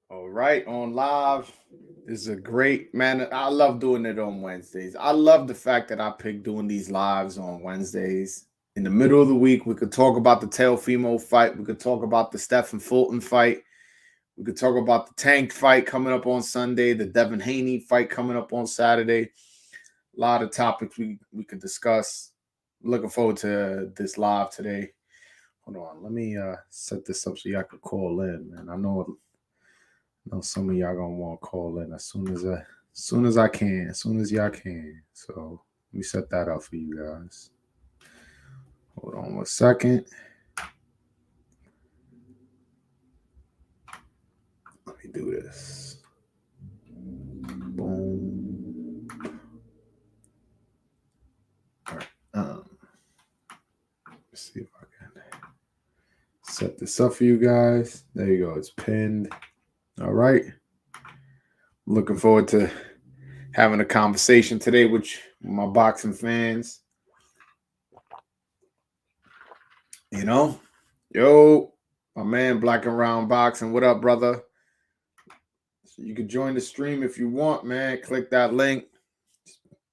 All right, on live. This is a great man. I love doing it on Wednesdays. I love the fact that I pick doing these lives on Wednesdays. In the middle of the week, we could talk about the Teofimo fight. We could talk about the Stephen Fulton fight. We could talk about the Tank fight coming up on Sunday, the Devin Haney fight coming up on Saturday. A lot of topics we could discuss. Looking forward to this live today. Hold on, let me set this up so y'all can call in, man. I know some of y'all gonna want to call in as soon as I can, as soon as y'all can. So let me set that up for you guys. Hold on 1 second. Let me do this. Boom. All right. Let's see if I can set this up for you guys. There you go. It's pinned. All right. Looking forward to having a conversation today with my boxing fans. You know, yo, my man, Black and Round Boxing. What up, brother? So you can join the stream if you want, man. Click that link.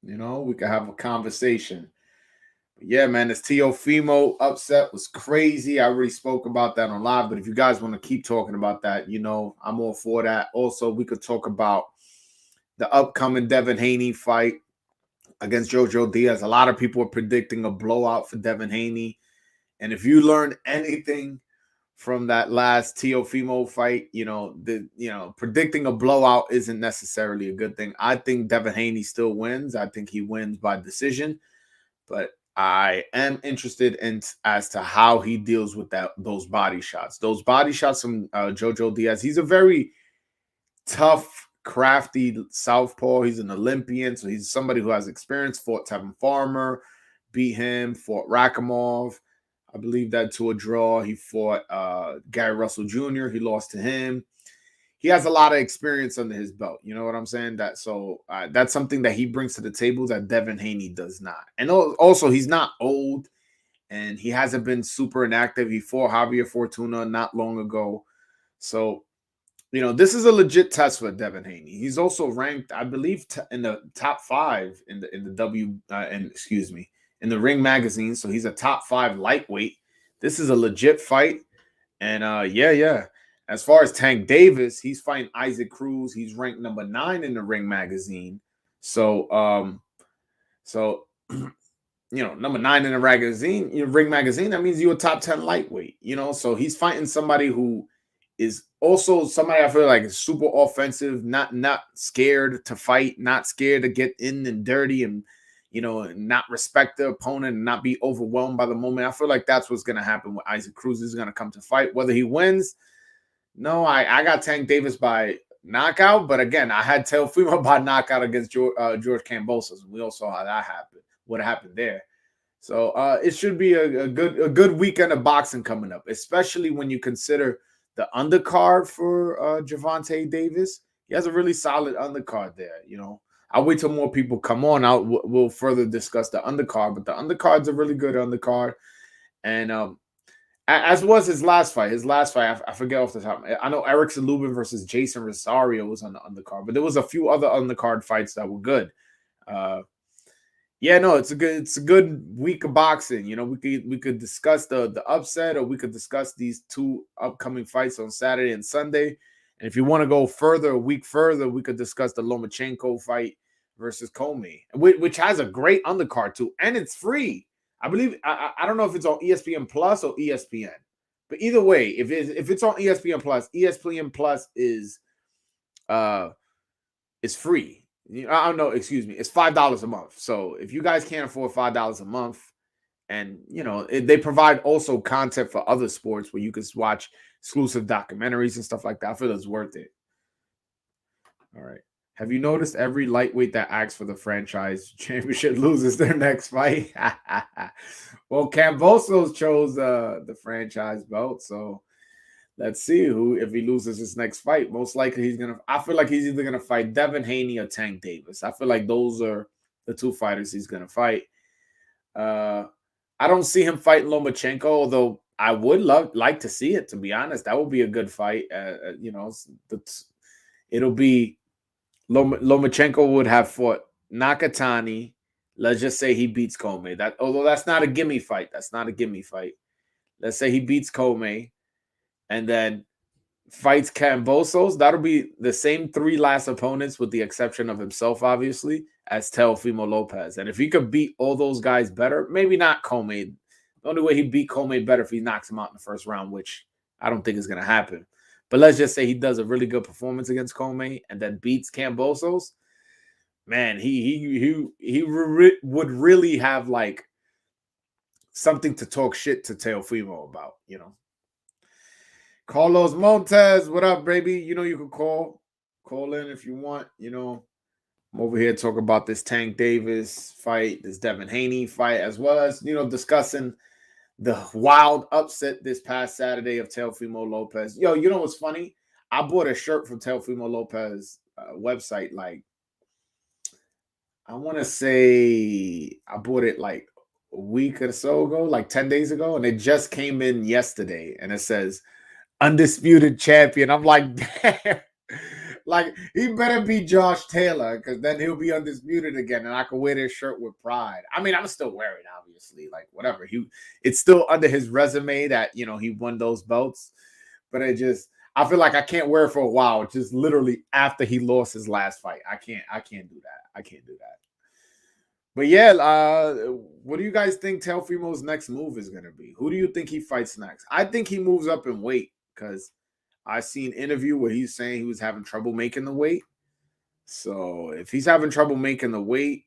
You know, we can have a conversation. But yeah, man, this Teofimo upset was crazy. I already spoke about that on live, but if you guys want to keep talking about that, you know, I'm all for that. Also, we could talk about the upcoming Devin Haney fight against Jojo Diaz. A lot of people are predicting a blowout for Devin Haney. And if you learn anything from that last Teofimo fight, predicting a blowout isn't necessarily a good thing. I think Devin Haney still wins. I think he wins by decision, but I am interested in as to how he deals with those body shots. Those body shots from Jojo Diaz. He's a very tough, crafty southpaw. He's an Olympian, so he's somebody who has experience. Fought Tevin Farmer, beat him. Fought Rakhimov. I believe that to a draw. He fought Gary Russell Jr. He lost to him. He has a lot of experience under his belt. You know what I'm saying? That's something that he brings to the table that Devin Haney does not. And also, he's not old, and he hasn't been super inactive. He fought Javier Fortuna not long ago. So, this is a legit test for Devin Haney. He's also ranked, I believe, in the top 5 in the Ring magazine. So he's a top 5 lightweight. This is a legit fight. And as far as Tank Davis, he's fighting Isaac Cruz. He's ranked number 9 in the Ring magazine. So number 9 in the Ring magazine, that means you're a top 10 lightweight, so he's fighting somebody who is also somebody I feel like is super offensive, not scared to fight, not scared to get in and dirty and not respect the opponent and not be overwhelmed by the moment. I feel like that's what's going to happen with Isaac Cruz. He's going to come to fight. Whether he wins, no, I got Tank Davis by knockout. But again, I had Teofimo by knockout against George Kambosos. We all saw how that happened, what happened there. So it should be a good weekend of boxing coming up, especially when you consider the undercard for Gervonta Davis. He has a really solid undercard there, I'll wait till more people come on. We'll further discuss the undercard, but the undercard's a really good undercard. And as was his last fight. I forget off the top. I know Erickson Lubin versus Jason Rosario was on the undercard, but there was a few other undercard fights that were good. It's a good week of boxing. We could discuss the upset, or we could discuss these 2 upcoming fights on Saturday and Sunday. And if you want to go a week further, we could discuss the Lomachenko fight versus Comey, which has a great undercard too, and it's free. I believe I don't know if it's on ESPN Plus or ESPN, but either way, if it's on ESPN Plus is free. I don't know, excuse me, it's $5 a month. So if you guys can't afford $5 a month, and they provide also content for other sports where you can watch exclusive documentaries and stuff like that, I feel it's worth it. All right. Have you noticed every lightweight that asks for the franchise championship loses their next fight? Well, Kambosos chose the franchise belt, so let's see if he loses his next fight. Most likely I feel like he's either gonna fight Devin Haney or Tank Davis. I feel like those are the 2 fighters he's gonna fight. I don't see him fighting Lomachenko, although I would like to see it, to be honest. That would be a good fight. It'll be Lomachenko would have fought Nakatani. Let's just say he beats Comey. Although that's not a gimme fight. That's not a gimme fight. Let's say he beats Comey and then fights Kambosos. That'll be the same 3 last opponents with the exception of himself, obviously, as Teofimo Lopez. And if he could beat all those guys better, maybe not Comey. The only way he'd beat Comey better if he knocks him out in the first round, which I don't think is going to happen. But let's just say he does a really good performance against Comey and then beats Kambosos. Man, he would really have like something to talk shit to Teofimo about, Carlos Montes, what up, baby? You can call in if you want. I'm over here talking about this Tank Davis fight, this Devin Haney fight, as well as discussing the wild upset this past Saturday of Teofimo Lopez. Yo, you know what's funny? I bought a shirt from Teofimo Lopez website. Like, I want to say I bought it like a week or so ago, like 10 days ago, and it just came in yesterday, and it says undisputed champion. I'm like, damn. Like, he better be Josh Taylor, because then he'll be undisputed again, and I can wear this shirt with pride. I mean, I'm still wearing it, obviously. Like, whatever. It's still under his resume that, he won those belts. But I feel like I can't wear it for a while, just literally after he lost his last fight. I can't do that. I can't do that. But yeah, what do you guys think Teofimo's next move is going to be? Who do you think he fights next? I think he moves up in weight, because I seen an interview where he's saying he was having trouble making the weight. So if he's having trouble making the weight,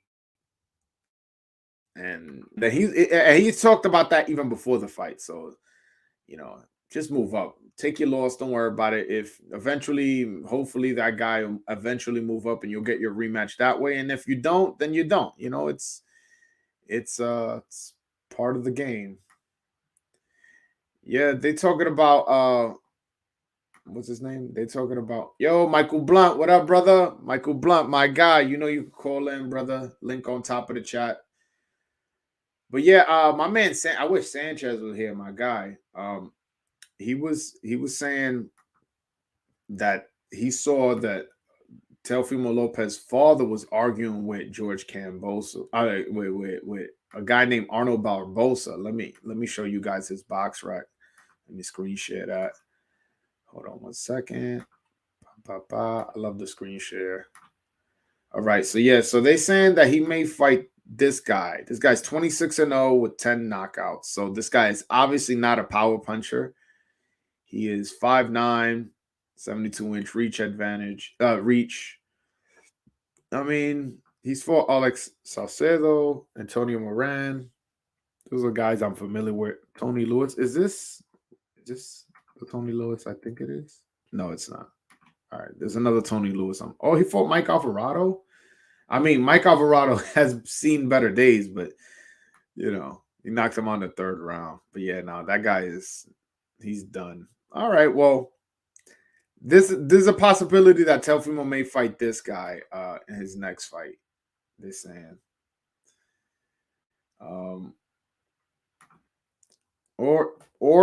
and then he talked about that even before the fight. So, just move up. Take your loss. Don't worry about it. If eventually, hopefully that guy will eventually move up and you'll get your rematch that way. And if you don't, then you don't. It's part of the game. Yeah, they talking about what's his name? They talking about, yo, Michael Blunt. What up, brother? Michael Blunt, my guy. You can call in, brother. Link on top of the chat. But yeah, my man, I wish Sanchez was here, my guy. He was saying that he saw that Teofimo Lopez's father was arguing with George Kambosos, with a guy named Arnold Barbosa. Let me show you guys his box rack. Let me screen share that. Hold on 1 second. I love the screen share. All right, so they saying that he may fight this guy. This guy's 26-0 with 10 knockouts. So this guy is obviously not a power puncher. He is 5'9", 72-inch reach advantage. Reach. I mean, he's fought Alex Salcedo, Antonio Moran. Those are guys I'm familiar with. Tony Lewis. Is this the Tony Lewis I think it is? No, it's not. All right, there's another Tony Lewis. He fought Mike Alvarado. I mean, Mike Alvarado has seen better days, but he knocked him on the 3rd round. But yeah, no, that guy he's done. All right, well, there's a possibility that Teofimo may fight this guy in his next fight. They're saying. Or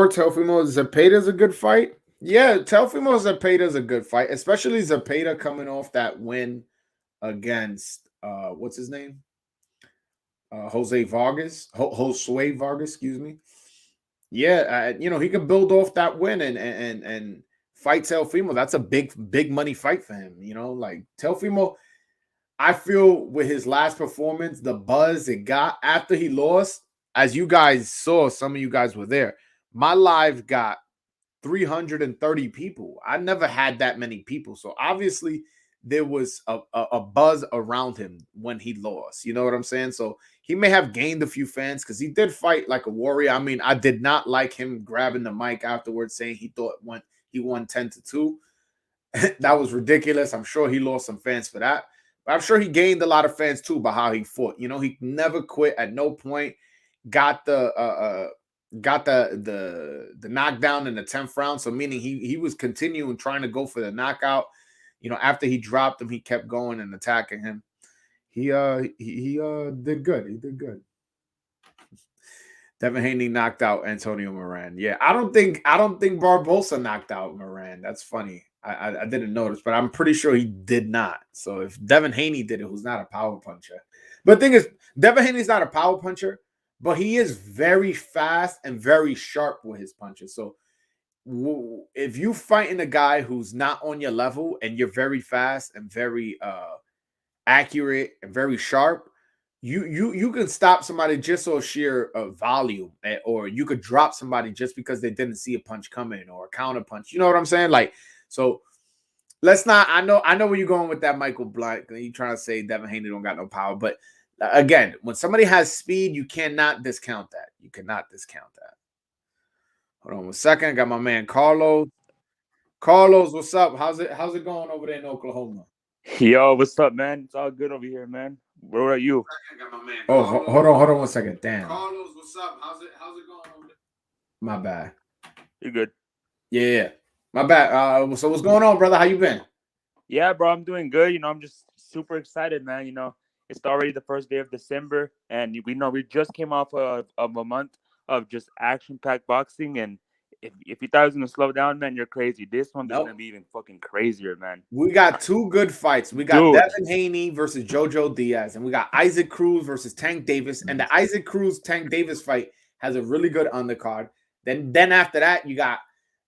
Teofimo Zepeda's a good fight. Yeah, Teofimo Zepeda's a good fight, especially Zepeda coming off that win against what's his name? Josue Vargas, excuse me. Yeah, he can build off that win and fight Teofimo. That's a big money fight for him. Like Teofimo, I feel with his last performance, the buzz it got after he lost, as you guys saw, some of you guys were there. My live got 330 people. I never had that many people. So obviously there was a buzz around him when he lost. You know what I'm saying? So he may have gained a few fans because he did fight like a warrior. I mean, I did not like him grabbing the mic afterwards saying he thought he won 10-2. That was ridiculous. I'm sure he lost some fans for that. But I'm sure he gained a lot of fans too by how he fought. He never quit at no point. Got the knockdown in the 10th round. So meaning he was continuing trying to go for the knockout. After he dropped him, he kept going and attacking him. He did good. He did good. Devin Haney knocked out Antonio Moran. Yeah, I don't think Barbosa knocked out Moran. That's funny. I didn't notice, but I'm pretty sure he did not. So if Devin Haney did it, who's not a power puncher. But the thing is, Devin Haney's not a power puncher, but he is very fast and very sharp with his punches. So if you fighting a guy who's not on your level and you're very fast and very accurate and very sharp, you can stop somebody just on sheer volume, or you could drop somebody just because they didn't see a punch coming or a counter punch. You know what I'm saying? Like, so let's not. I know where you're going with that, Michael Blunt. You trying to say Devin Haney don't got no power, but again, when somebody has speed, you cannot discount that. You cannot discount that. Hold on 1 second. I got my man Carlos. Carlos, what's up? How's it going over there in Oklahoma? Yo, what's up, man? It's all good over here, man. Where are you? Oh, hold on 1 second. Damn. Carlos, what's up? How's it going over there? My bad. You good? Yeah. My bad. So what's going on, brother? How you been? Yeah, bro, I'm doing good. I'm just super excited, man. It's already the first day of December, and we just came off of a month of just action-packed boxing, and if you thought it was gonna slow down, man, you're crazy. This one is gonna be even fucking crazier, man. We got two good fights. We got Devin Haney versus Jojo Diaz, and we got Isaac Cruz versus Tank Davis. And the Isaac Cruz Tank Davis fight has a really good undercard. Then after that, you got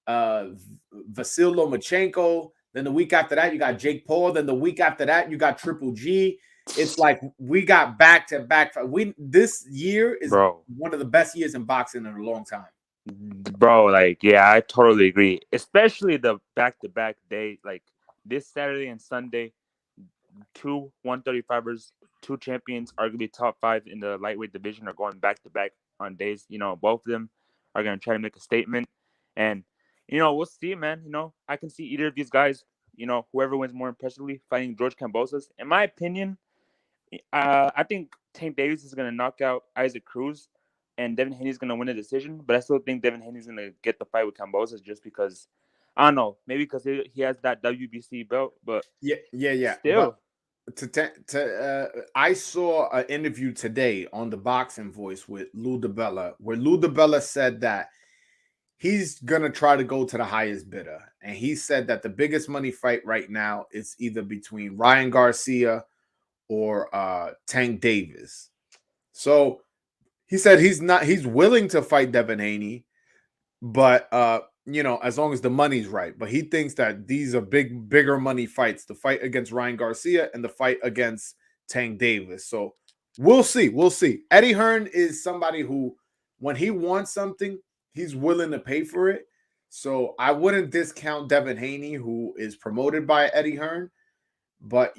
Vasil Lomachenko. Then the week after that, you got Jake Paul. Then the week after that, you got Triple G. It's like we got back-to-back. This year is one of the best years in boxing in a long time. Bro, like, yeah, I totally agree. Especially the back-to-back day, like this Saturday and Sunday, two 135ers, two champions, arguably top 5 in the lightweight division, are going back-to-back on days. Both of them are going to try to make a statement. And, we'll see, man. I can see either of these guys, whoever wins more impressively, fighting George Kambosos. In my opinion, I think Tank Davis is going to knock out Isaac Cruz, and Devin Haney is going to win a decision. But I still think Devin Haney is going to get the fight with Kambosos just because, I don't know, maybe because he has that WBC belt. But yeah. Still. I saw an interview today on the Boxing Voice with Lou DiBella, where Lou DiBella said that he's going to try to go to the highest bidder. And he said that the biggest money fight right now is either between Ryan Garcia or Tank Davis. So he said he's willing to fight Devin Haney, but as long as the money's right. But he thinks that these are bigger money fights, the fight against Ryan Garcia and the fight against Tank Davis. So we'll see. Eddie Hearn is somebody who, when he wants something, he's willing to pay for it. So I wouldn't discount Devin Haney, who is promoted by Eddie Hearn. But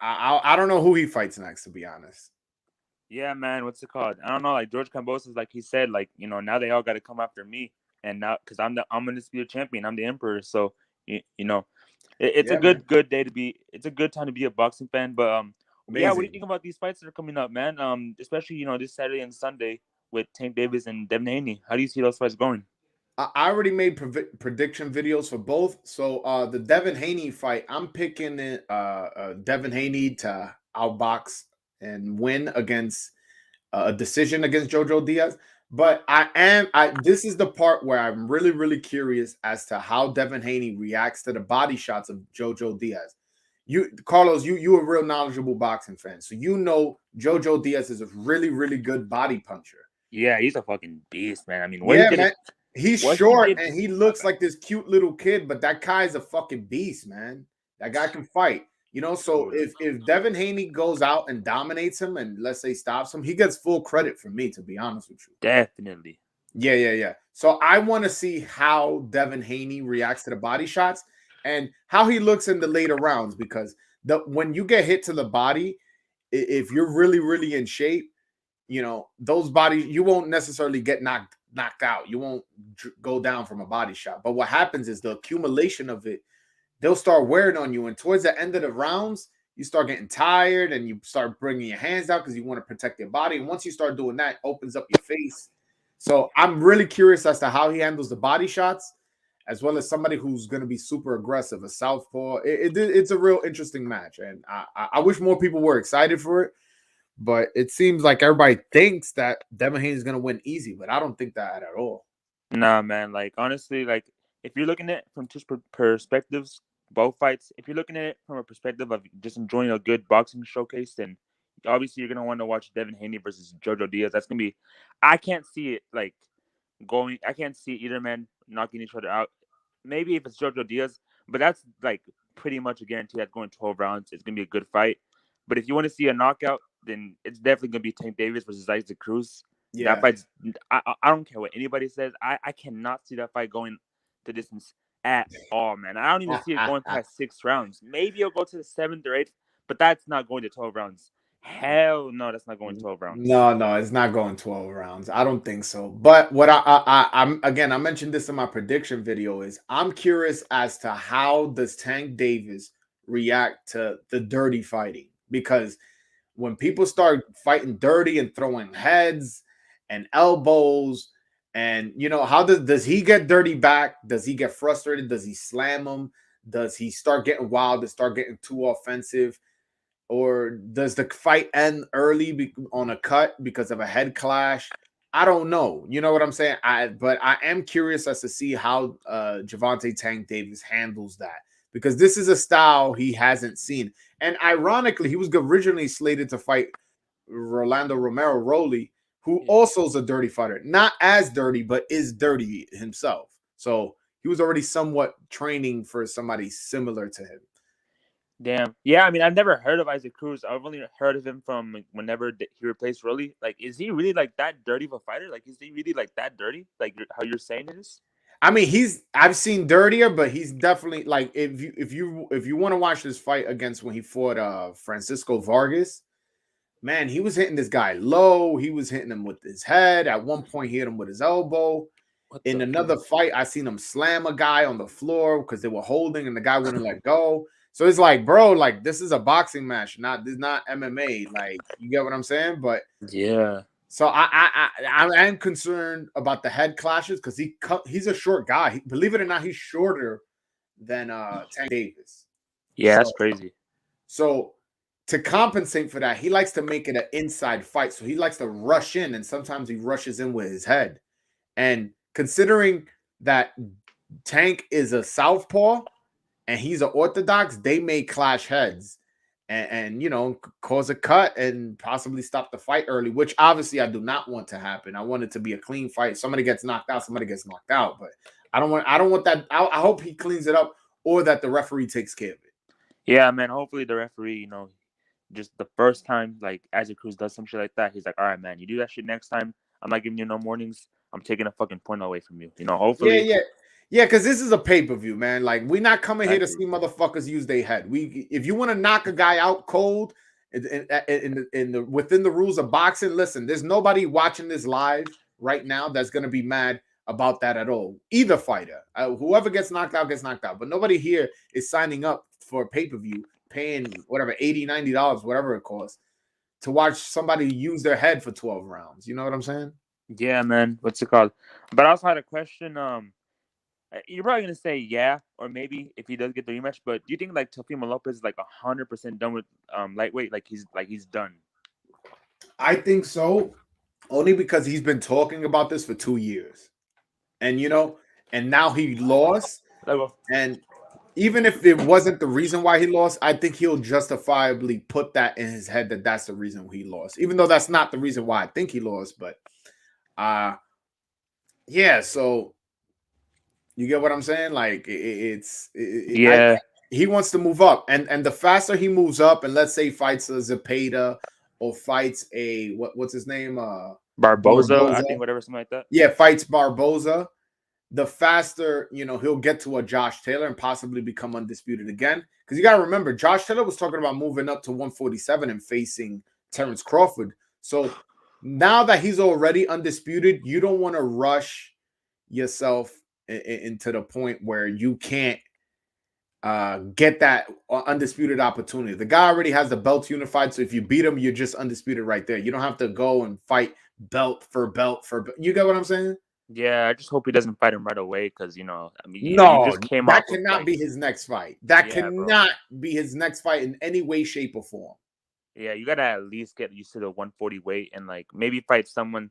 I don't know who he fights next, to be honest. Yeah, man. What's it called? I don't know. Like George Kambosos, like he said, like, now they all got to come after me, and now because I'm an undisputed champion, I'm the emperor. So it's a good day to be. It's a good time to be a boxing fan. But yeah, what do you think about these fights that are coming up, man? Especially this Saturday and Sunday with Tank Davis and Devin Haney. How do you see those fights going? I already made prediction videos for both. So the Devin Haney fight, I'm picking Devin Haney to outbox and win against a decision against Jojo Diaz. But this is the part where I'm really, really curious as to how Devin Haney reacts to the body shots of Jojo Diaz. Carlos, you a real knowledgeable boxing fan. So Jojo Diaz is a really, really good body puncher. Yeah, he's a fucking beast, man. I mean, man. He's short and he looks like this cute little kid, but that guy's a fucking beast, man. That guy can fight. So if Devin Haney goes out and dominates him and let's say stops him, he gets full credit from me, to be honest with you. Definitely. Yeah. So I want to see how Devin Haney reacts to the body shots and how he looks in the later rounds, because when you get hit to the body, if you're really, really in shape, those bodies, you won't necessarily get knocked out. You won't go down from a body shot. But what happens is the accumulation of it, they'll start wearing on you. And towards the end of the rounds, you start getting tired and you start bringing your hands out because you want to protect your body. And once you start doing that, it opens up your face. So I'm really curious as to how he handles the body shots, as well as somebody who's going to be super aggressive, a southpaw. It's a real interesting match. And I wish more people were excited for it. But it seems like everybody thinks that Devin Haney is going to win easy, but I don't think that at all. Nah, man. Like honestly, like if you're looking at it from two perspectives, both fights. If you're looking at it from a perspective of just enjoying a good boxing showcase, then obviously you're gonna want to watch Devin Haney versus Jojo Diaz. That's gonna be. I can't see it like going. I can't see either man knocking each other out. Maybe if it's Jojo Diaz, but that's like pretty much a guarantee that's going 12 rounds. It's gonna be a good fight. But if you want to see a knockout, then it's definitely gonna be Tank Davis versus Isaac Cruz. That Yeah. fight's. I don't care what anybody says. I cannot see that fight going to distance at all, man. I don't even see it going past 6 rounds. Maybe it'll go to the seventh or eighth, but that's not going to 12 rounds. Hell no, that's not going 12 rounds. No, it's not going 12 rounds. I don't think so. But what I'm again, I mentioned this in my prediction video is I'm curious as to how does Tank Davis react to the dirty fighting, because when people start fighting dirty and throwing heads and elbows, and how does he get dirty back? Does he get frustrated? Does he slam him? Does he start getting wild and start getting too offensive? Or does the fight end early on a cut because of a head clash? I don't know. You know what I'm saying? But I am curious as to see how Gervonta Tank Davis handles that, because this is a style he hasn't seen. And ironically, he was originally slated to fight Rolando Romero Roli, who also is a dirty fighter. Not as dirty, but is dirty himself. So he was already somewhat training for somebody similar to him. Damn. Yeah, I mean, I've never heard of Isaac Cruz. I've only heard of him from whenever he replaced Rolly. Like, is he really like that dirty of a fighter? Like, is he really like that dirty? Like how you're saying it is? I mean, I've seen dirtier, but he's definitely like, if you want to watch this fight against when he fought Francisco Vargas, man, he was hitting this guy low. He was hitting him with his head. At one point, he hit him with his elbow. In another fight, I seen him slam a guy on the floor because they were holding and the guy wouldn't let go. So it's like, bro, like this is a boxing match, this is not MMA. Like, you get what I'm saying? But yeah. So I am concerned about the head clashes because he's a short guy. Believe it or not, he's shorter than Tank Davis. Yeah, that's crazy. So to compensate for that, he likes to make it an inside fight. So he likes to rush in, and sometimes he rushes in with his head. And considering that Tank is a southpaw and he's an orthodox, they may clash heads and cause a cut and possibly stop the fight early, which obviously I do not want to happen. I want it to be a clean fight. Somebody gets knocked out, somebody gets knocked out, but I don't want that. I hope he cleans it up or that the referee takes care of it. Yeah, man. Hopefully the referee, just the first time like Isaac Cruz does some shit like that, he's like, all right, man, you do that shit next time, I'm not giving you no warnings. I'm taking a fucking point away from you. Hopefully. Yeah, because this is a pay-per-view, man. Like, we're not coming here to see motherfuckers use their head. If you want to knock a guy out cold within the rules of boxing, listen, there's nobody watching this live right now that's going to be mad about that at all. Either fighter. Whoever gets knocked out, gets knocked out. But nobody here is signing up for a pay-per-view, paying whatever, $80, $90, whatever it costs, to watch somebody use their head for 12 rounds. You know what I'm saying? Yeah, man. What's it called? But I also had a question. You're probably gonna say yeah, or maybe if he does get the rematch. But do you think like Teofimo Lopez is like 100% done with lightweight? Like he's done. I think so, only because he's been talking about this for 2 years, and and now he lost. And even if it wasn't the reason why he lost, I think he'll justifiably put that in his head that that's the reason he lost, even though that's not the reason why I think he lost. But yeah, so. You get what I'm saying? Like he wants to move up, and the faster he moves up, and let's say fights a Zepeda or fights a what's his name? Barbosa, I think, whatever, something like that. Yeah, fights Barbosa. The faster he'll get to a Josh Taylor and possibly become undisputed again. Because you gotta remember, Josh Taylor was talking about moving up to 147 and facing Terrence Crawford. So now that he's already undisputed, you don't want to rush yourself into the point where you can't get that undisputed opportunity. The guy already has the belts unified, so if you beat him, you're just undisputed right there. You don't have to go and fight belt for belt for belt. You get what I'm saying? Yeah, I just hope he doesn't fight him right away because I mean, you just came that off cannot be his next fight. That cannot be his next fight in any way, shape, or form. Yeah, you gotta at least get used to the 140 weight and like maybe fight someone,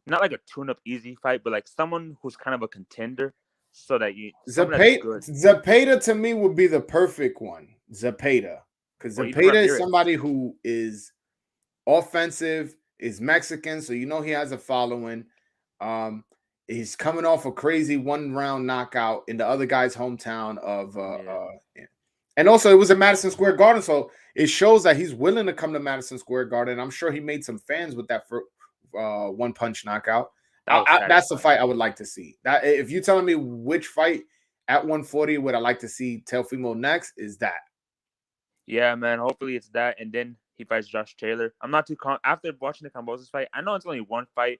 not like a tune-up easy fight, but like someone who's kind of a contender, so that someone that's good, Zepeda to me would be the perfect one. Zepeda. Because or even Zepeda is Ramirez. somebody who is offensive, is Mexican, so you know he has a following. Um, he's coming off a crazy 1 round knockout in the other guy's hometown of Yeah, and also it was at Madison Square Garden, so it shows that he's willing to come to Madison Square Garden. I'm sure he made some fans with that one punch knockout. that was That's the satisfying. fight I would like to see. That if you're telling me which fight at 140 would I like to see Teofimo next, is that. Yeah, man. Hopefully it's that, and then he fights Josh Taylor. I'm not too after watching the Kambosos fight. I know it's only one fight,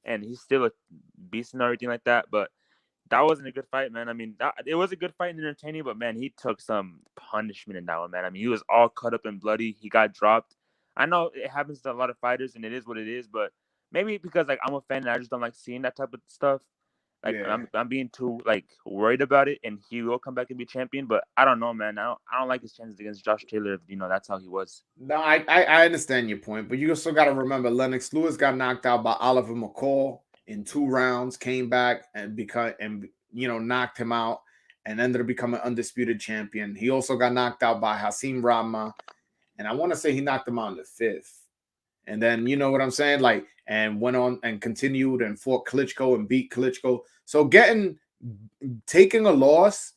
and he's still a beast and everything like that, but that wasn't a good fight, man. I mean, it was a good fight and entertaining, but man, he took some punishment in that one, man. I mean, he was all cut up and bloody. He got dropped. I know it happens to a lot of fighters, and it is what it is, but maybe because like I'm a fan and I just don't like seeing that type of stuff. Like Yeah. I'm being too like worried about it, and he will come back and be champion. But I don't know, man. I don't like his chances against Josh Taylor. If that's how he was. No, I understand your point, but you also got to remember Lennox Lewis got knocked out by Oliver McCall in 2 rounds, came back and knocked him out and ended up becoming undisputed champion. He also got knocked out by Hasim Rama, and I want to say he knocked him out in the 5th. And then you know what I'm saying, like, and went on and continued and fought Klitschko and beat Klitschko. So taking a loss.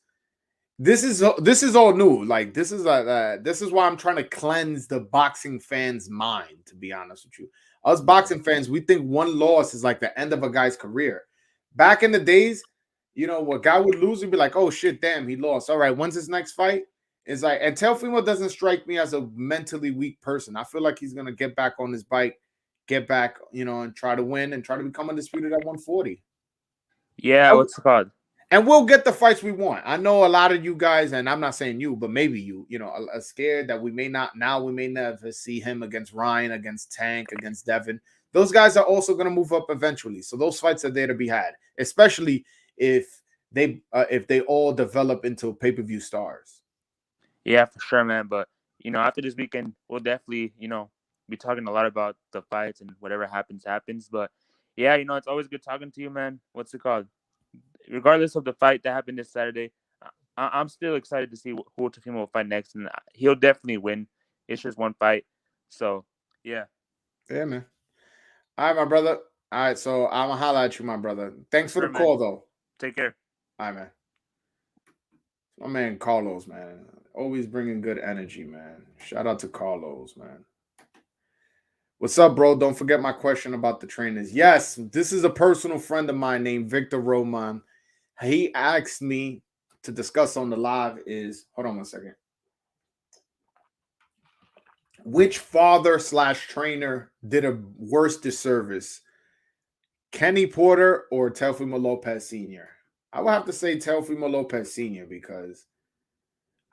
This is all new. Like this is why I'm trying to cleanse the boxing fans' mind. To be honest with you, us boxing fans, we think one loss is like the end of a guy's career. Back in the days, a guy would lose and be like, "Oh shit, damn, he lost. All right, when's his next fight?" It's like, and Teofimo doesn't strike me as a mentally weak person. I feel like he's gonna get back on his bike, get back, and try to win and try to become undisputed at 140. Yeah, what's it called? And we'll get the fights we want. I know a lot of you guys, and I'm not saying you, but maybe are scared that we may never see him against Ryan, against Tank, against Devon. Those guys are also going to move up eventually. So those fights are there to be had, especially if they all develop into pay-per-view stars. Yeah, for sure, man. But after this weekend, we'll definitely be talking a lot about the fights and whatever happens. But yeah, it's always good talking to you, man. What's it called? Regardless of the fight that happened this Saturday, I'm still excited to see who Teofimo will fight next, and he'll definitely win. It's just one fight, so yeah. Yeah, man. All right, my brother. All right, so I'm gonna holler at you, my brother. Thanks for Sure, the man. call, though. Take care. All right, man. My man Carlos, man, always bringing good energy, man. Shout out to Carlos, man. What's up, bro? Don't forget my question about the trainers. Yes, this is a personal friend of mine named Victor Roman. He asked me to discuss on the live hold on one second. Which father/trainer did a worse disservice? Kenny Porter or Teofimo Lopez Sr.? I would have to say Teofimo Lopez Sr. because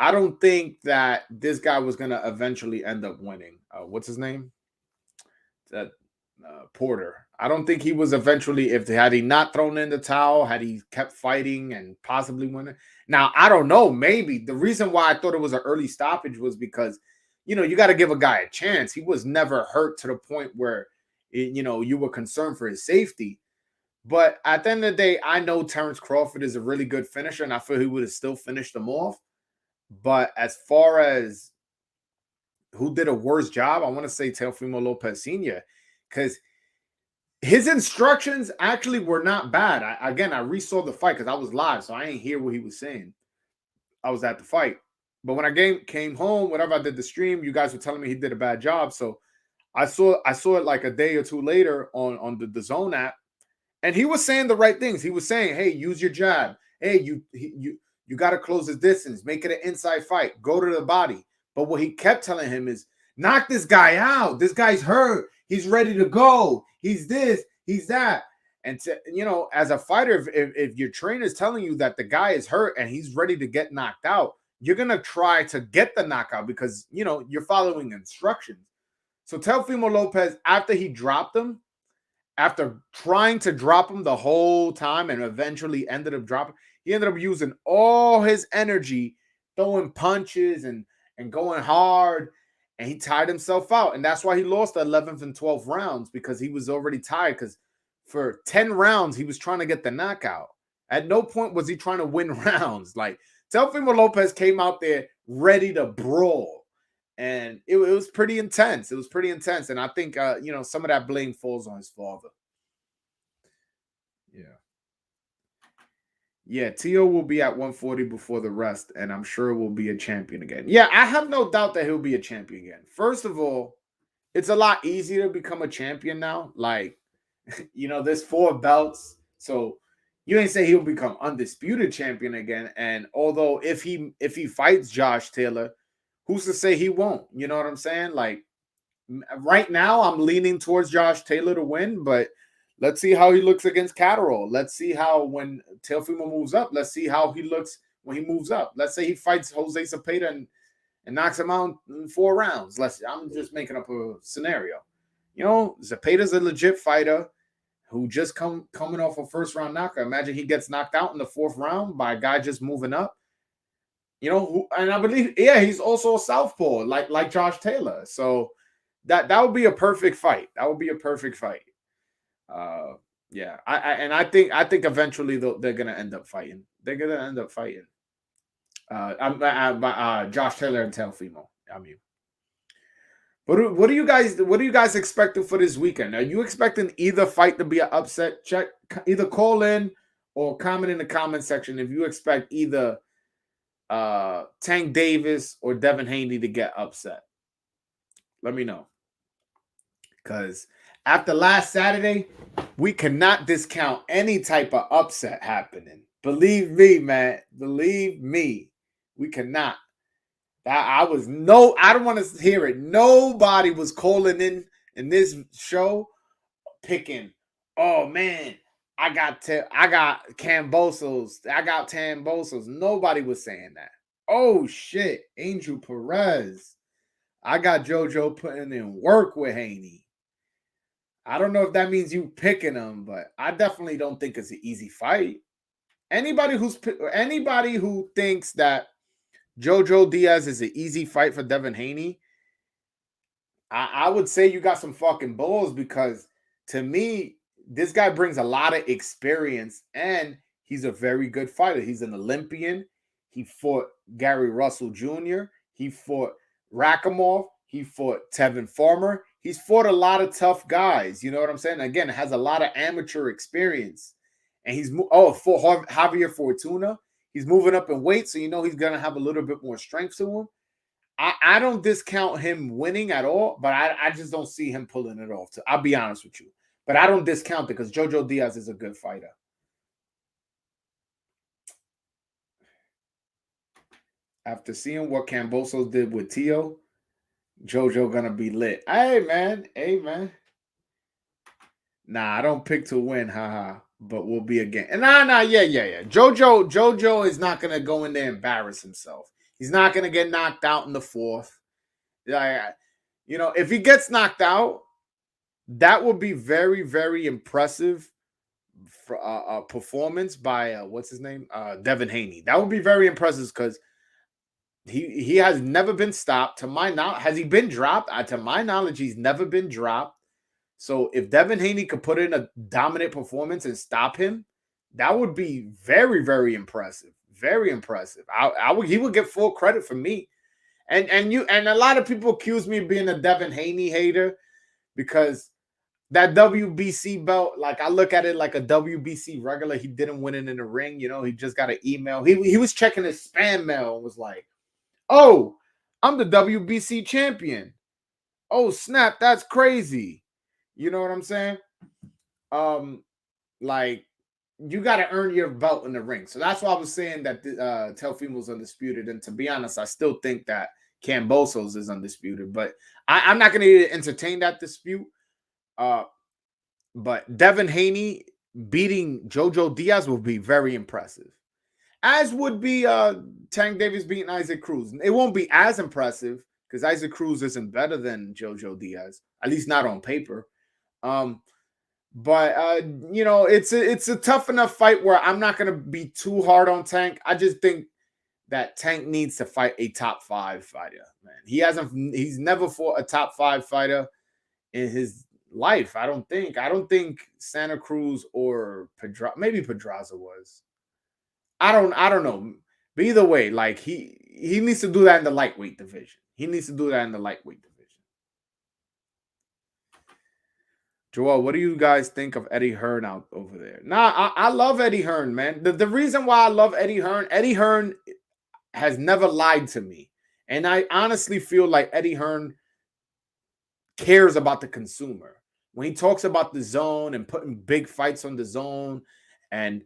I don't think that this guy was going to eventually end up winning. What's his name? That Porter. I don't think he was eventually, had he not thrown in the towel, had he kept fighting and possibly winning. Now, I don't know. Maybe the reason why I thought it was an early stoppage was because, you got to give a guy a chance. He was never hurt to the point where, you were concerned for his safety. But at the end of the day, I know Terrence Crawford is a really good finisher, and I feel he would have still finished him off. But as far as who did a worse job, I want to say Teofimo Lopez Sr. because his instructions actually were not bad. I resaw the fight because I was live, so I didn't hear what he was saying. I was at the fight. But when I came home, whenever I did the stream, you guys were telling me he did a bad job. So I saw it like a day or two later on the Zone app, and he was saying the right things. He was saying, "Hey, use your jab. Hey, you got to close his distance. Make it an inside fight. Go to the body." But what he kept telling him is, "Knock this guy out. This guy's hurt. He's ready to go. He's this. He's that." And as a fighter, if your trainer is telling you that the guy is hurt and he's ready to get knocked out, you're gonna try to get the knockout because you're following instructions. So Teofimo Lopez, after he dropped him, after trying to drop him the whole time and eventually ended up dropping, he ended up using all his energy, throwing punches and going hard. and he tired himself out. And that's why he lost the 11th and 12th rounds, because he was already tired. Because for 10 rounds, he was trying to get the knockout. At no point was he trying to win rounds. Like, Teofimo Lopez came out there ready to brawl. And it was pretty intense. It was pretty intense. And I think, some of that blame falls on his father. Yeah. Yeah, Tio will be at 140 before the rest, and I'm sure will be a champion again. Yeah, I have no doubt that he'll be a champion again. First of all, it's a lot easier to become a champion now. Like, there's 4 belts. So you ain't say he'll become undisputed champion again. And although if he fights Josh Taylor, who's to say he won't? You know what I'm saying? Like, right now, I'm leaning towards Josh Taylor to win, but let's see how he looks against Catterall. Let's see how, when Teofimo moves up, let's see how he looks when he moves up. Let's say he fights Jose Zepeda and knocks him out in 4 rounds. I'm just making up a scenario. Zepeda's a legit fighter who just coming off a first-round knockout. Imagine he gets knocked out in the 4th round by a guy just moving up. And I believe, he's also a southpaw, like Josh Taylor. So that would be a perfect fight. That would be a perfect fight. I think eventually they're gonna end up fighting. They're gonna end up fighting. Josh Taylor and Teofimo. I mean, what are you guys expecting for this weekend? Are you expecting either fight to be an upset? Either call in or comment in the comment section if you expect either Tank Davis or Devin Haney to get upset. Let me know. Because after last Saturday, we cannot discount any type of upset happening. Believe me, man. Believe me. We cannot. I don't want to hear it. Nobody was calling in this show picking, oh man, I got Cambosos. I got Tambosos. Nobody was saying that. Oh shit, Angel Perez. I got Jojo putting in work with Haney. I don't know if that means you picking him, but I definitely don't think it's an easy fight. Anybody who thinks that Jojo Diaz is an easy fight for Devin Haney, I would say you got some fucking balls, because to me, this guy brings a lot of experience and he's a very good fighter. He's an Olympian. He fought Gary Russell Jr. He fought Rakhimov. He fought Tevin Farmer. He's fought a lot of tough guys. You know what I'm saying? Again, has a lot of amateur experience. And he's for Javier Fortuna. He's moving up in weight, so he's going to have a little bit more strength to him. I don't discount him winning at all, but I just don't see him pulling it off. I'll be honest with you. But I don't discount it because Jojo Diaz is a good fighter. After seeing what Cambosos did with Tio, Jojo gonna be lit. Hey man. Nah, I don't pick to win, haha. But we'll be again. And yeah. Jojo is not gonna go in there and embarrass himself. He's not gonna get knocked out in the 4th. If he gets knocked out, that would be very, very impressive for performance by what's his name, Devin Haney. That would be very impressive because he has never been stopped. To my knowledge, has he been dropped? To my knowledge, he's never been dropped. So if Devin Haney could put in a dominant performance and stop him, that would be very, very impressive. Very impressive. He would get full credit from me. And a lot of people accuse me of being a Devin Haney hater because that WBC belt, like I look at it like a WBC regular. He didn't win it in the ring. He just got an email. He was checking his spam mail and was like, oh, I'm the WBC champion. Oh, snap. That's crazy. You know what I'm saying? Like, you got to earn your belt in the ring. So that's why I was saying that Teofimo's undisputed. And to be honest, I still think that Cambosos is undisputed. But I'm not going to entertain that dispute. But Devin Haney beating Jojo Diaz will be very impressive. As would be Tank Davis beating Isaac Cruz. It won't be as impressive because Isaac Cruz isn't better than Jojo Diaz, at least not on paper. But it's a tough enough fight where I'm not going to be too hard on Tank. I just think that Tank needs to fight a top 5 fighter, man. He's never fought a top 5 fighter in his life. I don't think Santa Cruz or maybe Pedraza was. I don't know. But either way, like he needs to do that in the lightweight division. Joel, what do you guys think of Eddie Hearn out over there? Nah, I love Eddie Hearn, man. The reason why I love Eddie Hearn has never lied to me. And I honestly feel like Eddie Hearn cares about the consumer. When he talks about the zone and putting big fights on the zone and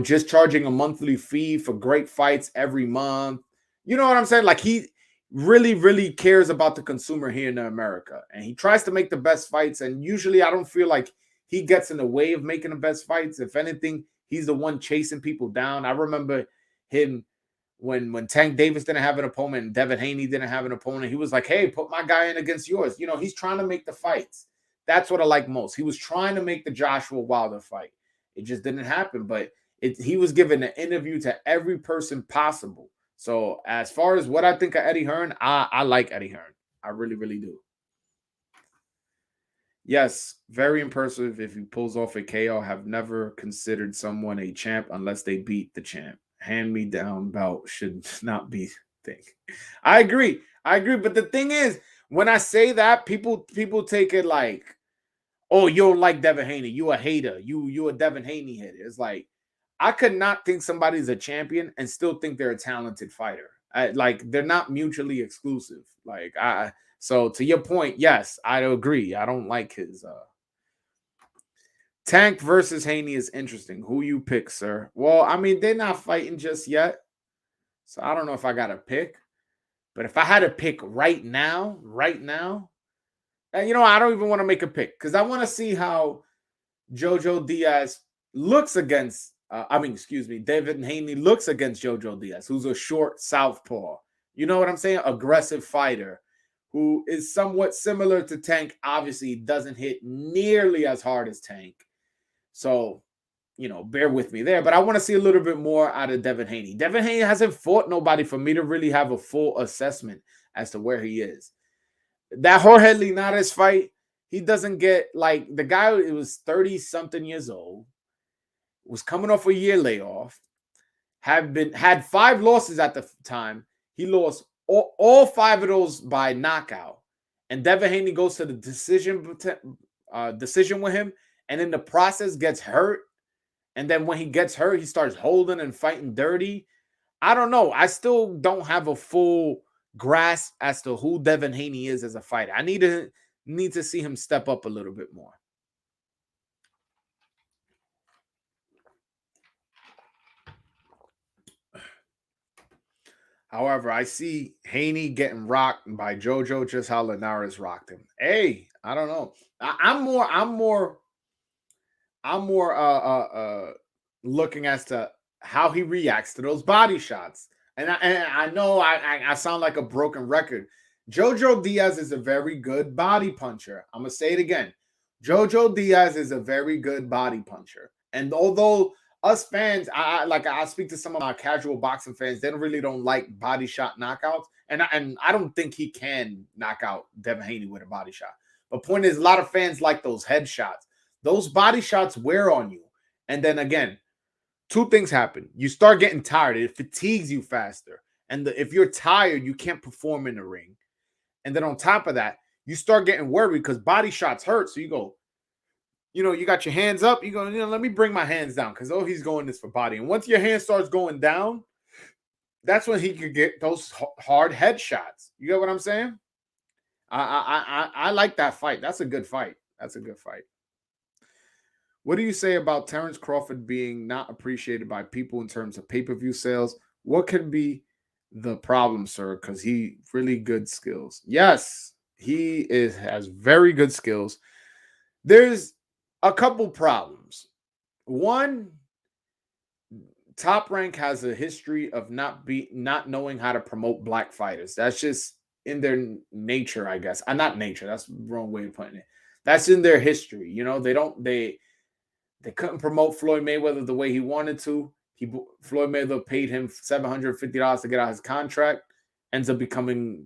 just charging a monthly fee for great fights every month. You know what I'm saying? Like he really, really cares about the consumer here in America. And he tries to make the best fights. And usually I don't feel like he gets in the way of making the best fights. If anything, he's the one chasing people down. I remember him when Tank Davis didn't have an opponent and Devin Haney didn't have an opponent. He was like, hey, put my guy in against yours. He's trying to make the fights. That's what I like most. He was trying to make the Joshua Wilder fight. It just didn't happen, but he was given an interview to every person possible. So as far as what I think of Eddie Hearn, I like Eddie Hearn. I really, really do. Yes, very impressive if he pulls off a KO. Have never considered someone a champ unless they beat the champ. Hand-me-down belt should not be thing. I agree. But the thing is, when I say that, people take it like, oh, you don't like Devin Haney. You a hater. You a Devin Haney hater. It's like, I could not think somebody's a champion and still think they're a talented fighter. They're not mutually exclusive. So to your point, yes, I agree. I don't like his Tank versus Haney is interesting. Who you pick, sir? Well, I mean, they're not fighting just yet. So I don't know if I got to pick. But if I had to pick right now, and I don't even want to make a pick because I want to see how Jojo Diaz looks against, Devin Haney looks against Jojo Diaz, who's a short southpaw. You know what I'm saying? Aggressive fighter who is somewhat similar to Tank. Obviously, doesn't hit nearly as hard as Tank. So, bear with me there. But I want to see a little bit more out of Devin Haney. Devin Haney hasn't fought nobody for me to really have a full assessment as to where he is. That Jorge Linares fight, he doesn't get like the guy. It was 30-something years old, was coming off a year layoff, had 5 losses at the time. He lost all 5 of those by knockout, and Devin Haney goes to the decision with him, and in the process gets hurt. And then when he gets hurt, he starts holding and fighting dirty. I don't know. I still don't have a full grasp as to who Devin Haney is as a fighter. I need to see him step up a little bit more. However, I see Haney getting rocked by Jojo just how Linares rocked him. Hey, I don't know. I'm more looking as to how he reacts to those body shots. And I know I sound like a broken record. Jojo Diaz is a very good body puncher. I'm going to say it again. Jojo Diaz is a very good body puncher. And although us fans, I speak to some of my casual boxing fans, they don't like body shot knockouts. And I don't think he can knock out Devin Haney with a body shot. But point is, a lot of fans like those headshots. Those body shots wear on you. And then again, 2 things happen. You start getting tired. It fatigues you faster. And if you're tired, you can't perform in the ring. And then on top of that, you start getting worried because body shots hurt. So you go, you got your hands up. You go, let me bring my hands down because, he's going this for body. And once your hand starts going down, that's when he could get those hard headshots. You get what I'm saying? I like that fight. That's a good fight. What do you say about Terrence Crawford being not appreciated by people in terms of pay-per-view sales? What could be the problem, sir? Because he really good skills. Yes, he has very good skills. There's a couple problems. One, Top Rank has a history of not knowing how to promote black fighters. That's just in their nature, I guess. Not nature. That's the wrong way of putting it. That's in their history. They couldn't promote Floyd Mayweather the way he wanted to. Floyd Mayweather paid him $750 to get out his contract, ends up becoming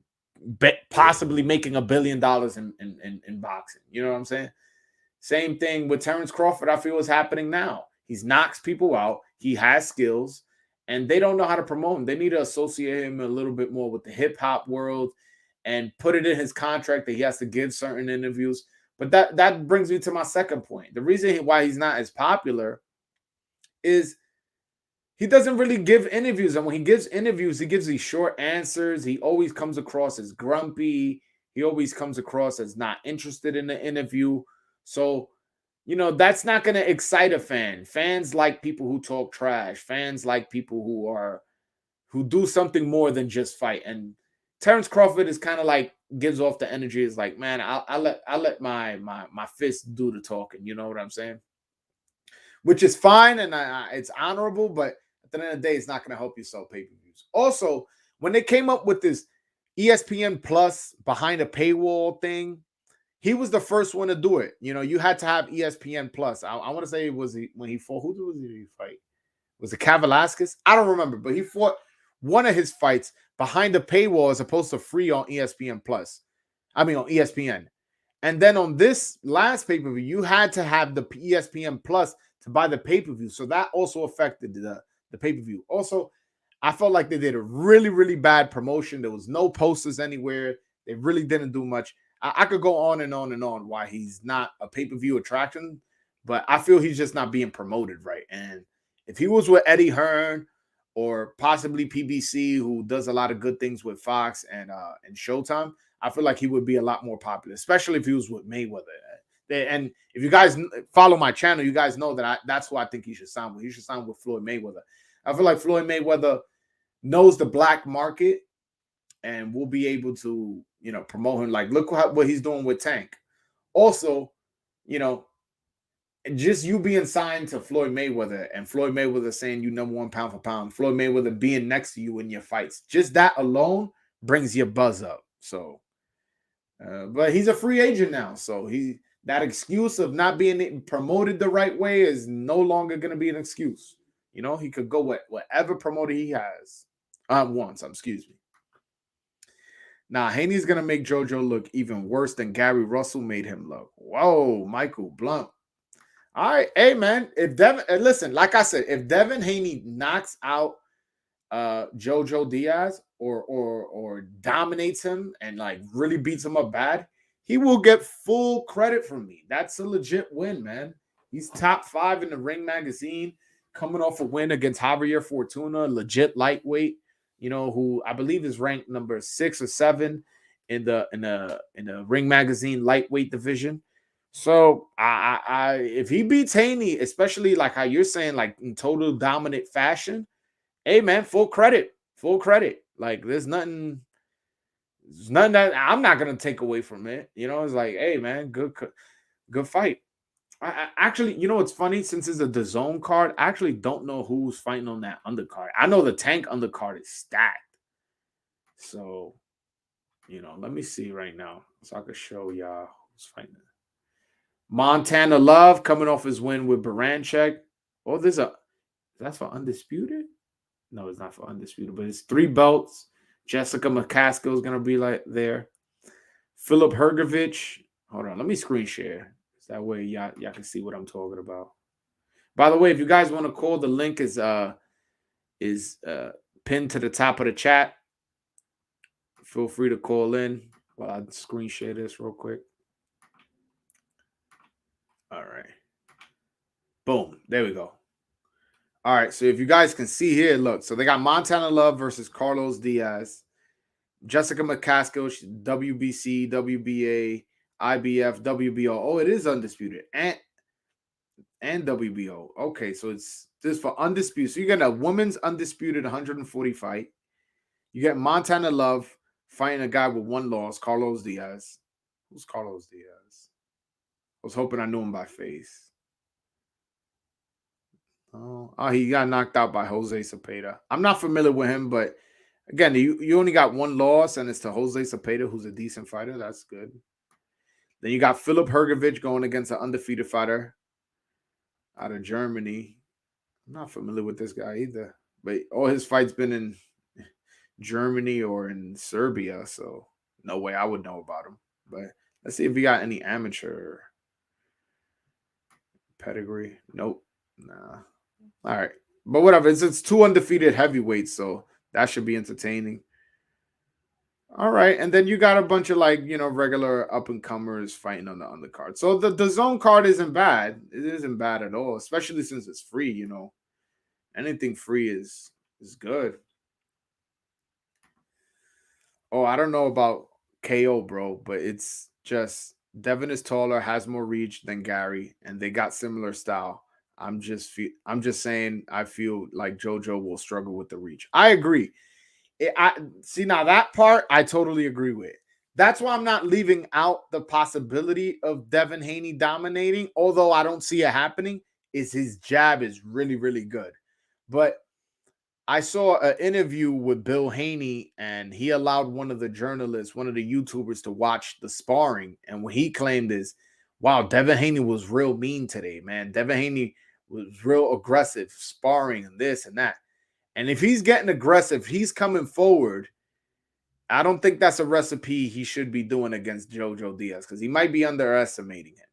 possibly making $1 billion in boxing. You know what I'm saying? Same thing with Terrence Crawford, I feel is happening now. He knocks people out. He has skills, and they don't know how to promote him. They need to associate him a little bit more with the hip-hop world and put it in his contract that he has to give certain interviews. But that brings me to my second point. The reason why he's not as popular is he doesn't really give interviews. And when he gives interviews, he gives these short answers. He always comes across as grumpy. He always comes across as not interested in the interview. So, that's not going to excite a fan. Fans like people who talk trash. Fans like people who do something more than just fight. And Terrence Crawford is kind of like gives off the energy. Is like, man, I'll let my fist do the talking. You know what I'm saying? Which is fine, and it's honorable, but at the end of the day, it's not going to help you sell pay-per-views. Also, when they came up with this ESPN Plus behind a paywall thing, he was the first one to do it. You had to have ESPN Plus. I want to say when he fought. Who did he fight? Was it Velasquez? I don't remember, but he fought one of his fights behind the paywall as opposed to free on ESPN Plus. On ESPN. And then on this last pay-per-view, you had to have the ESPN Plus to buy the pay-per-view. So that also affected the pay-per-view. Also, I felt like they did a really, really bad promotion. There was no posters anywhere. They really didn't do much. I could go on and on and on why he's not a pay-per-view attraction, but I feel he's just not being promoted right. And if he was with Eddie Hearn or possibly PBC, who does a lot of good things with Fox and Showtime, I feel like he would be a lot more popular, especially if he was with Mayweather. And if you guys follow my channel, you guys know that that's who I think he should sign with. He should sign with Floyd Mayweather. I feel like Floyd Mayweather knows the black market and will be able to, promote him. Like, look what he's doing with Tank. Also, just you being signed to Floyd Mayweather and Floyd Mayweather saying you number one pound for pound, Floyd Mayweather being next to you in your fights, just that alone brings your buzz up. So, but he's a free agent now. So that excuse of not being promoted the right way is no longer going to be an excuse. He could go with whatever promoter he has wants. Excuse me. Now, Haney's going to make Jojo look even worse than Gary Russell made him look. Whoa, Michael Blunt. All right. Hey, man, listen, like I said, if Devin Haney knocks out Jojo Diaz or dominates him and like really beats him up bad, he will get full credit from me. That's a legit win, man. He's top 5 in the Ring magazine, coming off a win against Javier Fortuna, legit lightweight, who I believe is ranked number 6 or 7 in the Ring magazine lightweight division. So I if he beats Haney, especially like how you're saying, like in total dominant fashion, hey man, full credit. Like there's nothing that I'm not gonna take away from it. It's like, hey man, good fight. I actually, it's funny, since it's a DAZN card, I actually don't know who's fighting on that undercard. I know the Tank undercard is stacked. So, let me see right now so I can show y'all who's fighting. Montana Love coming off his win with Baranchek. Oh, that's for Undisputed? No, it's not for Undisputed, but it's 3 belts. Jessica McCaskill is going to be like there. Philip Hergovich. Hold on, let me screen share. That way y'all can see what I'm talking about. By the way, if you guys want to call, the link is pinned to the top of the chat. Feel free to call in while I screen share this real quick. All right. Boom. There we go. All right. So if you guys can see here, look. So they got Montana Love versus Carlos Diaz. Jessica McCaskill, WBC, WBA, IBF, WBO. Oh, it is Undisputed. And WBO. Okay, so it's this for Undisputed. So you get a women's Undisputed 140 fight. You get Montana Love fighting a guy with 1 loss, Carlos Diaz. Who's Carlos Diaz? I was hoping I knew him by face. Oh, he got knocked out by Jose Cepeda. I'm not familiar with him, but again, you only got 1 loss, and it's to Jose Cepeda, who's a decent fighter. That's good. Then you got Philip Hergovich going against an undefeated fighter out of Germany. I'm not familiar with this guy either. But all his fights been in Germany or in Serbia, so no way I would know about him. But let's see if he got any amateur pedigree. Nope. Nah. All right. But whatever. It's two undefeated heavyweights, so that should be entertaining. All right. And then you got a bunch of regular up and comers fighting on the undercard. So the zone card isn't bad. It isn't bad at all, especially since it's free. Anything free is good. Oh, I don't know about KO, bro, but it's just Devin is taller, has more reach than Gary, and they got similar style. I'm just saying I feel like Jojo will struggle with the reach. I agree. I see now that part I totally agree with. That's why I'm not leaving out the possibility of Devin Haney dominating, although I don't see it happening. Is his jab is really, really good. But I saw an interview with Bill Haney, and he allowed one of the journalists, one of the YouTubers, to watch the sparring. And what he claimed is, wow, Devin Haney was real mean today, man. Devin Haney was real aggressive, sparring and this and that. And if he's getting aggressive, he's coming forward. I don't think that's a recipe he should be doing against Jojo Diaz because he might be underestimating him.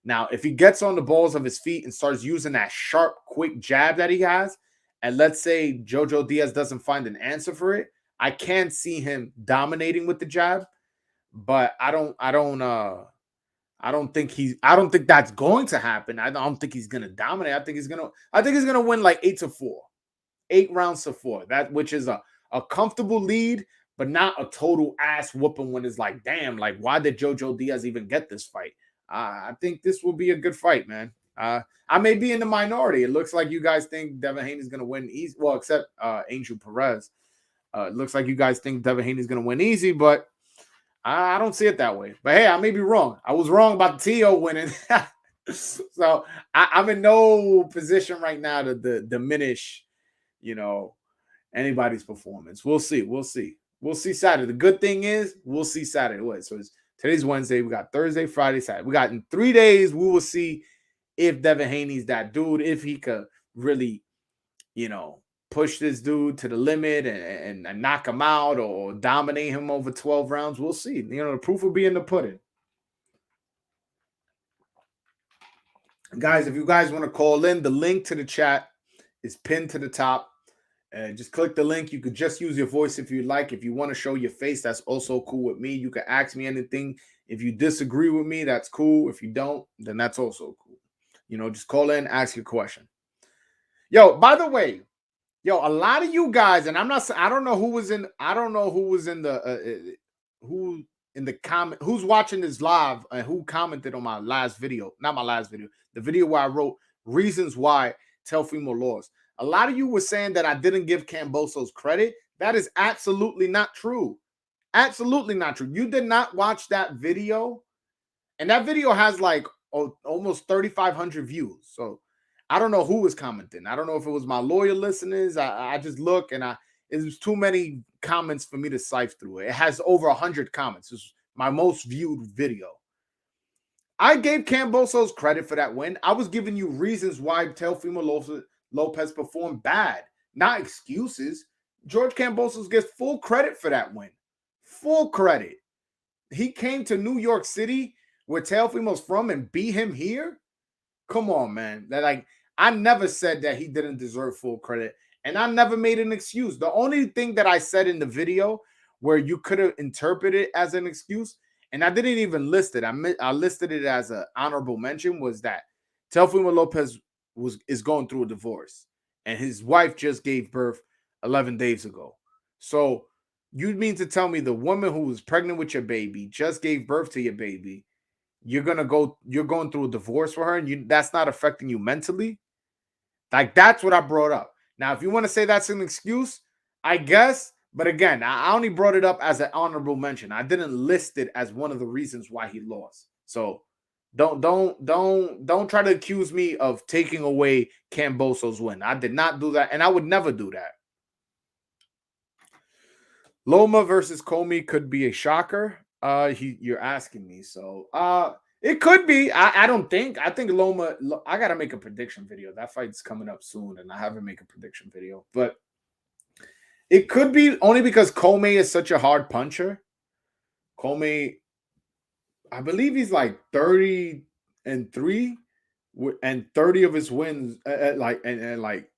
Now, if he gets on the balls of his feet and starts using that sharp, quick jab that he has, and let's say Jojo Diaz doesn't find an answer for it, I can see him dominating with the jab, but I don't think that's going to happen. I don't think he's gonna dominate. I think he's gonna win like 8-4. 8 rounds to 4. That which is a comfortable lead, but not a total ass whooping when it's like, damn, like why did Jojo Diaz even get this fight? I think this will be a good fight, man. I may be in the minority. It looks like you guys think Devin Haney is going to win easy. Well, except Angel Perez. It looks like you guys think Devin Haney is going to win easy, but I don't see it that way. But hey, I may be wrong. I was wrong about the T.O. winning. So I'm in no position right now to diminish, anybody's performance. We'll see. We'll see Saturday. The good thing is we'll see Saturday. What? So today's Wednesday. We got Thursday, Friday, Saturday. We got in 3 days. We will see if Devin Haney's that dude, if he could really, push this dude to the limit and knock him out or dominate him over 12 rounds. We'll see. The proof will be in the pudding. Guys, if you guys want to call in, the link to the chat is pinned to the top. Just click the link. You could just use your voice if you like. If you want to show your face, that's also cool with me. You can ask me anything. If you disagree with me, that's cool. If you don't, then that's also cool. Just call in, ask your question. Yo, by the way, a lot of you guys, and I don't know who was in the comment, who's watching this live and who commented on my last video, not my last video, the video where I wrote reasons why Teofimo lost. A lot of you were saying that I didn't give Kambosos credit. That is absolutely not true. Absolutely not true. You did not watch that video. And that video has like almost 3,500 views. So I don't know who was commenting. I don't know if it was my loyal listeners. I just look and it was too many comments for me to sift through it. It has over 100 comments. It's my most viewed video. I gave Kambosos credit for that win. I was giving you reasons why Teofimo Lopez performed bad, not excuses. George Kambosos gets full credit for that win. Full credit. He came to New York City, where Teofimo's from, and beat him here? Come on, man. I never said that he didn't deserve full credit, and I never made an excuse. The only thing that I said in the video where you could have interpreted it as an excuse, and I didn't even list it. I listed it as an honorable mention, was that Teofimo Lopez is going through a divorce, and his wife just gave birth 11 days ago. So you mean to tell me the woman who was pregnant with your baby just gave birth to your baby, you're going through a divorce for her, and that's not affecting you mentally? Like, that's what I brought up. Now, if you want to say that's an excuse, I guess. But again, I only brought it up as an honorable mention. I didn't list it as one of the reasons why he lost. So don't try to accuse me of taking away Kambosos' win. I did not do that, and I would never do that. Loma versus Comey could be a shocker. You're asking me. So It could be. I don't think. I think Loma. I gotta make a prediction video. That fight's coming up soon, and I haven't made a prediction video. But it could be only because Comey is such a hard puncher. Comey, I believe he's like 30-3, and 30 of his wins, like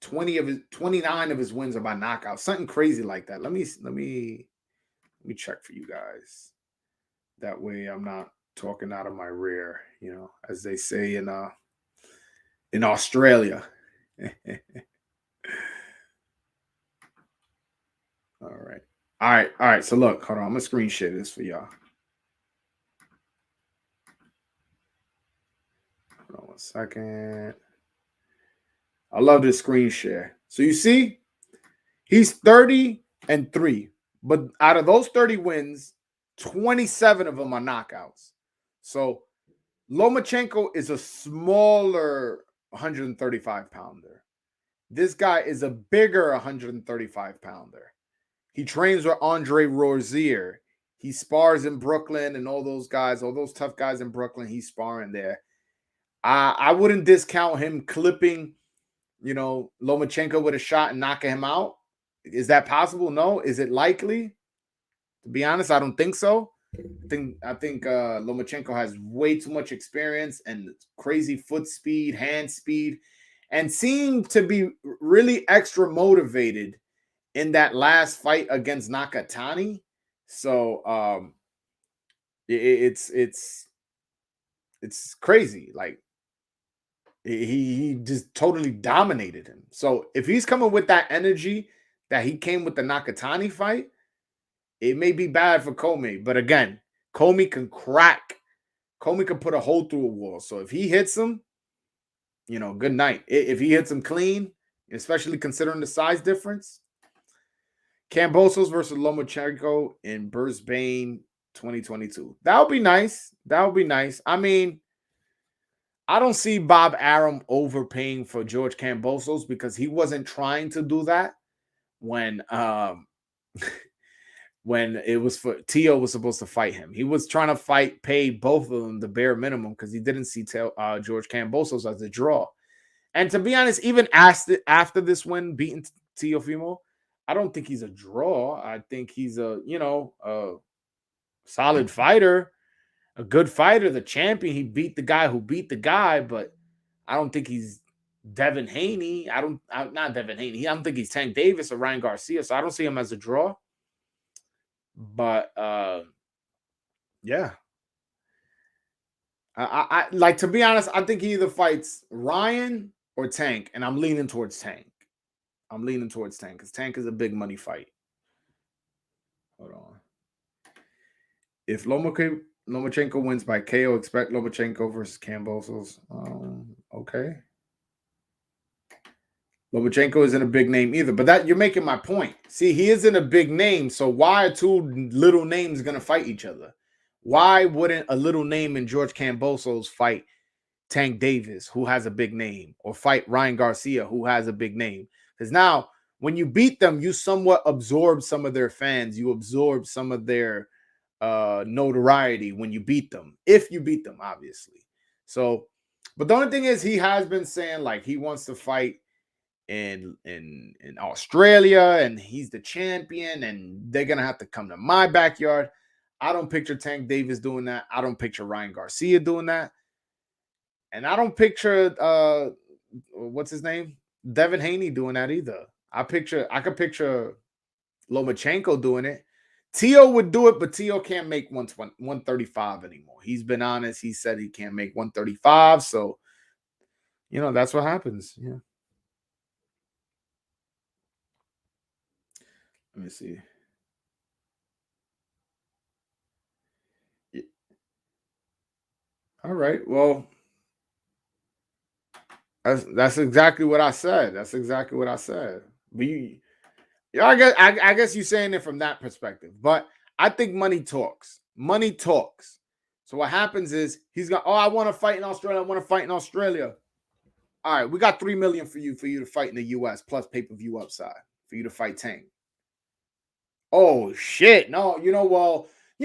29 of his wins are by knockout. Something crazy like that. Let me check for you guys. That way I'm not talking out of my rear, as they say in Australia. All right. So look, hold on. I'm gonna screen share this for y'all. Hold on 1 second. I love this screen share. So you see, he's 30-3, but out of those 30 wins, 27 of them are knockouts. So Lomachenko is a smaller 135-pounder. This guy is a bigger 135-pounder. He trains with Andre Rozier. He spars in Brooklyn, and all those guys, all those tough guys in Brooklyn, he's sparring there. I wouldn't discount him clipping, Lomachenko with a shot and knocking him out. Is that possible? No. Is it likely? To be honest, I don't think so. I think Lomachenko has way too much experience and crazy foot speed, hand speed, and seemed to be really extra motivated in that last fight against Nakatani. So it's crazy. Like he just totally dominated him. So if he's coming with that energy that he came with the Nakatani fight, it may be bad for Comey. But again, Comey can crack. Comey can put a hole through a wall. So if he hits him, good night. If he hits him clean, especially considering the size difference. Kambosos versus Lomachenko in Brisbane 2022. That would be nice. I mean, I don't see Bob Arum overpaying for George Kambosos because he wasn't trying to do that when when it was for Teo was supposed to fight him. He was trying to pay both of them the bare minimum because he didn't see George Kambosos as a draw. And to be honest, even after this win, beating Teofimo, I don't think he's a draw. I think he's a solid fighter, a good fighter, the champion. He beat the guy who beat the guy, but I don't think he's Devin Haney. Not Devin Haney. I don't think he's Tank Davis or Ryan Garcia, so I don't see him as a draw. But yeah. I like, to be honest, I think he either fights Ryan or Tank, and I'm leaning towards Tank. Because Tank is a big money fight. Hold on. If Lomachenko wins by KO, expect Lomachenko versus Kambosos. Okay. Lomachenko isn't a big name either, but that you're making my point. See, he isn't a big name, so why are two little names going to fight each other? Why wouldn't a little name in George Kambosos fight Tank Davis, who has a big name, or fight Ryan Garcia, who has a big name? Because now, when you beat them, you somewhat absorb some of their fans. You absorb some of their notoriety when you beat them, if you beat them, obviously. So, but the only thing is, he has been saying like he wants to fight in Australia, and he's the champion, and they're gonna have to come to my backyard. I don't picture Tank Davis doing that. I don't picture Ryan Garcia doing that. And I don't picture what's his name? Devin Haney doing that either. I could picture Lomachenko doing it. Teo would do it, but Teo can't make 135 anymore. He's been honest. He said he can't make 135. So, that's what happens. Yeah. Let me see. Yeah. All right. Well, that's exactly what I said. But I guess you're saying it from that perspective. But I think money talks. So what happens is he's got, I want to fight in Australia. All right, we got $3 million for you to fight in the US plus pay-per-view upside for you to fight Tank. Oh shit. No,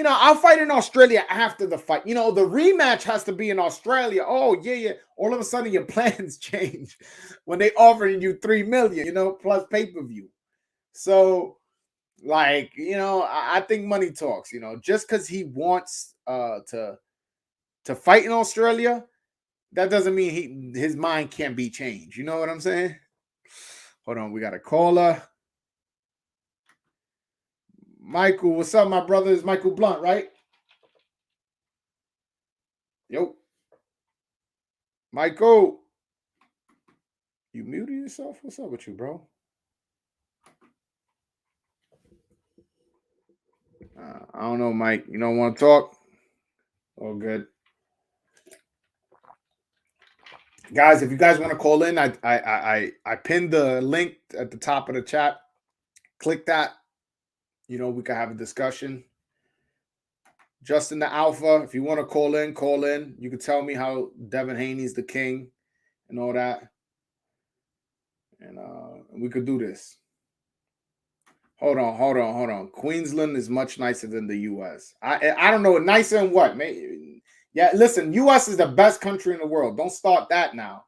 I'll fight in Australia after the fight. The rematch has to be in Australia. Oh, yeah. All of a sudden, your plans change when they offering you $3 million, plus pay-per-view. So, I think money talks. Just because he wants to fight in Australia, that doesn't mean his mind can't be changed. You know what I'm saying? Hold on, we got a caller. Michael, what's up, my brother? It's Michael Blunt, right? Yo. Michael. You muted yourself? What's up with you, bro? I don't know, Mike. You don't want to talk? All good. Guys, if you guys want to call in, I pinned the link at the top of the chat. Click that. We can have a discussion. Justin the Alpha, if you want to call in, call in. You can tell me how Devin Haney's the king and all that. And we could do this. Hold on. Queensland is much nicer than the U.S. I don't know. Nicer than what? Maybe. Yeah, listen, U.S. is the best country in the world. Don't start that now.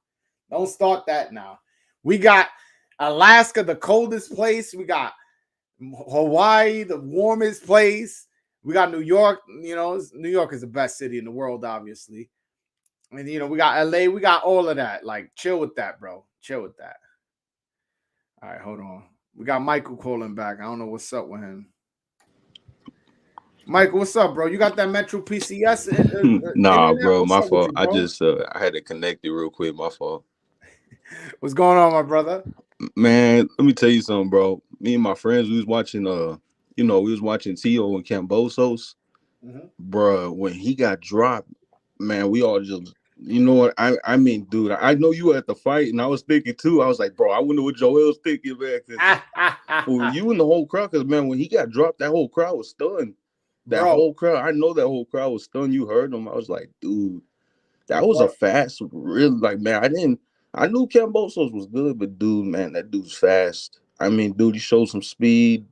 We got Alaska, the coldest place. We got Hawaii, the warmest place. We got New York. New York is the best city in the world, obviously. And, we got LA. We got all of that. Like, chill with that, bro. Chill with that. All right, hold on. We got Michael calling back. I don't know what's up with him. Michael, what's up, bro? You got that Metro PCS? Nah, internet? bro, What's my up with fault. you, I bro? just I had to connect it real quick. My fault. What's going on, my brother? Man, let me tell you something, bro. Me and my friends, we was watching we was watching Tio and Cambosos. Bro, when he got dropped, man, we all just what I mean, dude. I know you were at the fight, and I was thinking too. I was like, bro, I wonder what Joel's thinking, man. Well, you and the whole crowd, because man, when he got dropped, that whole crowd was stunned. That whole crowd, I know that whole crowd was stunned. You heard him. I was like, dude, that was a fast, really, like, man, I knew Cambosos was good, but dude, man, that dude's fast. I mean, dude, he showed some speed,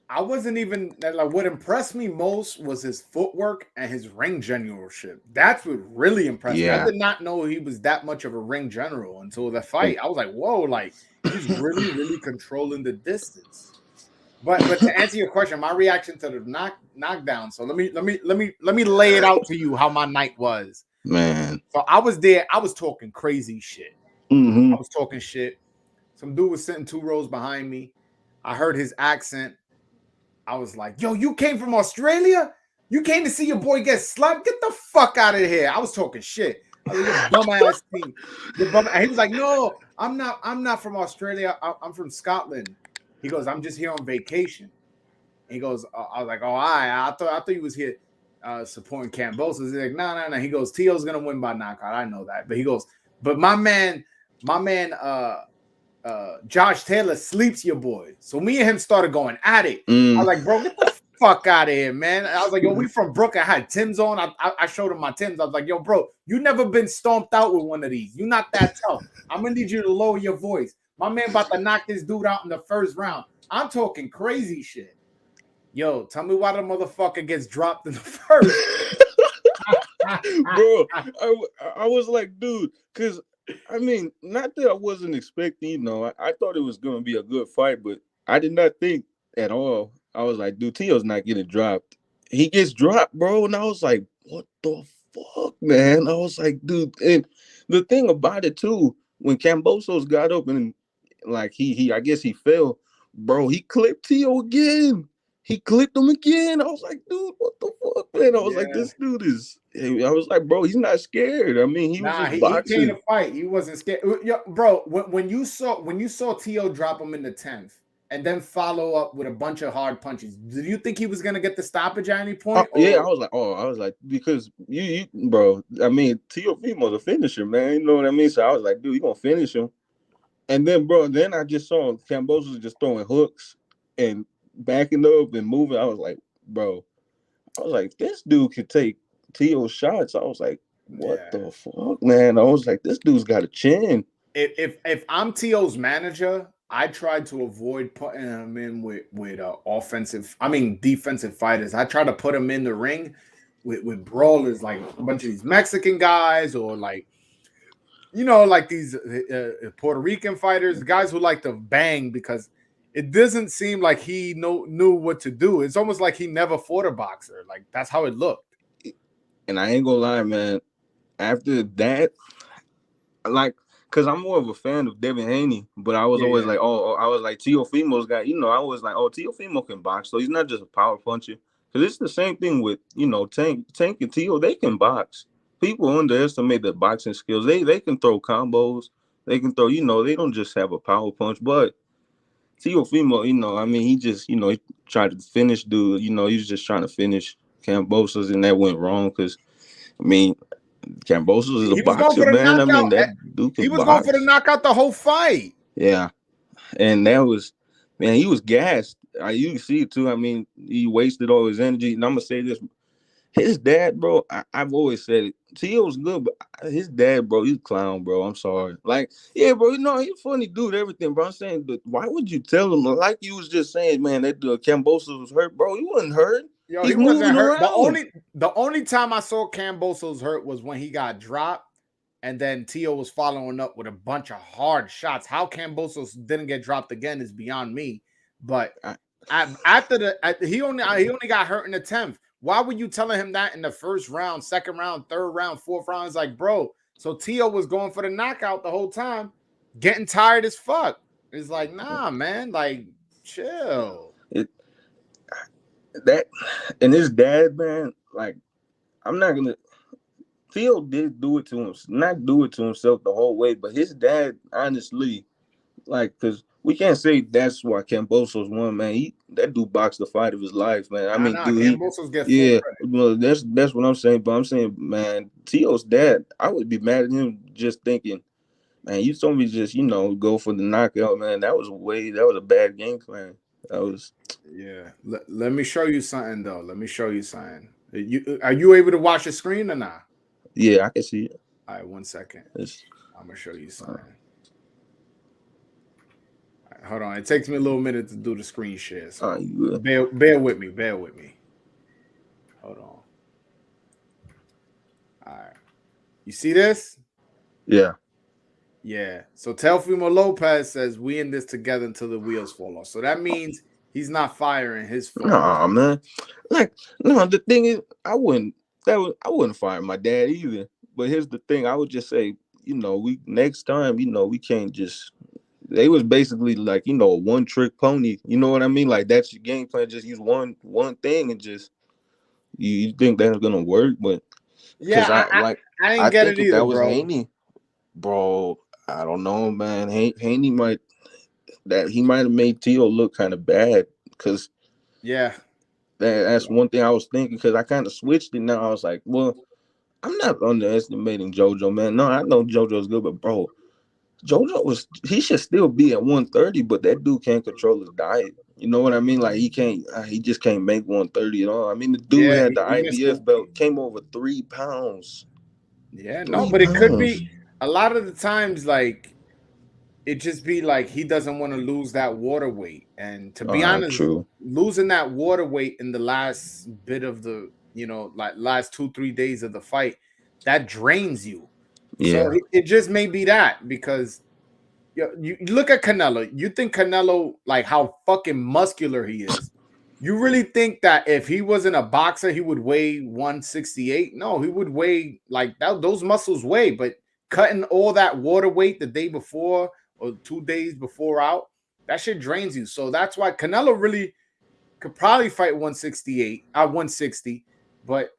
I wasn't even like, what impressed me most was his footwork and his ring generalship. That's what really impressed me. I did not know he was that much of a ring general until the fight. I was like, whoa, like he's really, really controlling the distance. But to answer your question, my reaction to the knockdown. So let me lay it out to you how my night was. Man. So I was there. I was talking crazy shit. Mm-hmm. I was talking shit. Some dude was sitting 2 rows behind me. I heard his accent. I was like, yo, you came from Australia? You came to see your boy get slapped? Get the fuck out of here. I was talking shit. I was like, your bum ass team. And he was like, no, I'm not from Australia. I'm from Scotland. He goes, I'm just here on vacation. He goes, I was like, oh, I thought he was here supporting Cambosos. He's like, no. He goes, Tio's gonna win by knockout. I know that. But he goes, but my man, Josh Taylor sleeps your boy. So me and him started going at it. I was like, bro, get the fuck out of here, man. I was like, yo, we from Brooklyn. I had Tim's on. I showed him my Tim's. I was like, yo, bro, you never been stomped out with one of these. You're not that tough. I'm gonna need you to lower your voice. My man about to knock this dude out in the first round. I'm talking crazy shit. Yo, tell me why the motherfucker gets dropped in the first. Bro, I was like, dude, because I mean, not that I wasn't expecting, I thought it was going to be a good fight, but I did not think at all. I was like, dude, Tio's not getting dropped. He gets dropped, bro, and I was like, what the fuck, man? I was like, dude, and the thing about it, too, when Cambosos got up and, like, I guess he fell, bro, he clipped Tio again. He clipped him again. I was like, dude, what the fuck, man? I was like, this dude is. I was like, bro, he's not scared. I mean, he was just boxing. He came to fight. He wasn't scared. Yo, bro, when you saw Tio drop him in the 10th and then follow up with a bunch of hard punches, did you think he was gonna get the stoppage at any point? Yeah, I was like, because you, bro. I mean, Teofimo's a finisher, man. You know what I mean? So I was like, dude, you gonna finish him? And then, bro, then I just saw Cambosos just throwing hooks and backing up and moving. I was like, bro, this dude could take Tio shots. I was like, what the fuck, man? I was like, this dude's got a chin. If I'm Tio's manager, I tried to avoid putting him in with defensive fighters. I try to put him in the ring with brawlers, like a bunch of these Mexican guys, or like like these Puerto Rican fighters, guys who like to bang, because it doesn't seem like he knew what to do. It's almost like he never fought a boxer. Like that's how it looked. And I ain't gonna lie, man. After that, like, cause I'm more of a fan of Devin Haney, but I was always like, I was like Teofimo's guy. I was like, Teofimo can box, so he's not just a power puncher. Cause it's the same thing with Tank and Teo. They can box. People underestimate their boxing skills. They can throw combos. They can throw. They don't just have a power punch. But Teofimo, he just he tried to finish dude. He was just trying to finish Kambosos, and that went wrong. Cause Kambosos is a boxer, man. That dude can box. He was going for the knockout the whole fight. Yeah, and that was, man, he was gassed. You can see it too. He wasted all his energy. And I'm gonna say this: his dad, bro. I've always said it. Teo's good, but his dad, bro, he's a clown, bro. I'm sorry. Like, yeah, bro. He's a funny dude. Everything, bro. I'm saying, but why would you tell him? Like you was just saying, man, that Kambosos was hurt, bro. He wasn't hurt. Yo, he wasn't hurt. The only time I saw Kambosos hurt was when he got dropped, and then Teo was following up with a bunch of hard shots. How Kambosos didn't get dropped again is beyond me. But he only got hurt in the 10th. Why were you telling him that in the first round, second round, third round, fourth round? It's like, bro. So Teo was going for the knockout the whole time, getting tired as fuck. It's like, nah, man, like chill. That and his dad, man, like, I'm not gonna. Theo did do it to him, not do it to himself the whole way, but his dad, honestly, like, because we can't say that's why Kambosos won, man. That dude boxed the fight of his life, man. Kambosos gets full credit. Well, that's what I'm saying. But I'm saying, man, Teo's dad, I would be mad at him just thinking, man, you told me just go for the knockout, man. That was a bad game plan. Let me show you something though. Are you able to watch the screen or not? Yeah, I can see it. All right, 1 second. I'm gonna show you something. All right, hold on. It takes me a little minute to do the screen share. So bear with me. Hold on. All right. You see this? Yeah. Yeah. So Teofimo Lopez says we in this together until the wheels fall off. So that means he's not firing his phone. Nah, man. Like, no, the thing is, I wouldn't fire my dad either. But here's the thing: I would just say, we next time, we can't just. They was basically like, a one-trick pony. You know what I mean? Like, that's your game plan. Just use one thing and just you think that's gonna work. But yeah, I didn't get it either, that was bro. Haney, bro. I don't know, man. Haney might have made Teo look kind of bad because that's one thing I was thinking, because I kind of switched it now. I was like, well, I'm not underestimating Jojo, man. No, I know Jojo's good, but bro, he should still be at 130, but that dude can't control his diet. You know what I mean? Like, he just can't make 130 at all. I mean, the dude had the IBF belt, came over 3 pounds. Yeah, no, but it could be a lot of the times, like, it just be like he doesn't want to lose that water weight. And to be honest, losing that water weight in the last bit of the, like last 2-3 days of the fight, that drains you. Yeah. So it just may be that, because you look at Canelo. You think Canelo, like how fucking muscular he is. You really think that if he wasn't a boxer, he would weigh 168? No, he would weigh like that. Those muscles weigh, but cutting all that water weight the day before or 2 days before out, that shit drains you. So that's why Canelo really could probably fight 160, but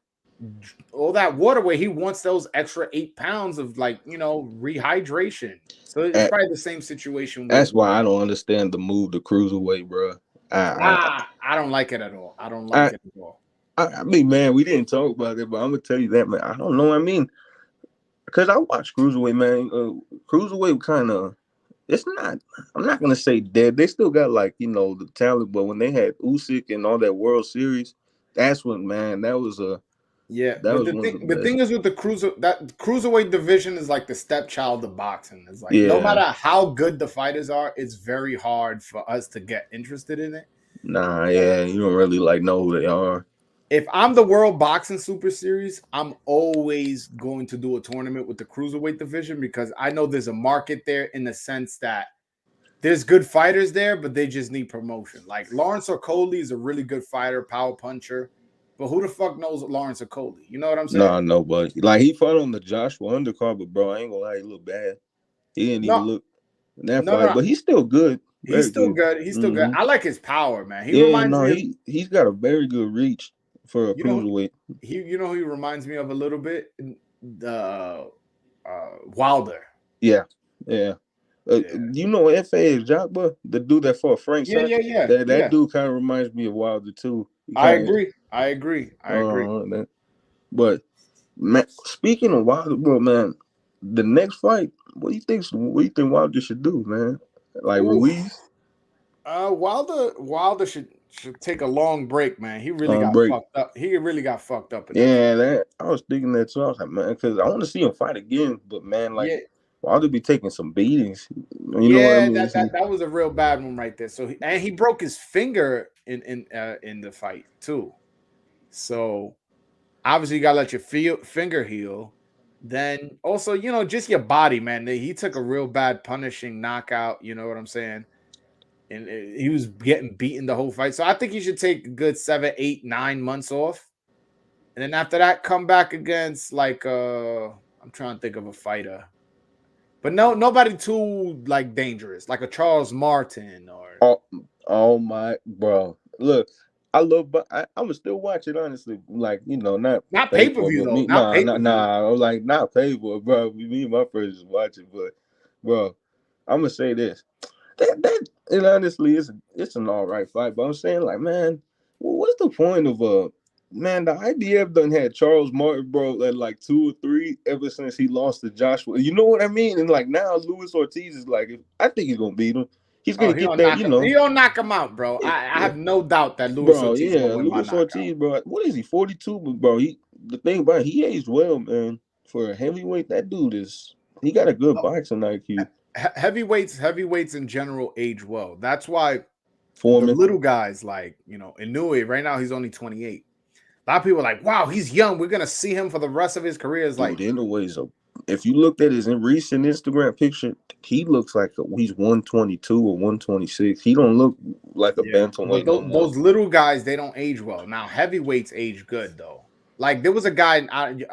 all that water weight, he wants those extra 8 pounds of, like, rehydration. So it's probably the same situation. That's why I don't understand the move to cruiserweight, bro. I don't like it at all. I don't like it at all. I mean, man, we didn't talk about it, but I'm gonna tell you that, man. I don't know. I mean, because I watch cruiserweight, man. Cruiserweight kind of, it's not. I'm not gonna say dead. They still got, like, the talent, but when they had Usyk and all that World Series, that's when, man, that was a Yeah, That but was the one of thing, the the best. thing is with the cruiserweight division is like the stepchild of boxing. It's like no Yeah. matter how good the fighters are, it's very hard for us to get interested in it. Nah, yeah, you don't really like know who they are. If I'm the World Boxing Super Series, I'm always going to do a tournament with the cruiserweight division because I know there's a market there in the sense that there's good fighters there, but they just need promotion. Like Lawrence Okolie is a really good fighter, power puncher, but who the fuck knows Lawrence Okolie? You know what I'm saying? Nah, nobody. Like he fought on the Joshua undercard, but bro, I ain't gonna lie, he looked bad. He didn't even No, look in that no, fight, no. but he's still good, He's very still good. good. He's still good. Mm-hmm. I like his power, man. He Yeah, reminds no, me of he's got a very good reach for a you know cruiserweight. who he reminds me of a little bit the Wilder. Yeah, yeah. Yeah, You know F.A. Jacba, the dude that fought Frank yeah, Sack? yeah, yeah, That yeah. dude kind of reminds me of Wilder too. He I kind of, agree. I agree. I agree. but man, speaking of Wilder, bro, man, the next fight, what do you think? What do you think Wilder should do, man? Like Oof. Ruiz, Wilder should take a long break, man. He really got break. fucked up. He really got fucked up in that. Yeah, that I was thinking that too. I was like, man, because I want to see him fight again, but man, like Yeah, Wilder be taking some beatings. You know what I yeah, mean? that was a real bad one right there. So he broke his finger in the fight too. So obviously you gotta let your finger heal. Then also, you know, just your body, man. He took a real bad punishing knockout. You know what I'm saying? And he was getting beaten the whole fight. So I think he should take a good 7, 8, 9 months off. And then after that, come back against like I'm trying to think of a fighter. But nobody too like dangerous, like a Charles Martin or Oh my bro. Look, I love but I'm still watching honestly. Like, you know, not pay for it, pay-per-view but though. me Not pay-per-view. nah. I was like not pay for it, bro. Me and my friends just watching, but bro, I'm gonna say this. That and honestly it's an all right fight, but I'm saying like, man, what's the point of man, the IBF done had Charles Martin, bro, at like 2 or 3 ever since he lost to Joshua. You know what I mean? And like now Luis Ortiz is like, I think he's gonna beat him. He's Oh, gonna get that, you know. He don't knock him out, bro. I have no doubt that Luis Bro, Ortiz gonna yeah, win by Luis knockout. Ortiz, bro. What is he? 42, but bro, the thing about it, he aged well, man. For a heavyweight, that dude he got a good boxing IQ. Heavyweights in general age well. That's why Foreman. the little guys like, you know, Inoue, right now he's only 28. A lot of people are like, wow, he's young. We're gonna see him for the rest of his career. Is like, dude, Inoue's if you looked at his recent Instagram picture, he looks like he's 122 or 126. He don't look like a bantamweight no more. Those little guys, they don't age well. Now heavyweights age good though. Like there was a guy,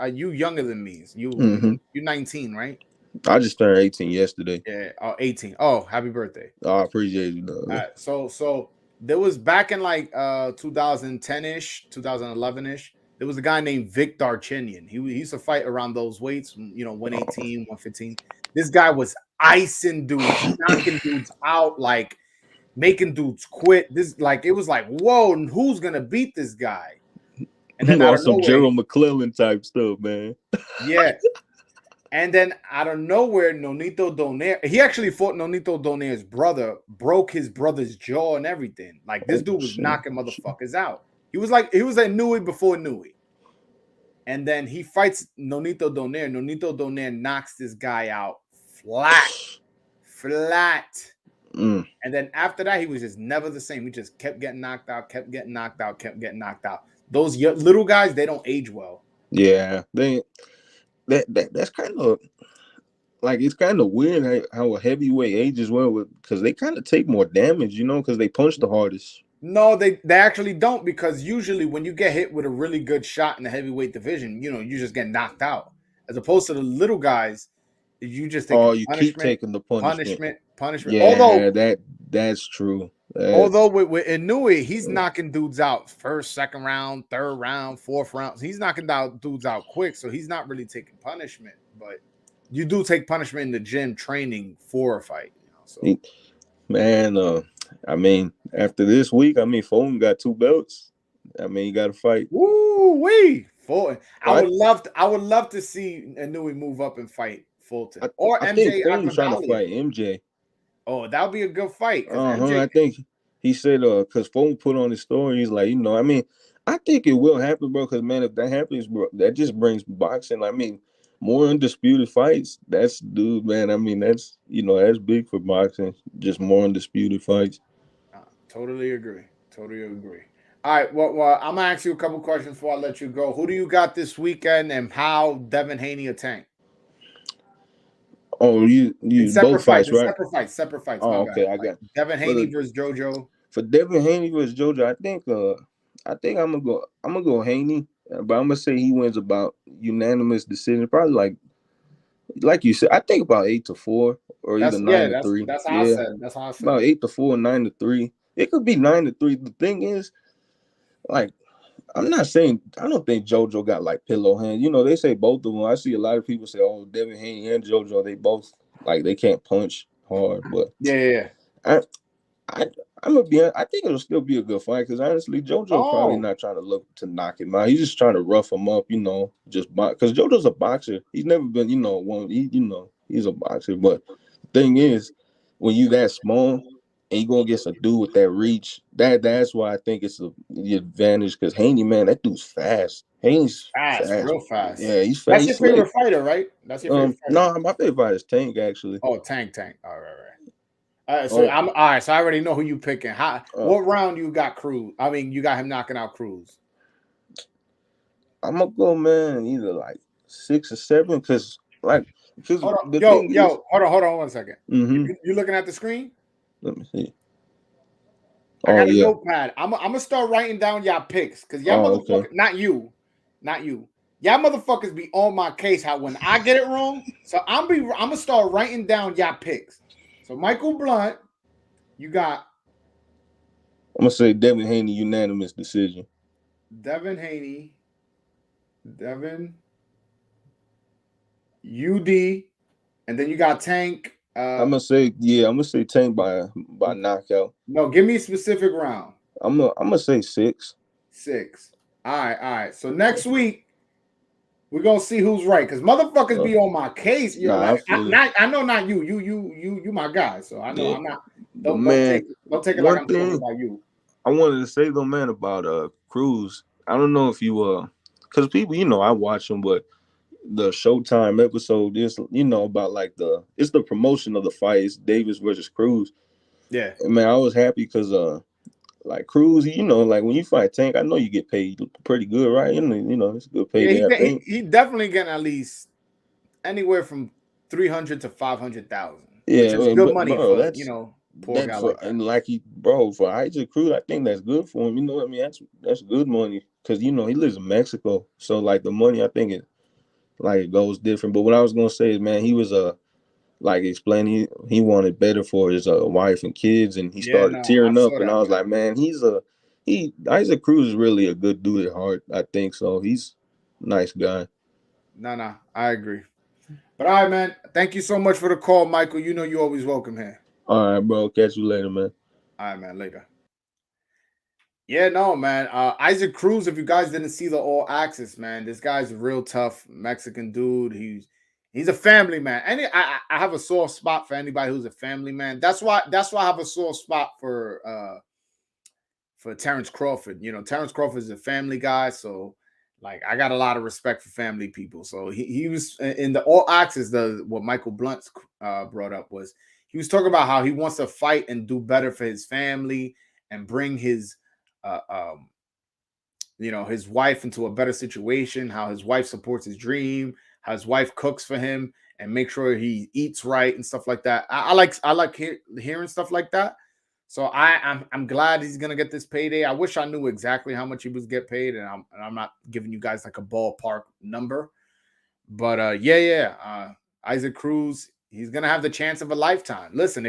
you younger than me. You 19, right? I just turned 18 yesterday. Yeah, 18. Oh, happy birthday. Oh, I appreciate you. All right, so there was back in like 2010-ish, 2011-ish. There was a guy named Vic Darchinyan. He used to fight around those weights, you know, 118, 115. This guy was icing dudes, knocking dudes out, like making dudes quit. This like it was like, whoa, who's gonna beat this guy? And then out of some nowhere, Gerald McClellan type stuff, man. Yeah. And then out of nowhere, Nonito Donaire, he actually fought Nonito Donaire's brother, broke his brother's jaw and everything. Like this dude was knocking motherfuckers out. He was a Nui before Nui. And then he fights Nonito Donaire. Nonito Donaire knocks this guy out flat. And then after that, he was just never the same. He just kept getting knocked out, kept getting knocked out. Those little guys, they don't age well. Yeah, that's kind of like, it's kind of weird how a heavyweight ages well, because they kind of take more damage, you know, because they punch the hardest. No, they actually don't, because usually when you get hit with a really good shot in the heavyweight division, you know, you just get knocked out. As opposed to the little guys, you just take keep taking the punishment. Punishment. Yeah, Although that's true. Although with Inoue, he's knocking dudes out first, second round, third round, fourth round. He's knocking dudes out quick, so he's not really taking punishment. But you do take punishment in the gym training for a fight. You know, so. Man, I mean, after this week, I mean, Fulton got 2 belts. I mean, you got to fight. Woo-wee! Fulton. I would love to see Inoue move up and fight Fulton. Or I MJ. think Fulton's trying to fight MJ. Oh, that would be a good fight. I think he said, because Fulton put on his story, he's like, you know, I mean, I think it will happen, bro. Because man, if that happens, bro, that just brings boxing. I mean, more undisputed fights. That's dude, man. I mean, that's that's big for boxing. Just more undisputed fights. Totally agree. Totally agree. All right. Well, I'm gonna ask you a couple questions before I let you go. Who do you got this weekend, and how Devin Haney a tank? Oh, you both fights, right? Separate fights. My Oh, bad. okay, I Like got Devin for Haney versus Jojo. Devin Haney versus Jojo. I think I'm gonna go Haney, but I'm gonna say he wins about unanimous decision. Probably like you said, I think about 8-4 or either 9-3. That's how I Yeah, said. That's how I said. about 8-4, 9-3. It could be 9-3. The thing is, like, I'm not saying I don't think JoJo got like pillow hands. They say both of them. I see a lot of people say, "Oh, Devin Haney and JoJo, they both like they can't punch hard." But Yeah. I, I, I'm gonna be. I think it'll still be a good fight because honestly, JoJo's probably Oh, not trying to look to knock him out. He's just trying to rough him up. Just box because JoJo's a boxer. He's never been, one. He's a boxer. But the thing is, when you that small. And you gonna get a dude with that reach. That's why I think it's the advantage. Because Haney, man, that dude's fast. Haney's fast, fast. real fast. Yeah, he's fast. That's He's your slick. favorite fighter, right? That's your favorite fighter. No, my favorite fighter is Tank actually. Oh, Tank. All right. So I'm all right. So I already know who you picking. What round you got Cruz? I mean, you got him knocking out Cruz. I'm gonna go, man, either like 6 or 7, because hold on 1 second. Mm-hmm. You looking at the screen? Let me see. I got a notepad. I'm gonna start writing down y'all picks because y'all motherfuckers, okay. not you. Y'all motherfuckers be on my case how when I get it wrong. So I'm gonna start writing down y'all picks. So Michael Blunt, you got. I'm gonna say Devin Haney unanimous decision. Devin Haney, UD, and then you got Tank. I'm gonna say Tank by knockout. No, give me a specific round. I'm gonna say 6. 6. All right. So next week we're gonna see who's right because motherfuckers be on my case. I know not you. You my guy. So I know I'm not. Don't take it like I'm talking about you. I wanted to say though, man, about Cruz. I don't know if you because people, I watch them, but the Showtime episode is about like it's the promotion of the fight. It's Davis versus Cruz. Yeah. And man, I was happy because like Cruz, like when you fight Tank, I know you get paid pretty good, right? It's good pay. Yeah, he definitely getting at least anywhere from 300 to 500,000. Yeah, which is good money bro, for poor guy like that. And like for Isaac Cruz, I think that's good for him. You know what I mean? That's good money because he lives in Mexico, so like the money, I think it goes different. But what I was gonna say is, man, he was like explaining he wanted better for his wife and kids, and he started tearing up, and I was like, man, Isaac Cruz is really a good dude at heart. I think so. He's a nice guy. No, I agree. But all right, man. Thank you so much for the call, Michael. You know you're always welcome here. All right, bro. Catch you later, man. All right, man. Later. Yeah, no, man. Isaac Cruz, if you guys didn't see the All Access, man, this guy's a real tough Mexican dude. He's a family man. And I have a sore spot for anybody who's a family man. That's why I have a sore spot for Terrence Crawford. Terrence Crawford is a family guy, so like I got a lot of respect for family people. So he was in the All Access. What Michael Blunt brought up was he was talking about how he wants to fight and do better for his family and bring his his wife into a better situation, how his wife supports his dream, how his wife cooks for him and make sure he eats right and stuff like that. I like hearing stuff like that. So I'm glad he's gonna get this payday. I wish I knew exactly how much he was get paid, and I'm not giving you guys like a ballpark number. But Isaac Cruz, he's gonna have the chance of a lifetime. Listen,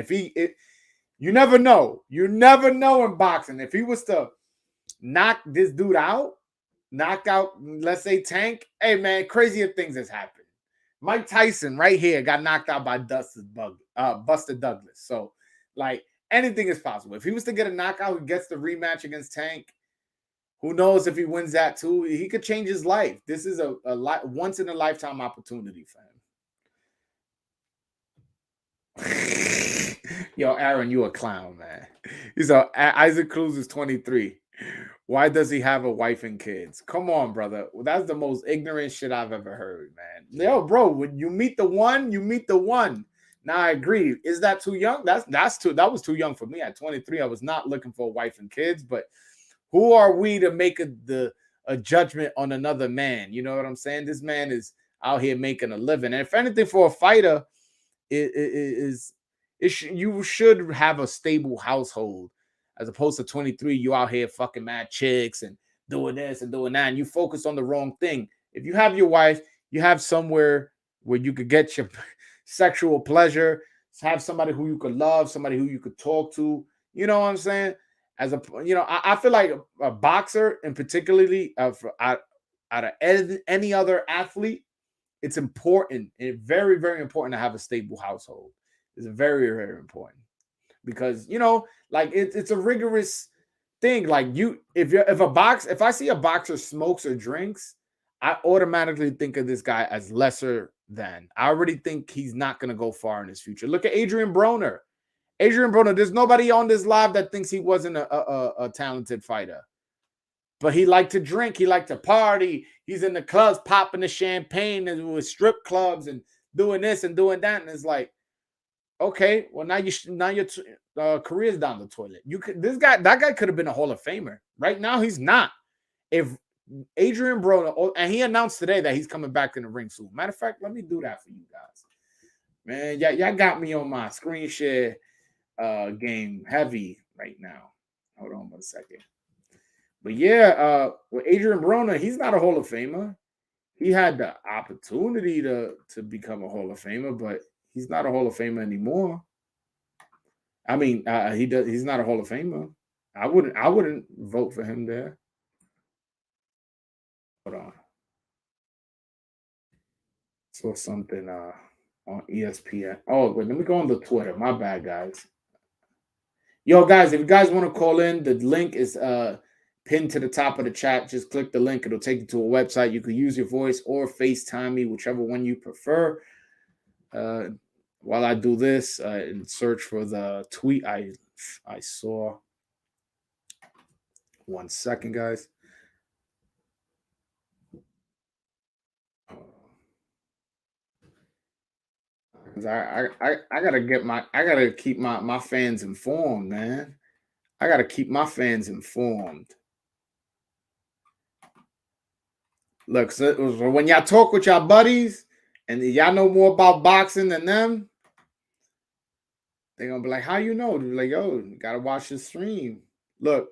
you never know. You never know in boxing. If he was to knock this dude out, knock out, let's say Tank, hey man, crazier things has happened. Mike Tyson right here got knocked out by Buster Douglas. So like anything is possible. If he was to get a knockout, he gets the rematch against Tank. Who knows if he wins that too? He could change his life. This is a once in a lifetime opportunity for him. Yo, Aaron, you a clown, man. Isaac Cruz is 23. Why does he have a wife and kids? Come on, brother. Well, that's the most ignorant shit I've ever heard, man. Yo, bro, when you meet the one, you meet the one. Now I agree. Is that too young? That was too young for me. At 23, I was not looking for a wife and kids, but who are we to make a judgment on another man? You know what I'm saying? This man is out here making a living. And if anything, for a fighter, you should have a stable household. As opposed to 23, you out here fucking mad chicks and doing this and doing that, and you focus on the wrong thing. If you have your wife, you have somewhere where you could get your sexual pleasure, have somebody who you could love, somebody who you could talk to. You know what I'm saying? I feel like a boxer, and particularly out of any other athlete, it's important and very, very important to have a stable household. It's very, very important. Because like it's a rigorous thing. Like if I see a boxer smokes or drinks, I automatically think of this guy as lesser than. I already think he's not going to go far in his future. Look at Adrien Broner. There's nobody on this live that thinks he wasn't a talented fighter. But he liked to drink. He liked to party. He's in the clubs popping the champagne and with strip clubs and doing this and doing that. And it's like, okay, well now your career's down the toilet. That guy could have been a Hall of Famer. Right now he's not. If Adrien Broner, and he announced today that he's coming back in the ring soon. Matter of fact, let me do that for you guys. Man, y'all got me on my screen share game heavy right now. Hold on 1 second. But yeah, with Adrien Broner, he's not a Hall of Famer. He had the opportunity to become a Hall of Famer, but he's not a Hall of Famer anymore. I mean, he's not a Hall of Famer. I wouldn't vote for him there. Hold on. Saw something on ESPN. Oh, wait, let me go on the Twitter. My bad, guys. Yo, guys, if you guys want to call in, the link is pinned to the top of the chat. Just click the link. It'll take you to a website. You can use your voice or FaceTime me, whichever one you prefer. While I do this and search for the tweet I saw. 1 second, guys. I gotta keep my fans informed, man. I gotta keep my fans informed. Look, so when y'all talk with y'all buddies and y'all know more about boxing than them, they're gonna be like, how you know? They'll be like, yo, you gotta watch the stream. Look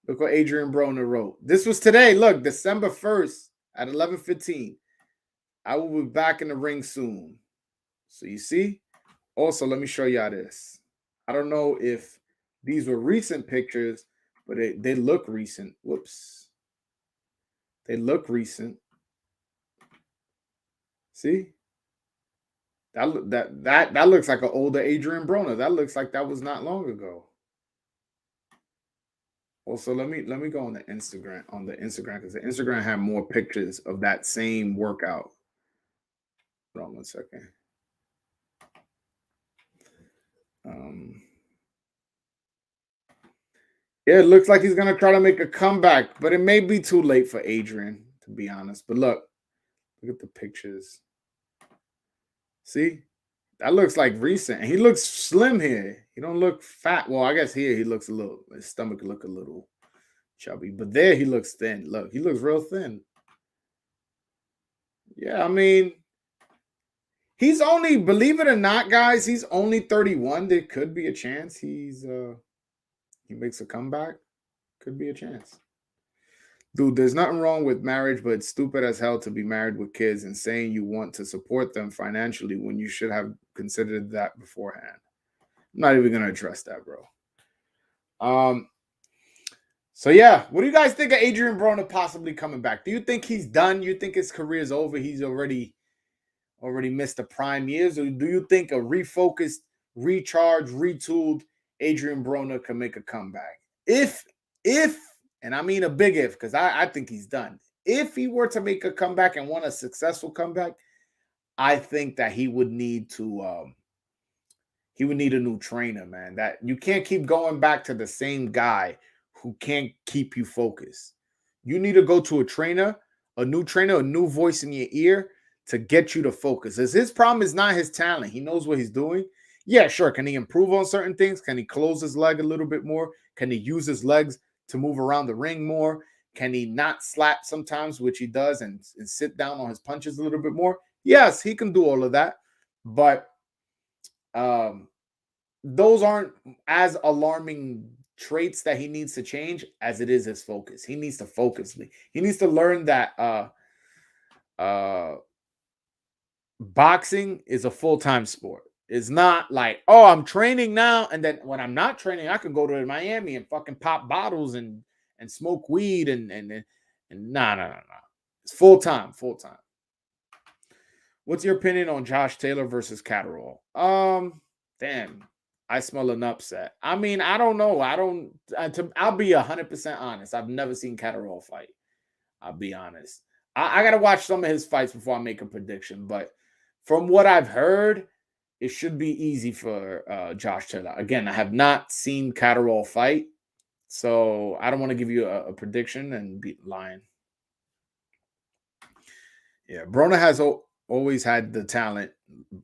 what Adrien Broner wrote. This was today. Look, December 1st at 11:15. I will be back in the ring soon. So you see? Also, let me show y'all this. I don't know if these were recent pictures, but they look recent. Whoops. They look recent. See? That looks like an older Adrien Broner. That looks like that was not long ago. Also, let me go on the Instagram because the Instagram had more pictures of that same workout. Hold on 1 second. Yeah, it looks like he's gonna try to make a comeback, but it may be too late for Adrien, to be honest. But look at the pictures. See, that looks like recent, and he looks slim here. He don't look fat. Well, I guess here he looks his stomach look a little chubby, but there he looks thin. Look, he looks real thin. Yeah, I mean, he's only, believe it or not, guys, he's only 31. There could be a chance he makes a comeback. Could be a chance. Dude, there's nothing wrong with marriage, but it's stupid as hell to be married with kids and saying you want to support them financially when you should have considered that beforehand. I'm not even going to address that, bro. So, yeah, what do you guys think of Adrien Broner possibly coming back? Do you think he's done? You think his career is over? He's already missed the prime years? Or do you think a refocused, recharged, retooled Adrien Broner can make a comeback? If, and I mean a big if, because I think he's done. If he were to make a comeback and want a successful comeback, I think that he would need to he would need a new trainer, man. That you can't keep going back to the same guy who can't keep you focused. You need to go to a new voice in your ear to get you to focus. As his problem is not his talent. He knows what he's doing. Yeah, sure. Can he improve on certain things? Can he close his leg a little bit more? Can he use his legs to move around the ring more? Can he not slap sometimes, which he does, and sit down on his punches a little bit more? Yes, he can do all of that. But those aren't as alarming traits that he needs to change as it is his focus. He needs to focus. He needs to learn that boxing is a full-time sport. It's not like, oh, I'm training now, and then when I'm not training, I can go to Miami and fucking pop bottles and smoke weed and no. It's full-time. What's your opinion on Josh Taylor versus Catterall? Damn. I smell an upset. I mean, I don't know. I'll be 100% honest. I've never seen Catterall fight. I'll be honest. I got to watch some of his fights before I make a prediction. But from what I've heard, it should be easy for Josh Taylor. Again, I have not seen Catterall fight. So I don't want to give you a prediction and be lying. Yeah, Broner has always had the talent.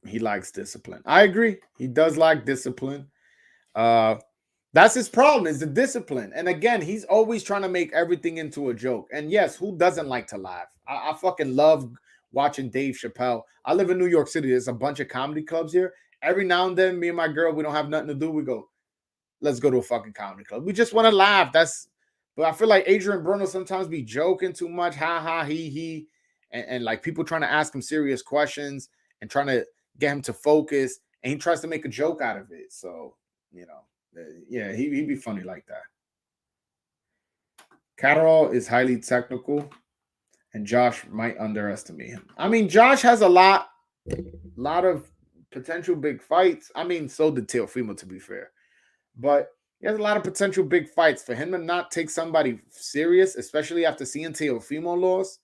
He likes discipline. I agree. He does like discipline. That's his problem, is the discipline. And again, he's always trying to make everything into a joke. And yes, who doesn't like to laugh? I fucking love watching Dave Chappelle. I live in New York City. There's a bunch of comedy clubs here. Every now and then, me and my girl, we don't have nothing to do. We go, let's go to a fucking comedy club. We just want to laugh. But I feel like Adrien Broner sometimes be joking too much. Ha ha, he. And like people trying to ask him serious questions and trying to get him to focus, and he tries to make a joke out of it. So, yeah, he'd be funny like that. Catterall is highly technical, and Josh might underestimate him. I mean, Josh has a lot of potential big fights. I mean, so did Teofimo, to be fair. But he has a lot of potential big fights. For him to not take somebody serious, especially after seeing Teofimo lose,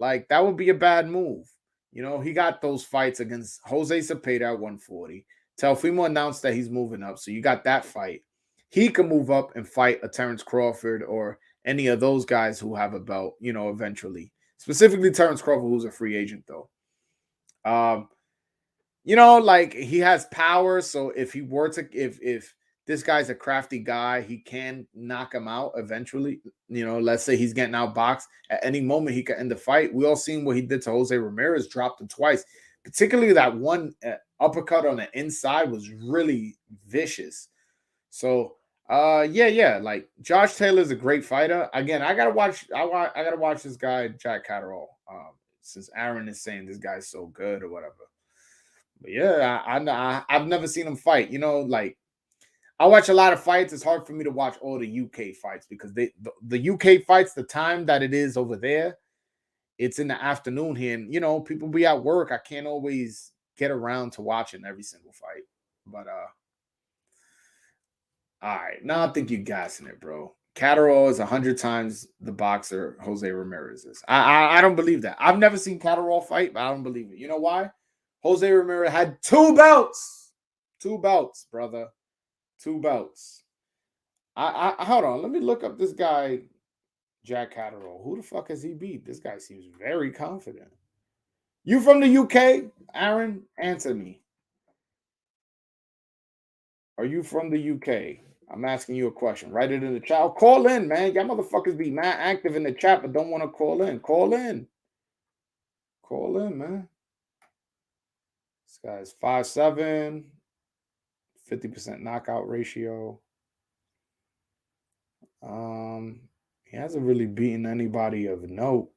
like, that would be a bad move. He got those fights against Jose Cepeda at 140. Teofimo announced that he's moving up, so you got that fight. He can move up and fight a Terrence Crawford or any of those guys who have a belt, eventually. Specifically Terrence Crawford, who's a free agent, though. Like, he has power, so if he were to, if this guy's a crafty guy, he can knock him out eventually. Let's say he's getting outboxed. At any moment, he could end the fight. We all seen what he did to Jose Ramirez, dropped him twice. Particularly that one uppercut on the inside was really vicious. So, yeah. Like, Josh Taylor's a great fighter. Again, I gotta watch this guy, Jack Catterall. Since Aaron is saying this guy's so good or whatever. But yeah, I've never seen him fight. Like, I watch a lot of fights. It's hard for me to watch all the UK fights because the UK fights, the time that it is over there, it's in the afternoon here. And, people be at work. I can't always get around to watching every single fight. But, all right. Now I think you're gassing it, bro. Catterall is 100 times the boxer Jose Ramirez is. I don't believe that. I've never seen Catterall fight, but I don't believe it. You know why? Jose Ramirez had 2 belts. 2 belts, brother. 2 belts. I hold on. Let me look up this guy, Jack Catterall. Who the fuck has he beat? This guy seems very confident. You from the UK, Aaron? Answer me. Are you from the UK? I'm asking you a question. Write it in the chat. Call in, man. Y'all motherfuckers be mad active in the chat, but don't want to call in. Call in. Call in, man. This guy's 5'7", 50% knockout ratio. He hasn't really beaten anybody of note.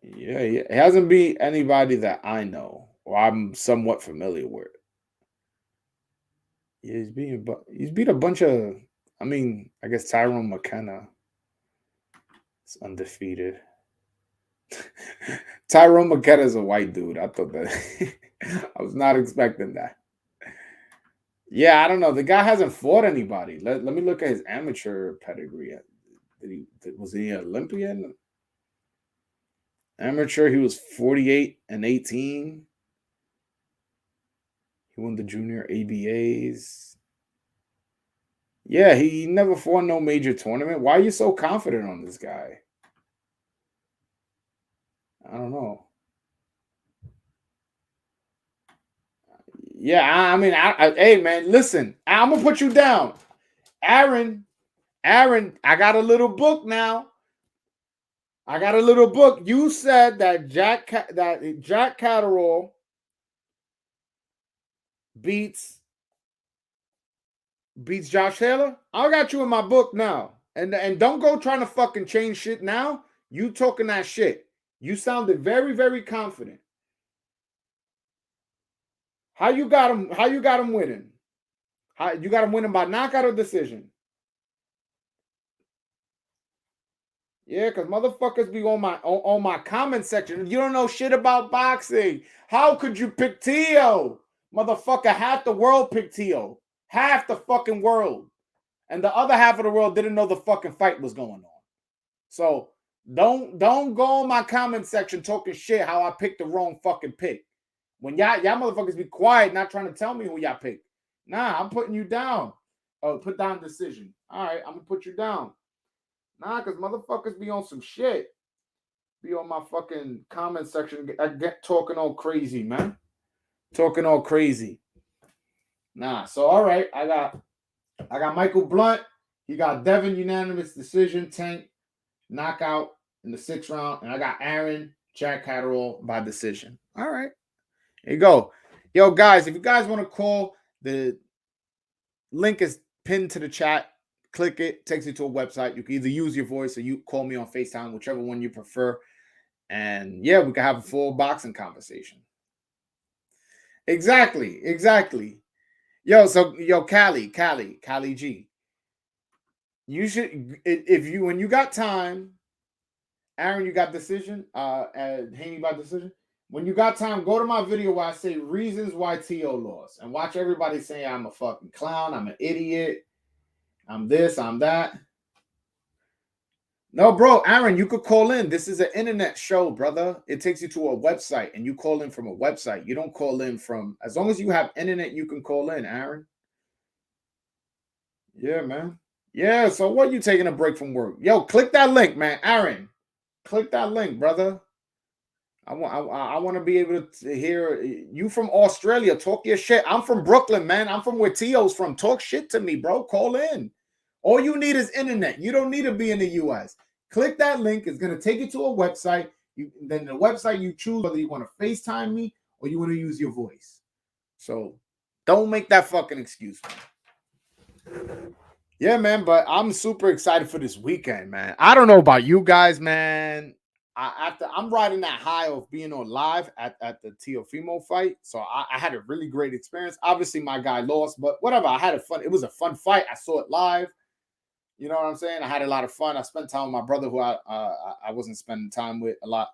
Yeah, he hasn't beat anybody that I know or I'm somewhat familiar with. Yeah, he's beat a bunch of. I mean, I guess Tyrone Mckenna is undefeated. Tyrone Mckenna is a white dude. I thought that. I was not expecting that. Yeah, I don't know. The guy hasn't fought anybody. Let me look at his amateur pedigree. Was he an Olympian? Amateur, he was 48-18. He won the junior ABAs. Yeah, he never fought no major tournament. Why are you so confident on this guy? I don't know. Yeah, I mean, hey, man, listen. I'm going to put you down. Aaron, I got a little book now. You said that Jack Catterall beats Josh Taylor. I got you in my book now. And don't go trying to fucking change shit now. You talking that shit. You sounded very, very confident. How you got him winning? You got him winning by knockout or decision? Yeah, because motherfuckers be on my comment section. You don't know shit about boxing. How could you pick Teo? Motherfucker, half the world picked Teo. Half the fucking world. And the other half of the world didn't know the fucking fight was going on. So don't go on my comment section talking shit how I picked the wrong fucking pick. When y'all motherfuckers be quiet, not trying to tell me who y'all picked. Nah, I'm putting you down. Oh, put down decision. All right, I'm gonna put you down. Nah, because motherfuckers be on some shit. Be on my fucking comment section. I get talking all crazy, man. Talking all crazy. Nah, so all right. I got Michael Blunt. He got Devin unanimous decision, Tank knockout in the 6th round. And I got Aaron Jack Catterall by decision. All right. There you go. Yo, guys, if you guys want to call, the link is pinned to the chat. Click it, takes you to a website. You can either use your voice or you call me on FaceTime, whichever one you prefer. And yeah, we can have a full boxing conversation. Exactly. Yo, Cali G. You should, when you got time, Aaron, you got decision, Haney by decision. When you got time, go to my video where I say reasons why T.O. lost and watch everybody say I'm a fucking clown, I'm an idiot, I'm this, I'm that. No, bro, Aaron, you could call in. This is an internet show, brother. It takes you to a website and you call in from a website. You don't call in from, as long as you have internet, you can call in, Aaron. Yeah, man. Yeah, so what, you taking a break from work? Yo, click that link, man. Aaron, click that link, brother. I want to be able to hear you from Australia. Talk your shit. I'm from Brooklyn, man. I'm from where Tio's from. Talk shit to me, bro. Call in. All you need is internet. You don't need to be in the U.S. Click that link. It's going to take you to a website. Then the website you choose whether you want to FaceTime me or you want to use your voice. So don't make that fucking excuse, man. Yeah, man, but I'm super excited for this weekend, man. I don't know about you guys, man. I'm riding that high of being on live at the Teofimo fight. So I had a really great experience. Obviously, my guy lost, but whatever. I had it was a fun fight. I saw it live. You know what I'm saying? I had a lot of fun. I spent time with my brother who I wasn't spending time with a lot.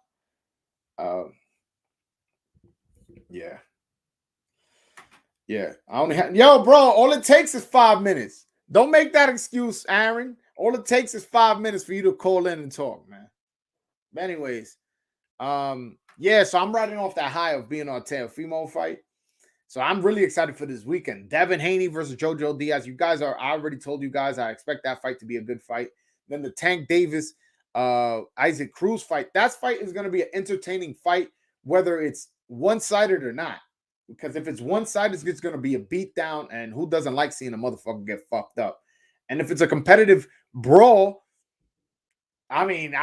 Yeah. I only had, yo, bro, all it takes is 5 minutes. Don't make that excuse, Aaron. All it takes is 5 minutes for you to call in and talk, man. But anyways, yeah, so I'm riding off that high of being on a Teofimo fight. So I'm really excited for this weekend. Devin Haney versus Jojo Diaz. I already told you guys I expect that fight to be a good fight. Then the Tank Davis, Isaac Cruz fight. That fight is going to be an entertaining fight, whether it's one-sided or not. Because if it's one-sided, it's going to be a beatdown, and who doesn't like seeing a motherfucker get fucked up? And if it's a competitive brawl, I mean,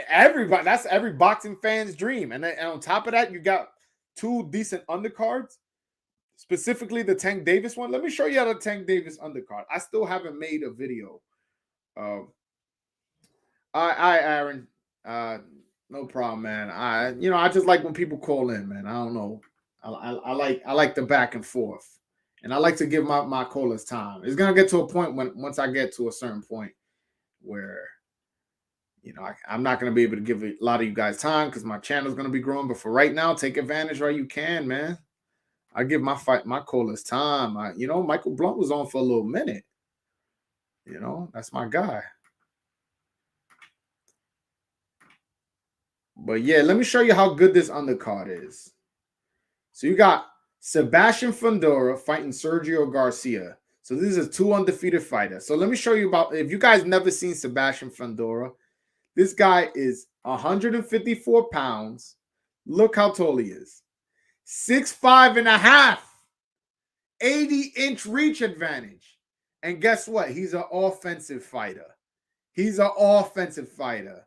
everybody, that's every boxing fan's dream. And on top of that, you got 2 decent undercards, specifically the Tank Davis one. Let me show you how the Tank Davis undercard. I still haven't made a video. Aaron, no problem, man. I just like when people call in, man. I don't know. I like the back and forth, and I like to give my callers time. It's gonna get to a point once I get to a certain point where, I'm not gonna be able to give a lot of you guys time because my channel's gonna be growing. But for right now, take advantage while you can, man. I give my callers time. Michael Blunt was on for a little minute. That's my guy. But yeah, let me show you how good this undercard is. So you got Sebastian Fendora fighting Sergio Garcia. So this is a 2 undefeated fighter. So let me show you about, if you guys never seen Sebastian Fendora, this guy is 154 pounds. Look how tall he is. 6'5" and a half. 80-inch reach advantage. And guess what? He's an offensive fighter. He's an offensive fighter.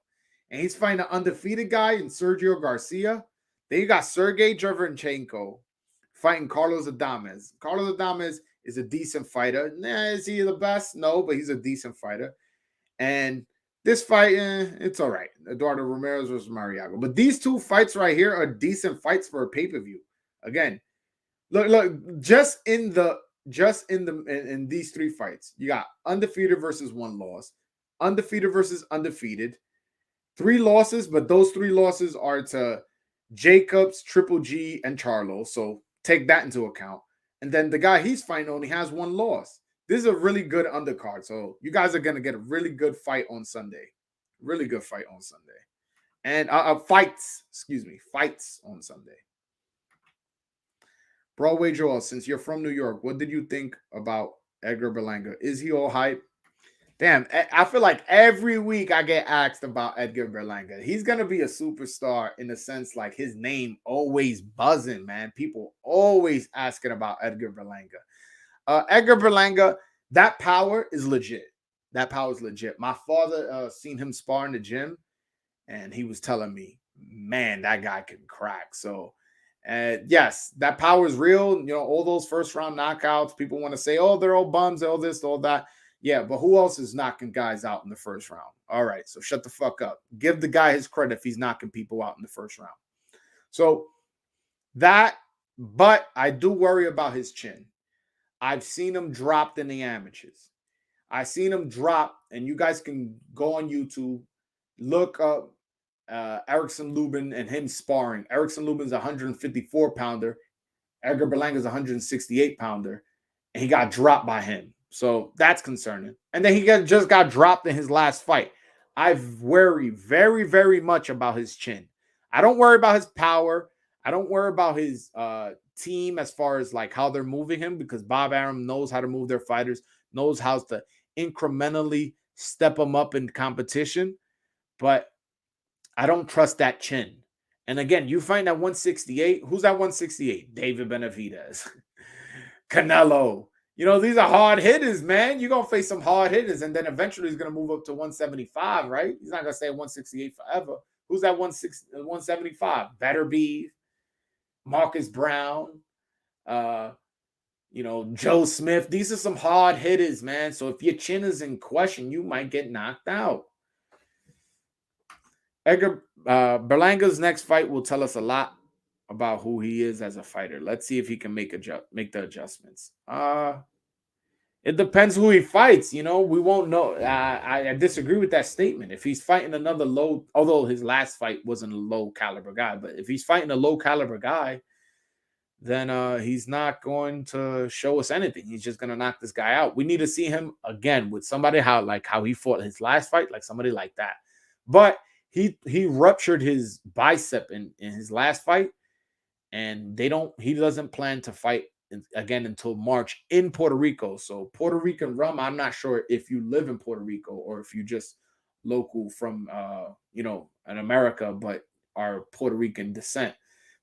And he's fighting an undefeated guy in Sergio Garcia. Then you got Sergey Gervonta fighting Carlos Adames. Carlos Adames is a decent fighter. Is he the best? No, but he's a decent fighter. And this fight, it's all right. Eduardo Ramirez versus Mariago. But these two fights right here are decent fights for a pay-per-view. Again, look, just in these three fights, you got undefeated versus 1 loss, undefeated versus undefeated, 3 losses, but those 3 losses are to Jacobs, Triple G, and Charlo. So take that into account. And then the guy he's fighting only has 1 loss. This is a really good undercard. So you guys are going to get a really good fight on Sunday. Really good fight on Sunday. And fights on Sunday. Broadway Joel, since you're from New York, what did you think about Edgar Berlanga? Is he all hype? Damn, I feel like every week I get asked about Edgar Berlanga. He's going to be a superstar in the sense like his name always buzzing, man. People always asking about Edgar Berlanga. Edgar Berlanga, that power is legit. That power is legit. My father seen him spar in the gym, and he was telling me, man, that guy can crack. So, yes, that power is real. You know, all those first-round knockouts, people want to say, oh, they're all bums, all this, all that. Yeah, but who else is knocking guys out in the first round? All right, so shut the fuck up. Give the guy his credit if he's knocking people out in the first round. So that, but I do worry about his chin. I've seen him dropped in the amateurs. I've seen him drop, and you guys can go on YouTube, look up Erickson Lubin and him sparring. Erickson Lubin's a 154-pounder. Edgar Berlanga's a 168-pounder, and he got dropped by him. So that's concerning. And then he just got dropped in his last fight. I worry very, very much about his chin. I don't worry about his power. I don't worry about his team as far as like how they're moving him, because Bob Arum knows how to move their fighters, knows how to incrementally step them up in competition. But I don't trust that chin. And again, you find that 168. Who's that 168? David Benavidez. Canelo. You know, these are hard hitters, man. You're going to face some hard hitters, and then eventually he's going to move up to 175, right? He's not going to stay at 168 forever. Who's that 175? Better be Marcus Brown, Joe Smith. These are some hard hitters, man. So if your chin is in question, you might get knocked out. Edgar Berlanga's next fight will tell us a lot about who he is as a fighter. Let's see if he can make the adjustments. It depends who he fights. You know, we won't know. I disagree with that statement. If he's fighting another low, although his last fight wasn't a low caliber guy, but if he's fighting a low caliber guy, then he's not going to show us anything. He's just going to knock this guy out. We need to see him again with somebody how he fought his last fight, like somebody like that. But he ruptured his bicep in his last fight, and he doesn't plan to fight again until March in Puerto Rico. So Puerto Rican rum, I'm not sure if you live in Puerto Rico or if you just local from in America but are Puerto Rican descent.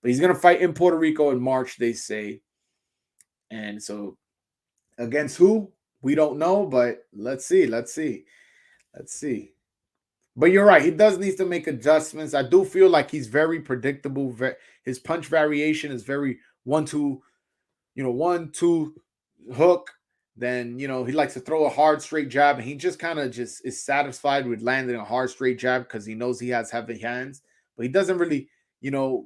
But he's going to fight in Puerto Rico in March, they say. And so against who? We don't know, but let's see. But you're right. He does need to make adjustments. I do feel like he's very predictable. His punch variation is very 1-2, 1-2 hook. Then, he likes to throw a hard straight jab. And he just kind of just is satisfied with landing a hard straight jab because he knows he has heavy hands. But he doesn't really,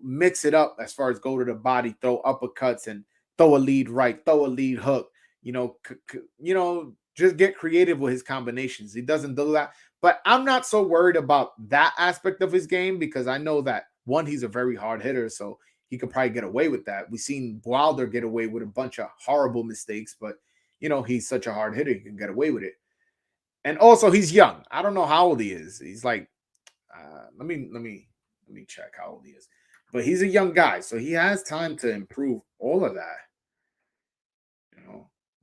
mix it up as far as go to the body, throw uppercuts and throw a lead right, throw a lead hook. Just get creative with his combinations. He doesn't do that. But I'm not so worried about that aspect of his game because I know that, one, he's a very hard hitter, so he could probably get away with that. We've seen Wilder get away with a bunch of horrible mistakes, but, he's such a hard hitter, he can get away with it. And also, he's young. I don't know how old he is. He's like, let me check how old he is. But he's a young guy, so he has time to improve all of that.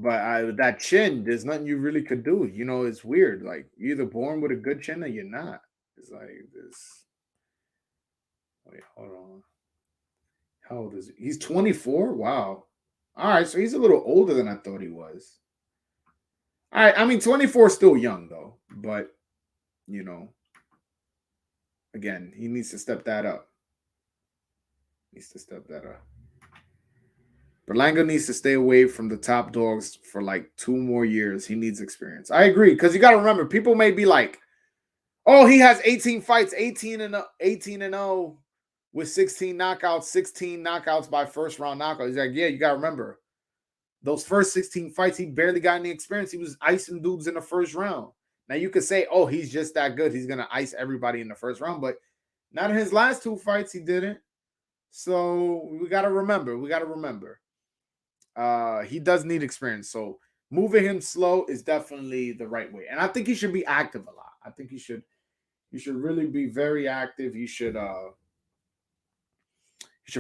But that chin, there's nothing you really could do. You know, it's weird. Like, you're either born with a good chin or you're not. It's like this. Wait, hold on. How old is he? He's 24? Wow. All right, so he's a little older than I thought he was. All right, I mean, 24 is still young, though. But, you know, again, he needs to step that up. Berlanga needs to stay away from the top dogs for like 2 more years. He needs experience. I agree, because you got to remember, people may be like, oh, he has 18 fights, 18 and 0 with 16 knockouts by first round knockout. He's like, yeah, you got to remember, those first 16 fights, he barely got any experience. He was icing dudes in the first round. Now, you could say, oh, he's just that good. He's going to ice everybody in the first round. But not in his last 2 fights, he didn't. So we got to remember. He does need experience. So moving him slow is definitely the right way. And I think he should be active a lot. I think he should really be very active. He should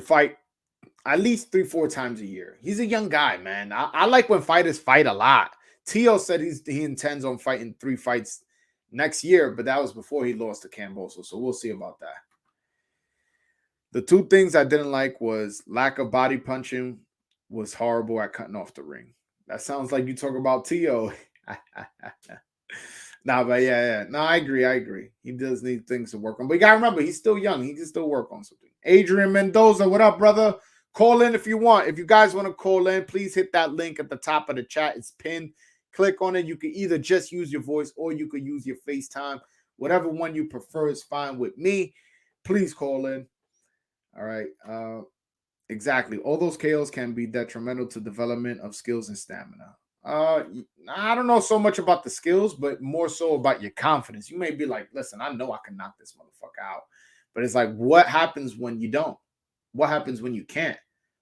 fight at least 3-4 times a year. He's a young guy, man. I like when fighters fight a lot. Teo said he intends on fighting 3 fights next year, but that was before he lost to Camboso. So we'll see about that. The 2 things I didn't like was lack of body punching was horrible at cutting off the ring. That sounds like you talk about Teo. Nah, but yeah. No, I agree. He does need things to work on. But you got to remember, he's still young. He can still work on something. Adrien Mendoza, what up, brother? Call in if you want. If you guys want to call in, please hit that link at the top of the chat. It's pinned. Click on it. You can either just use your voice or you could use your FaceTime. Whatever one you prefer is fine with me. Please call in. All right. Exactly. All those KOs can be detrimental to development of skills and stamina. I don't know so much about the skills, but more so about your confidence. You may be like, listen, I know I can knock this motherfucker out. But it's like, what happens when you don't? What happens when you can't?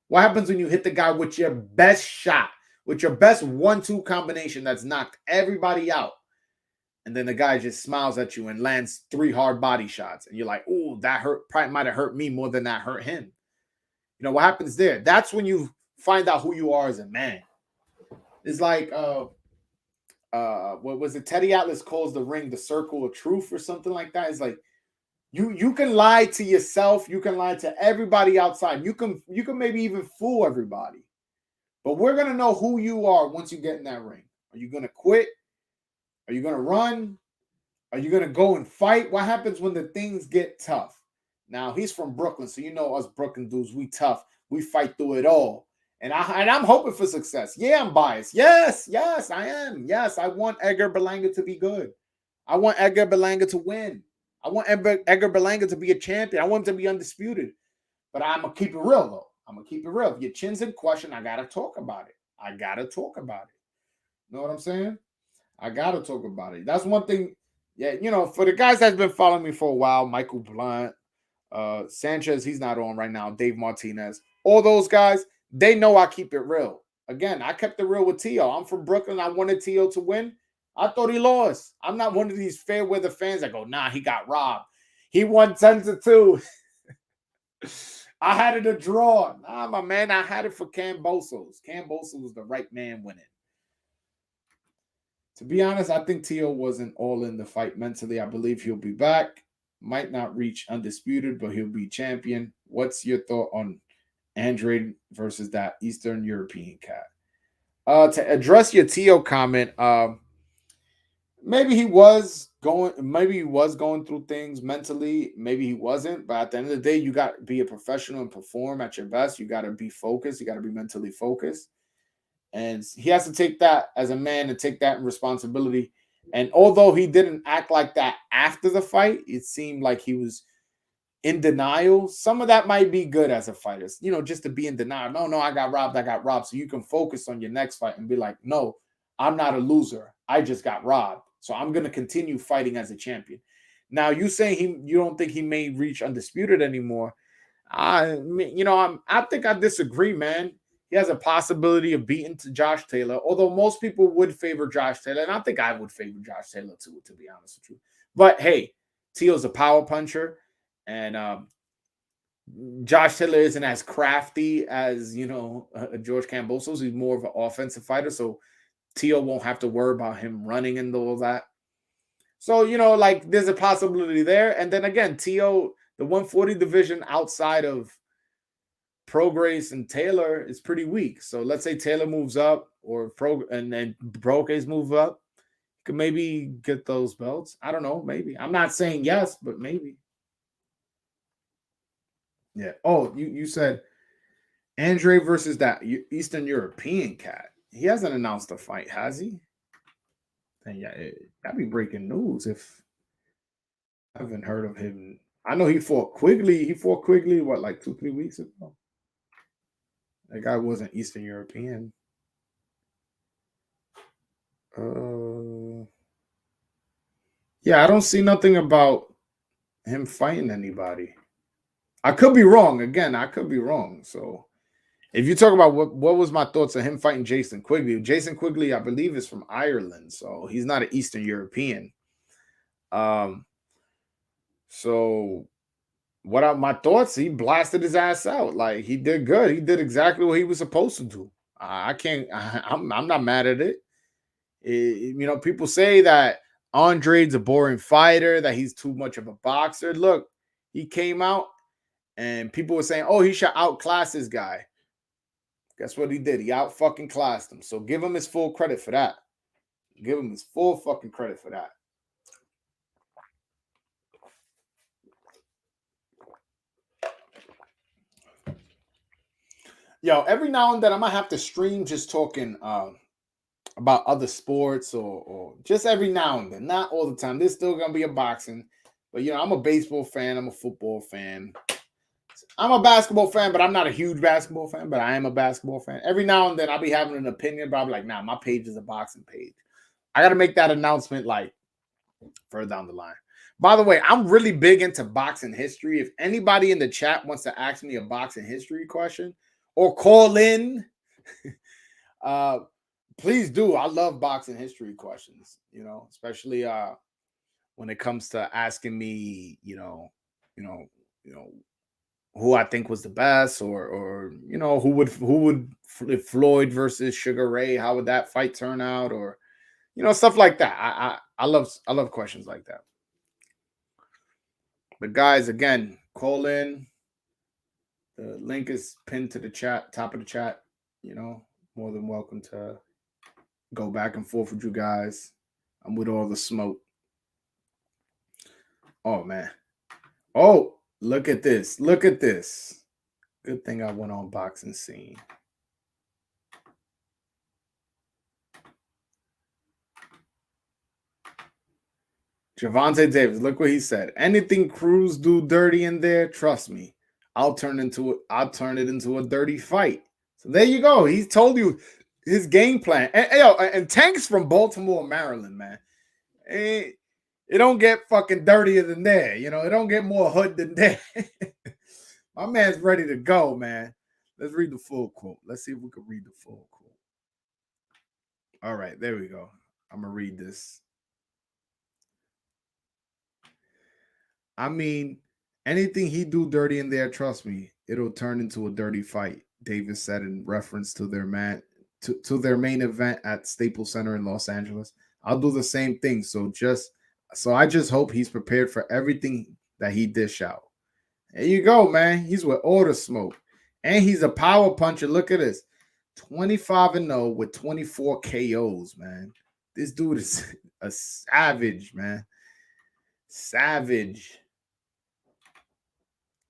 What happens when you hit the guy with your best shot, with your best 1-2 combination that's knocked everybody out? And then the guy just smiles at you and lands 3 hard body shots. And you're like, oh, that hurt. Probably might have hurt me more than that hurt him. You know, what happens there? That's when you find out who you are as a man. It's like, what was it? Teddy Atlas calls the ring the circle of truth or something like that. It's like, you can lie to yourself. You can lie to everybody outside. You can maybe even fool everybody. But we're going to know who you are once you get in that ring. Are you going to quit? Are you going to run? Are you going to go and fight? What happens when the things get tough? Now, he's from Brooklyn, so you know us Brooklyn dudes, we tough. We fight through it all. And I'm hoping for success. Yeah, I'm biased. Yes, I am. Yes, I want Edgar Berlanga to be good. I want Edgar Berlanga to win. I want Edgar Berlanga to be a champion. I want him to be undisputed. But I'm going to keep it real, though. I'm going to keep it real. If your chin's in question, I got to talk about it. You know what I'm saying? I got to talk about it. That's one thing. Yeah, you know, for the guys that's been following me for a while, Michael Blunt, Sanchez, he's not on right now, Dave Martinez, all those guys, they know I keep it real. Again, I kept it real with Teo. I'm from Brooklyn. I wanted Teo to win. I thought he lost. I'm not one of these fair weather fans that go, nah, he got robbed. He won 10-2. I had it a draw. Nah, my man, I had it for Cambosos. Cambosos was the right man winning. To be honest, I think Teo wasn't all in the fight mentally. I believe he'll be back. Might not reach undisputed, but he'll be champion. What's your thought on Android versus that Eastern European cat? To address your Teo comment, maybe he was going through things mentally. Maybe he wasn't. But at the end of the day, you got to be a professional and perform at your best. You got to be focused. You got to be mentally focused. And he has to take that as a man and take that responsibility. And although he didn't act like that after the fight, it seemed like he was in denial. Some of that might be good as a fighter, you know, just to be in denial. No, I got robbed. So you can focus on your next fight and be like, no, I'm not a loser. I just got robbed. So I'm going to continue fighting as a champion. Now, you saying you don't think he may reach undisputed anymore. I think I disagree, man. He has a possibility of beating Josh Taylor, although most people would favor Josh Taylor, and I think I would favor Josh Taylor too, to be honest with you. But hey, Teo's a power puncher, and Josh Taylor isn't as crafty as, George Kambosos. He's more of an offensive fighter, so Teo won't have to worry about him running and all that. So, you know, like there's a possibility there. And then again, Teo, the 140 division outside of Prograis and Taylor is pretty weak. So let's say Taylor moves up or and then Prograis move up. Could maybe get those belts. I don't know. Maybe. I'm not saying yes, but maybe. Yeah. Oh, you said Andre versus that Eastern European cat. He hasn't announced a fight, has he? And yeah, that'd be breaking news if I haven't heard of him. I know he fought Quigley. He fought Quigley, what, like 2-3 weeks ago? That guy wasn't Eastern European. Yeah, I don't see nothing about him fighting anybody. I could be wrong. Again, I could be wrong. So if you talk about what was my thoughts of him fighting Jason Quigley, Jason Quigley, I believe, is from Ireland, so he's not an Eastern European. So what are my thoughts? He blasted his ass out. Like, he did good. He did exactly what he was supposed to do. I'm not mad at it. You know, people say that Andre's a boring fighter, that he's too much of a boxer. Look, he came out and people were saying, oh, he should outclass this guy. Guess what he did? He out fucking classed him. So give him his full credit for that. Give him his full fucking credit for that. Yo, every now and then I might have to stream just talking about other sports or just every now and then. Not all the time. There's still going to be a boxing. But, you know, I'm a baseball fan. I'm a football fan. I'm a basketball fan, but I'm not a huge basketball fan, but I am a basketball fan. Every now and then I'll be having an opinion, but I'm like, nah, my page is a boxing page. I got to make that announcement like further down the line. By the way, I'm really big into boxing history. If anybody in the chat wants to ask me a boxing history question or call in, please do. I love boxing history questions, you know, especially when it comes to asking me, you know, who I think was the best, or you know, who would if Floyd versus Sugar Ray, how would that fight turn out, or you know, stuff like that. I love questions like that. But guys, again, call in. The link is pinned to the chat, top of the chat. You know, more than welcome to go back and forth with you guys. I'm with all the smoke. Oh man. Oh. Look at this. Look at this. Good thing I went on Boxing Scene. Gervonta Davis, look what he said. Anything Cruz do dirty in there, trust me, I'll turn it into a dirty fight. So there you go. He's told you his game plan. And Tank's from Baltimore, Maryland, man. It don't get fucking dirtier than there. You know, it don't get more hood than there. My man's ready to go, man. Let's read the full quote. Let's see if we can read the full quote. All right, there we go. I'm going to read this. I mean, anything he do dirty in there, trust me, it'll turn into a dirty fight, Davis said in reference to their main event at Staples Center in Los Angeles. I'll do the same thing. So I just hope he's prepared for everything that he dish out. There you go, man. He's with all the smoke. And he's a power puncher. Look at this. 25-0 with 24 KOs, man. This dude is a savage, man. Savage.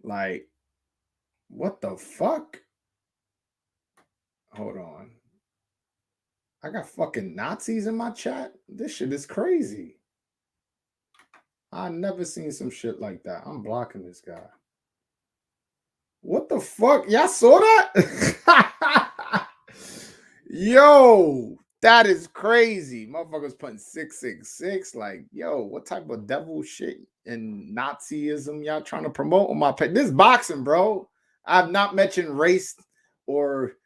Like, what the fuck? Hold on. I got fucking Nazis in my chat? This shit is crazy. I never seen some shit like that. I'm blocking this guy. What the fuck? Y'all saw that? Yo, that is crazy. Motherfuckers putting 666. Like, yo, what type of devil shit and Nazism y'all trying to promote on my page? This is boxing, bro. I've not mentioned race or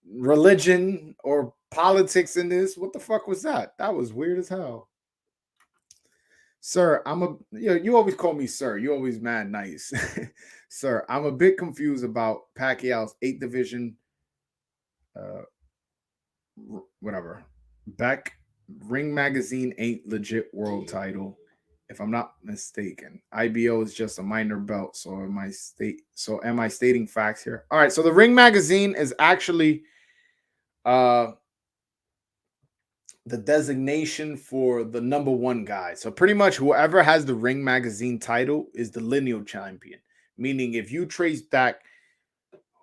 religion or politics in this. What the fuck was that? That was weird as hell. Sir, you always call me sir. You always mad nice. Sir, I'm a bit confused about Pacquiao's 8th division, whatever, Beck, Ring Magazine ain't legit world title, if I'm not mistaken. IBO is just a minor belt. So am I stating facts here? All right. So the Ring Magazine is actually the designation for the number one guy. So pretty much whoever has the Ring Magazine title is the lineal champion. Meaning if you trace back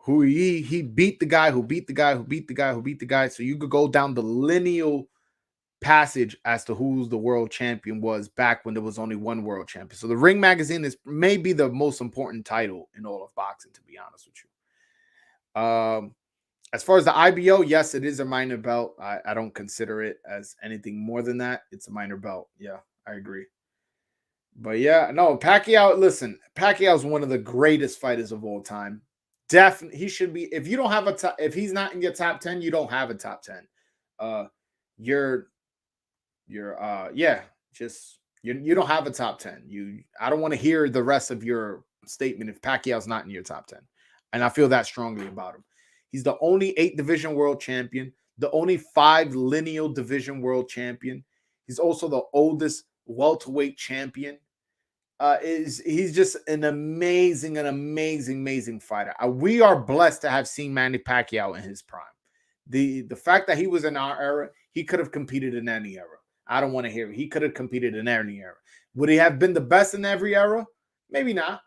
who he beat the guy who beat the guy who beat the guy who beat the guy. So you could go down the lineal passage as to who's the world champion was back when there was only one world champion. So the Ring Magazine is maybe the most important title in all of boxing, to be honest with you. As far as the IBO, yes, it is a minor belt. I don't consider it as anything more than that. It's a minor belt. Yeah, I agree. But yeah, no, Pacquiao, listen, Pacquiao's one of the greatest fighters of all time. Definitely, he should be. If you don't have if he's not in your top 10, you don't have a top 10. You don't have a top 10. I don't want to hear the rest of your statement if Pacquiao's not in your top 10. And I feel that strongly about him. He's the only 8 division world champion, the only 5 lineal division world champion. He's also the oldest welterweight champion. He's just an amazing fighter. We are blessed to have seen Manny Pacquiao in his prime. The fact that he was in our era, he could have competed in any era. I don't want to hear it. He could have competed in any era. Would he have been the best in every era? Maybe not.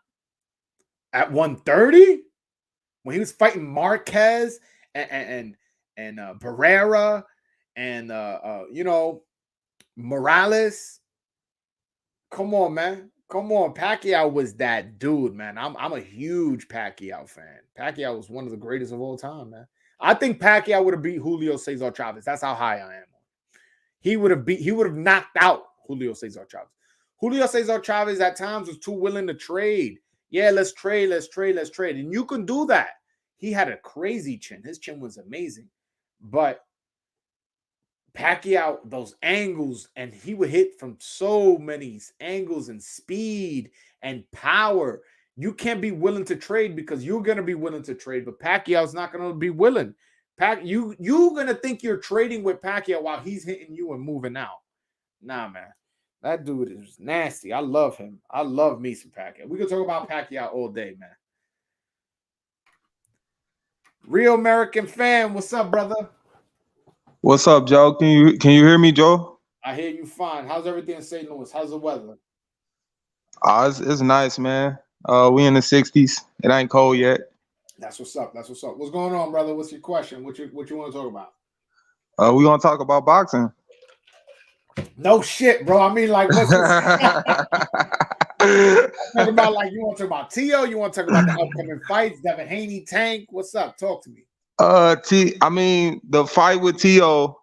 At 130, when he was fighting Marquez and Barrera and Morales. Come on, man. Come on. Pacquiao was that dude, man. I'm a huge Pacquiao fan. Pacquiao was one of the greatest of all time, man. I think Pacquiao would have beat Julio Cesar Chavez. That's how high I am. He would have knocked out Julio Cesar Chavez. Julio Cesar Chavez at times was too willing to trade. Yeah, let's trade. And you can do that. He had a crazy chin. His chin was amazing. But Pacquiao, those angles, and he would hit from so many angles and speed and power. You can't be willing to trade because you're going to be willing to trade, but Pacquiao's not going to be willing. You're going to think you're trading with Pacquiao while he's hitting you and moving out. Nah, man. That dude is nasty. I love him. I love me some Pacquiao. We can talk about Pacquiao all day, man. Real American fan, what's up, brother? What's up, Joe? Can you hear me, Joe? I hear you fine. How's everything in St. Louis? How's the weather? It's nice, man. We in the 60s. It ain't cold yet. That's what's up. What's going on, brother? What's your question? What you want to talk about? We gonna talk about boxing. No shit, bro. I mean, like, what's talk about? Like, you want to talk about Tio? You want to talk about the upcoming fights? Devin Haney, Tank? What's up? Talk to me. The fight with Tio,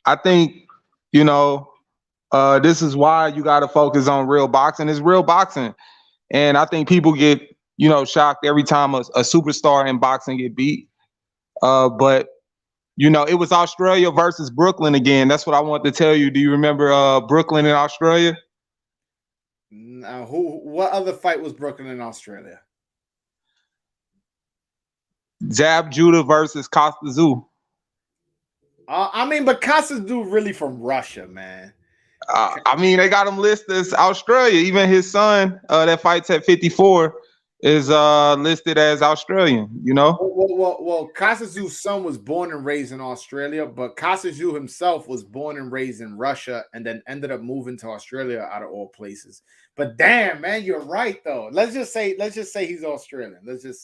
I think, this is why you got to focus on real boxing. It's real boxing. And I think people get, shocked every time a superstar in boxing get beat. But it was Australia versus Brooklyn again. That's what I want to tell you. Do you remember Brooklyn in Australia? Now, what other fight was Brooklyn in Australia? Jab Judah versus Kostazoo. But Kostazoo really from Russia, man. They got him listed as Australia. Even his son, that fights at 54, is listed as Australian. Well, Kostazoo's son was born and raised in Australia, but Kostazoo himself was born and raised in Russia, and then ended up moving to Australia out of all places. But damn, man, you're right though. Let's just say he's Australian.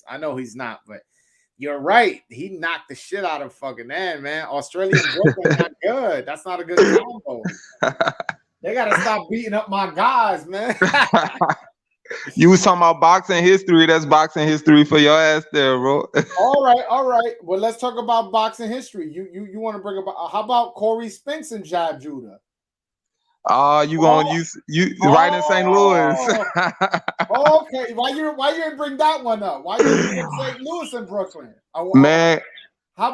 I know he's not, but. You're right. He knocked the shit out of fucking man. Australian Brooklyn not good. That's not a good combo. They gotta stop beating up my guys, man. You was talking about boxing history. That's boxing history for your ass there, bro. All right. Well, let's talk about boxing history. You want to bring about how about Corey Spinks and Jab Judah? You gonna use right in St. Louis? Okay, why you didn't bring that one up? Why you didn't bring St. Louis and Brooklyn? Man, how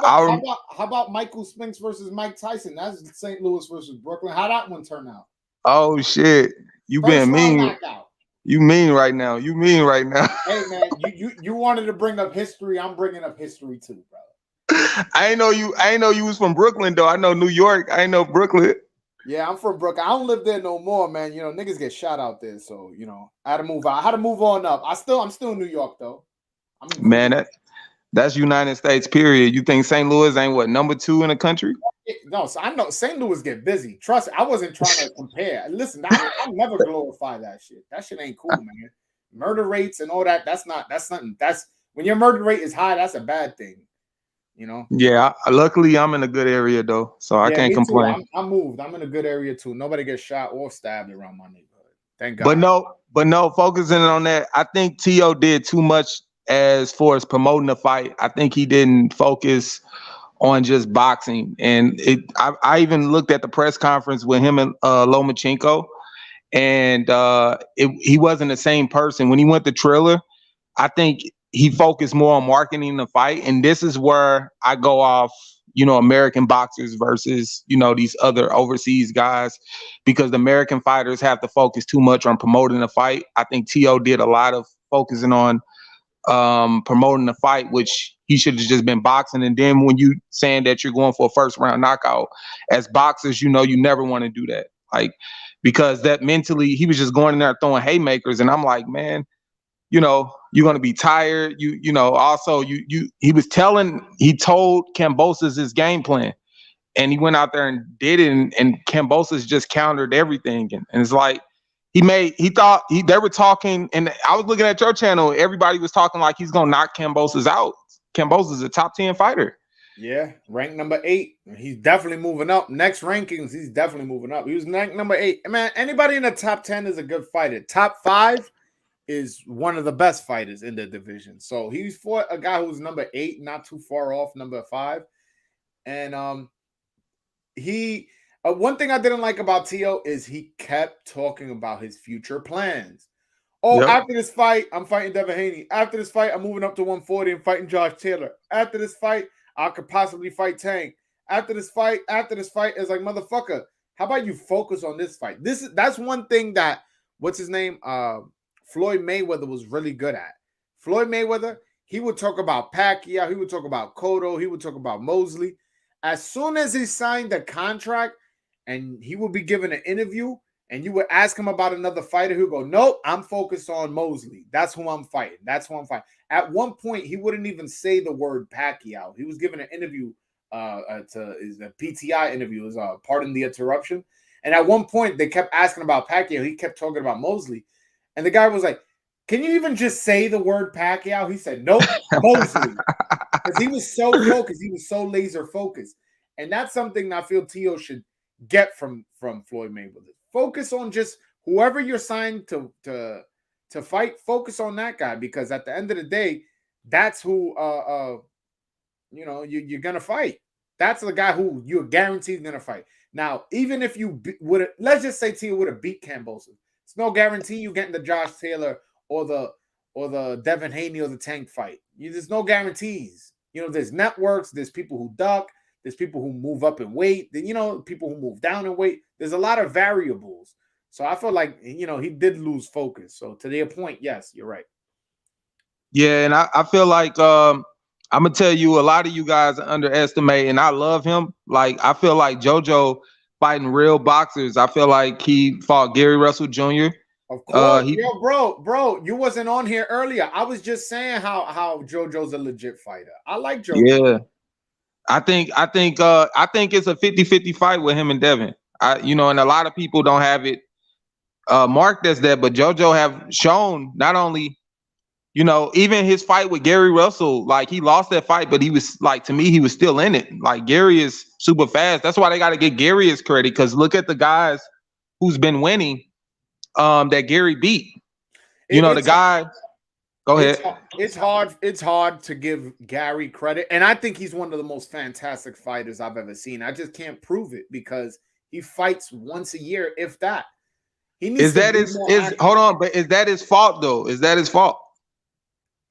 about Michael Spinks versus Mike Tyson? That's St. Louis versus Brooklyn. How that one turn out? Oh shit, you being mean. Knockout. You mean right now. Hey man, you wanted to bring up history. I'm bringing up history too, brother. I ain't know you was from Brooklyn though. I know New York. I ain't know Brooklyn. Yeah, I'm from Brooklyn. I don't live there no more, man. You know, niggas get shot out there, so you know, I had to move out. I had to move on up. I'm still in New York though. I'm in Man, Queens. that's United States, period. You think St. Louis ain't what, number 2 in the country? No, so I know St. Louis get busy. Trust me, I wasn't trying to compare. Listen, I never glorify that shit. That shit ain't cool, man. Murder rates and all that. That's something. That's when your murder rate is high. That's a bad thing. You know. Yeah, luckily I'm in a good area though, so I Yeah, can't me too. complain. I moved. I'm in a good area too. Nobody gets shot or stabbed around my neighborhood. Thank But God. no, focusing on that, I think T.O. did too much as far as promoting the fight. I think he didn't focus on just boxing. And I even looked at the press conference with him and Lomachenko, and he wasn't the same person. When he went to Triller, I think he focused more on marketing the fight. And this is where I go off, American boxers versus, these other overseas guys, because the American fighters have to focus too much on promoting the fight. I think T.O. did a lot of focusing on promoting the fight, which he should have just been boxing. And then when you saying that you're going for a first round knockout, as boxers, you never want to do that. Like, because that mentally, he was just going in there throwing haymakers. And I'm like, man, you're going to be tired. Also he told Kambosos his game plan, and he went out there and did it. And Kambosos just countered everything. And it's like, they were talking, and I was looking at your channel. Everybody was talking like he's going to knock Kambosos out. Kambosos is a top 10 fighter. Yeah, ranked number 8. He's definitely moving up. Next rankings, he's definitely moving up. He was ranked number 8. Man, anybody in the top 10 is a good fighter. Top 5 is one of the best fighters in the division. So he's fought a guy who's number 8, not too far off number 5. And he one thing I didn't like about Tio is he kept talking about his future plans. Oh, Yep. After this fight, I'm fighting Devin Haney. After this fight, I'm moving up to 140 and fighting Josh Taylor. After this fight, I could possibly fight Tank. After this fight, it's like, motherfucker, how about you focus on this fight? That's one thing that what's his name? Floyd Mayweather was really good at. Floyd Mayweather, he would talk about Pacquiao, he would talk about Cotto, he would talk about Mosley. As soon as he signed the contract and he would be given an interview and you would ask him about another fighter, he'll go, nope, I'm focused on Mosley. That's who I'm fighting. At one point, he wouldn't even say the word Pacquiao. He was given an interview to a PTI interview, pardon the interruption. And at one point, they kept asking about Pacquiao. He kept talking about Mosley. And the guy was like, can you even just say the word Pacquiao? He said, nope, Mosley. Because he was so focused. He was so laser focused. And that's something I feel Tio should get from Floyd Mayweather. Focus on just whoever you're signed to fight. Focus on that guy, because at the end of the day, that's who you're gonna fight. That's the guy who you're guaranteed gonna fight. Now, even if you would, let's just say Tio would have beat Kambosos, it's no guarantee you getting the Josh Taylor or the Devin Haney or the Tank fight. There's no guarantees. There's networks. There's people who duck. There's people who move up in weight. People who move down in weight. There's a lot of variables. So I feel like, he did lose focus. So to their point, yes, you're right. Yeah, and I feel like I'm gonna tell you, a lot of you guys underestimate, and I love him. Like, I feel like Jojo fighting real boxers. I feel like he fought Gary Russell Jr. Of course, bro, you wasn't on here earlier. I was just saying how Jojo's a legit fighter. I like Jojo. Yeah. I think it's a 50-50 fight with him and Devon. And a lot of people don't have it marked as that, but Jojo have shown not only, even his fight with Gary Russell, like, he lost that fight, but he was, like, to me, he was still in it. Like, Gary is super fast. That's why they got to get Gary his credit, because look at the guys who's been winning that Gary beat. The guy. Go ahead. It's hard to give Gary credit, and I think he's one of the most fantastic fighters I've ever seen. I just can't prove it because he fights once a year, if that. He needs hold on, but is that his fault though? Is that his fault?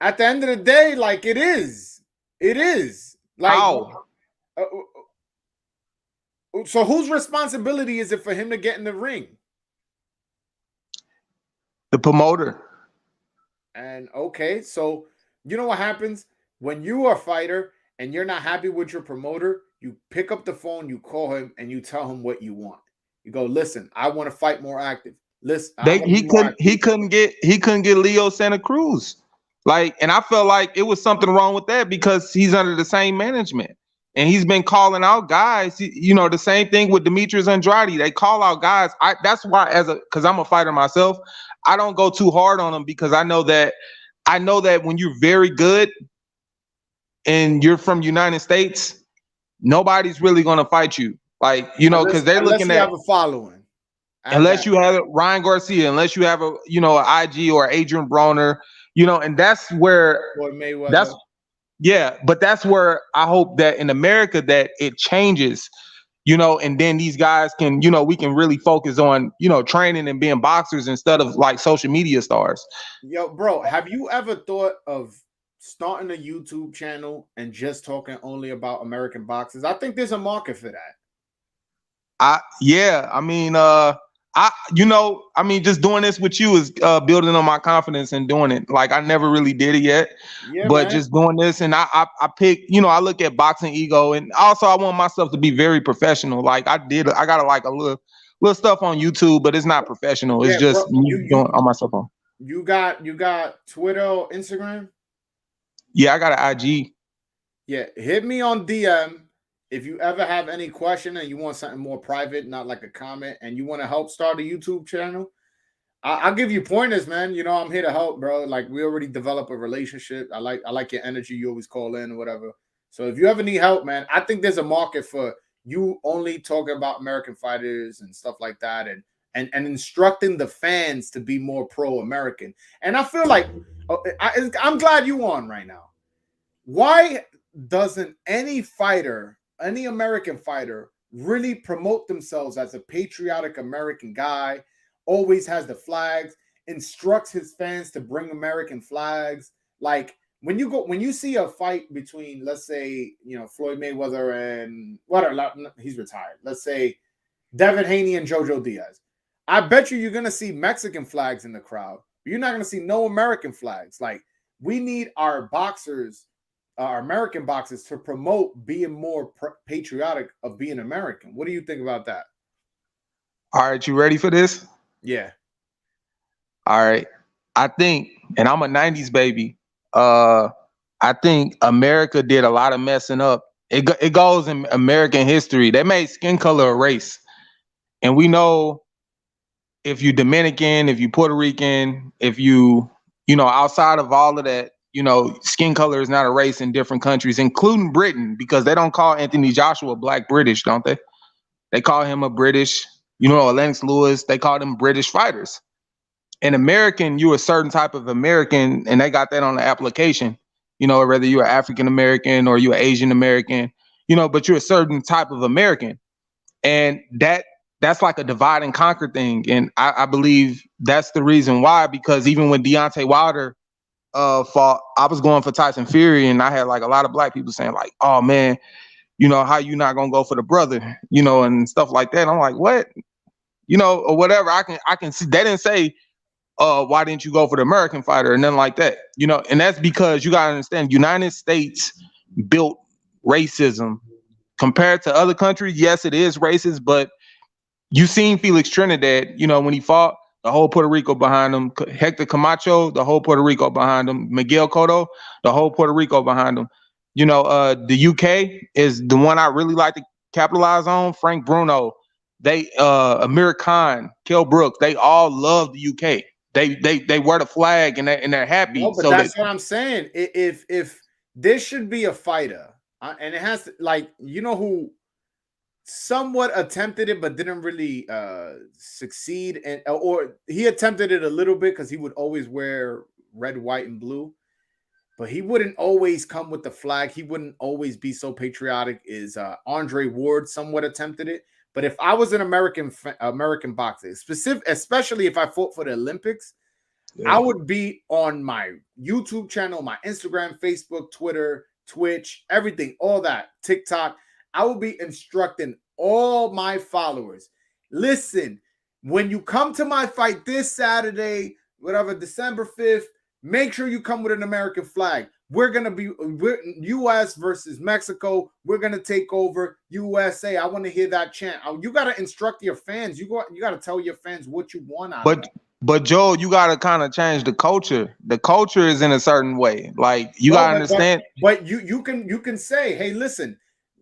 At the end of the day, like, it is. It is. Like, how? So whose responsibility is it for him to get in the ring? The promoter. And okay, so you know what happens when you are a fighter and you're not happy with your promoter, you pick up the phone, you call him, and you tell him what you want. You go, listen, I want to fight more active. Listen, He couldn't get Leo Santa Cruz. Like, and I felt like it was something wrong with that because he's under the same management. And he's been calling out guys, you know, the same thing with Demetrius Andrade. They call out guys. That's why, because I'm a fighter myself, I don't go too hard on them because I know that when you're very good and you're from United States, nobody's really gonna fight you. Like, you know, because they're looking at, have a following. Unless you have Ryan Garcia, unless you have an IG or Adrien Broner, you know, and that's where but that's where I hope that in America that it changes, you know, and then these guys can, you know, we can really focus on, you know, training and being boxers instead of like social media stars. Yo, bro, have you ever thought of starting a YouTube channel and just talking only about American boxers? I think there's a market for that. Just doing this with you is building on my confidence and doing it. Like, I never really did it yet, but man, just doing this, and I pick, you know, I look at boxing ego, and also I want myself to be very professional. Like, I got like a little stuff on YouTube, but it's not professional. It's just me doing on my cell phone. You got Twitter or Instagram? Yeah, I got an IG. Yeah, hit me on DM. If you ever have any question and you want something more private, not like a comment, and you want to help start a YouTube channel, I'll give you pointers, man. You know, I'm here to help, bro. Like, we already developed a relationship. I like your energy. You always call in or whatever. So if you ever need help, man, I think there's a market for you only talking about American fighters and stuff like that, and instructing the fans to be more pro-American. And I feel like I'm glad you on right now. Why doesn't any American fighter really promote themselves as a patriotic American guy, always has the flags, instructs his fans to bring American flags? Like, when you see a fight between, let's say, you know, Floyd Mayweather and he's retired. Let's say Devin Haney and Jojo Diaz. I bet you're going to see Mexican flags in the crowd. You're not going to see no American flags. Like, we need our boxers, our American boxers, to promote being more patriotic of being American. What do you think about that? All right, you ready for this? Yeah. All right. I think, and I'm a 90s baby, I think America did a lot of messing up. It goes in American history. They made skin color a race. And we know if you're Dominican, if you're Puerto Rican, if you know, outside of all of that, you know, skin color is not a race in different countries, including Britain, because they don't call Anthony Joshua Black British, don't they? They call him a British, you know, Lennox Lewis, they call them British fighters. In American, you're a certain type of American, and they got that on the application, you know, whether you're African American or you're Asian American, you know, but you're a certain type of American. And that's like a divide and conquer thing. And I believe that's the reason why, because even when Deontay Wilder fought, I was going for Tyson Fury, and I had like a lot of black people saying like, oh man, you know, how you not gonna go for the brother, you know, and stuff like that. I'm like, what? You know, or whatever. I can see they didn't say, why didn't you go for the American fighter and nothing like that, you know? And that's because you gotta understand, United States built racism compared to other countries. Yes, it is racist, but you seen Felix Trinidad, you know, when he fought, the whole Puerto Rico behind him. Hector Camacho, the whole Puerto Rico behind him. Miguel Cotto, the whole Puerto Rico behind him. You know, the UK is the one I really like to capitalize on. Frank Bruno, Amir Khan, Kell Brooks, they all love the UK. They wear the flag and they're happy. No, but so that's what I'm saying. If this should be a fighter, and it has to, like, you know who somewhat attempted it but didn't really succeed, and or he attempted it a little bit because he would always wear red, white, and blue, but he wouldn't always come with the flag. He wouldn't always be so patriotic. Is Andre Ward somewhat attempted it? But if I was an American boxer, especially if I fought for the Olympics, I would be on my YouTube channel, my Instagram, Facebook, Twitter, Twitch, everything, all that, TikTok. I will be instructing all my followers. Listen, when you come to my fight this Saturday, whatever, December 5th, make sure you come with an American flag. we're U.S. versus Mexico. We're gonna take over USA. I want to hear that chant. You got to instruct your fans. You got to tell your fans what you want out of them. But Joe, you got to kind of change the culture. The culture is in a certain way. Like you got to understand. But you can say, hey, listen,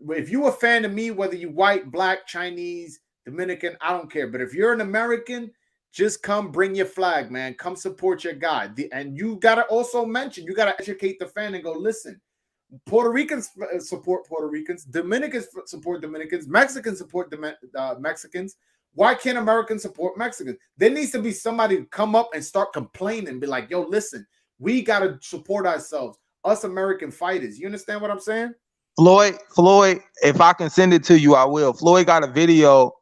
if you a fan of me, whether you white, black, Chinese, Dominican, I don't care. But if you're an American, just come bring your flag, man. Come support your guy. And you got to also mention, you got to educate the fan and go, listen, Puerto Ricans support Puerto Ricans. Dominicans support Dominicans. Mexicans support Mexicans. Why can't Americans support Mexicans? There needs to be somebody to come up and start complaining. Be like, yo, listen, we got to support ourselves. Us American fighters. You understand what I'm saying? Floyd, if I can send it to you, I will. Floyd got a video.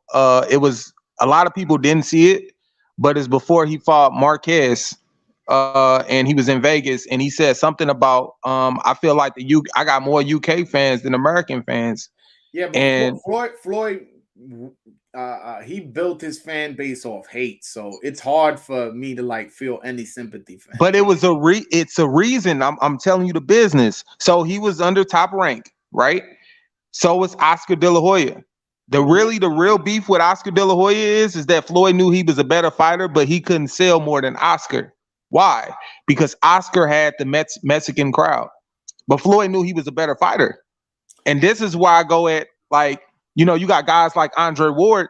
It was a lot of people didn't see it, but it's before he fought Marquez, and he was in Vegas, and he said something about I feel like I got more UK fans than American fans. Yeah, but Floyd he built his fan base off hate, so it's hard for me to like feel any sympathy for him. But it's a reason. I'm telling you the business. So he was under Top Rank, right? So was Oscar De La Hoya. The real beef with Oscar De La Hoya is that Floyd knew he was a better fighter, but he couldn't sell more than Oscar. Why? Because Oscar had the Mexican crowd, but Floyd knew he was a better fighter. And this is why I go at, like, you know, you got guys like Andre Ward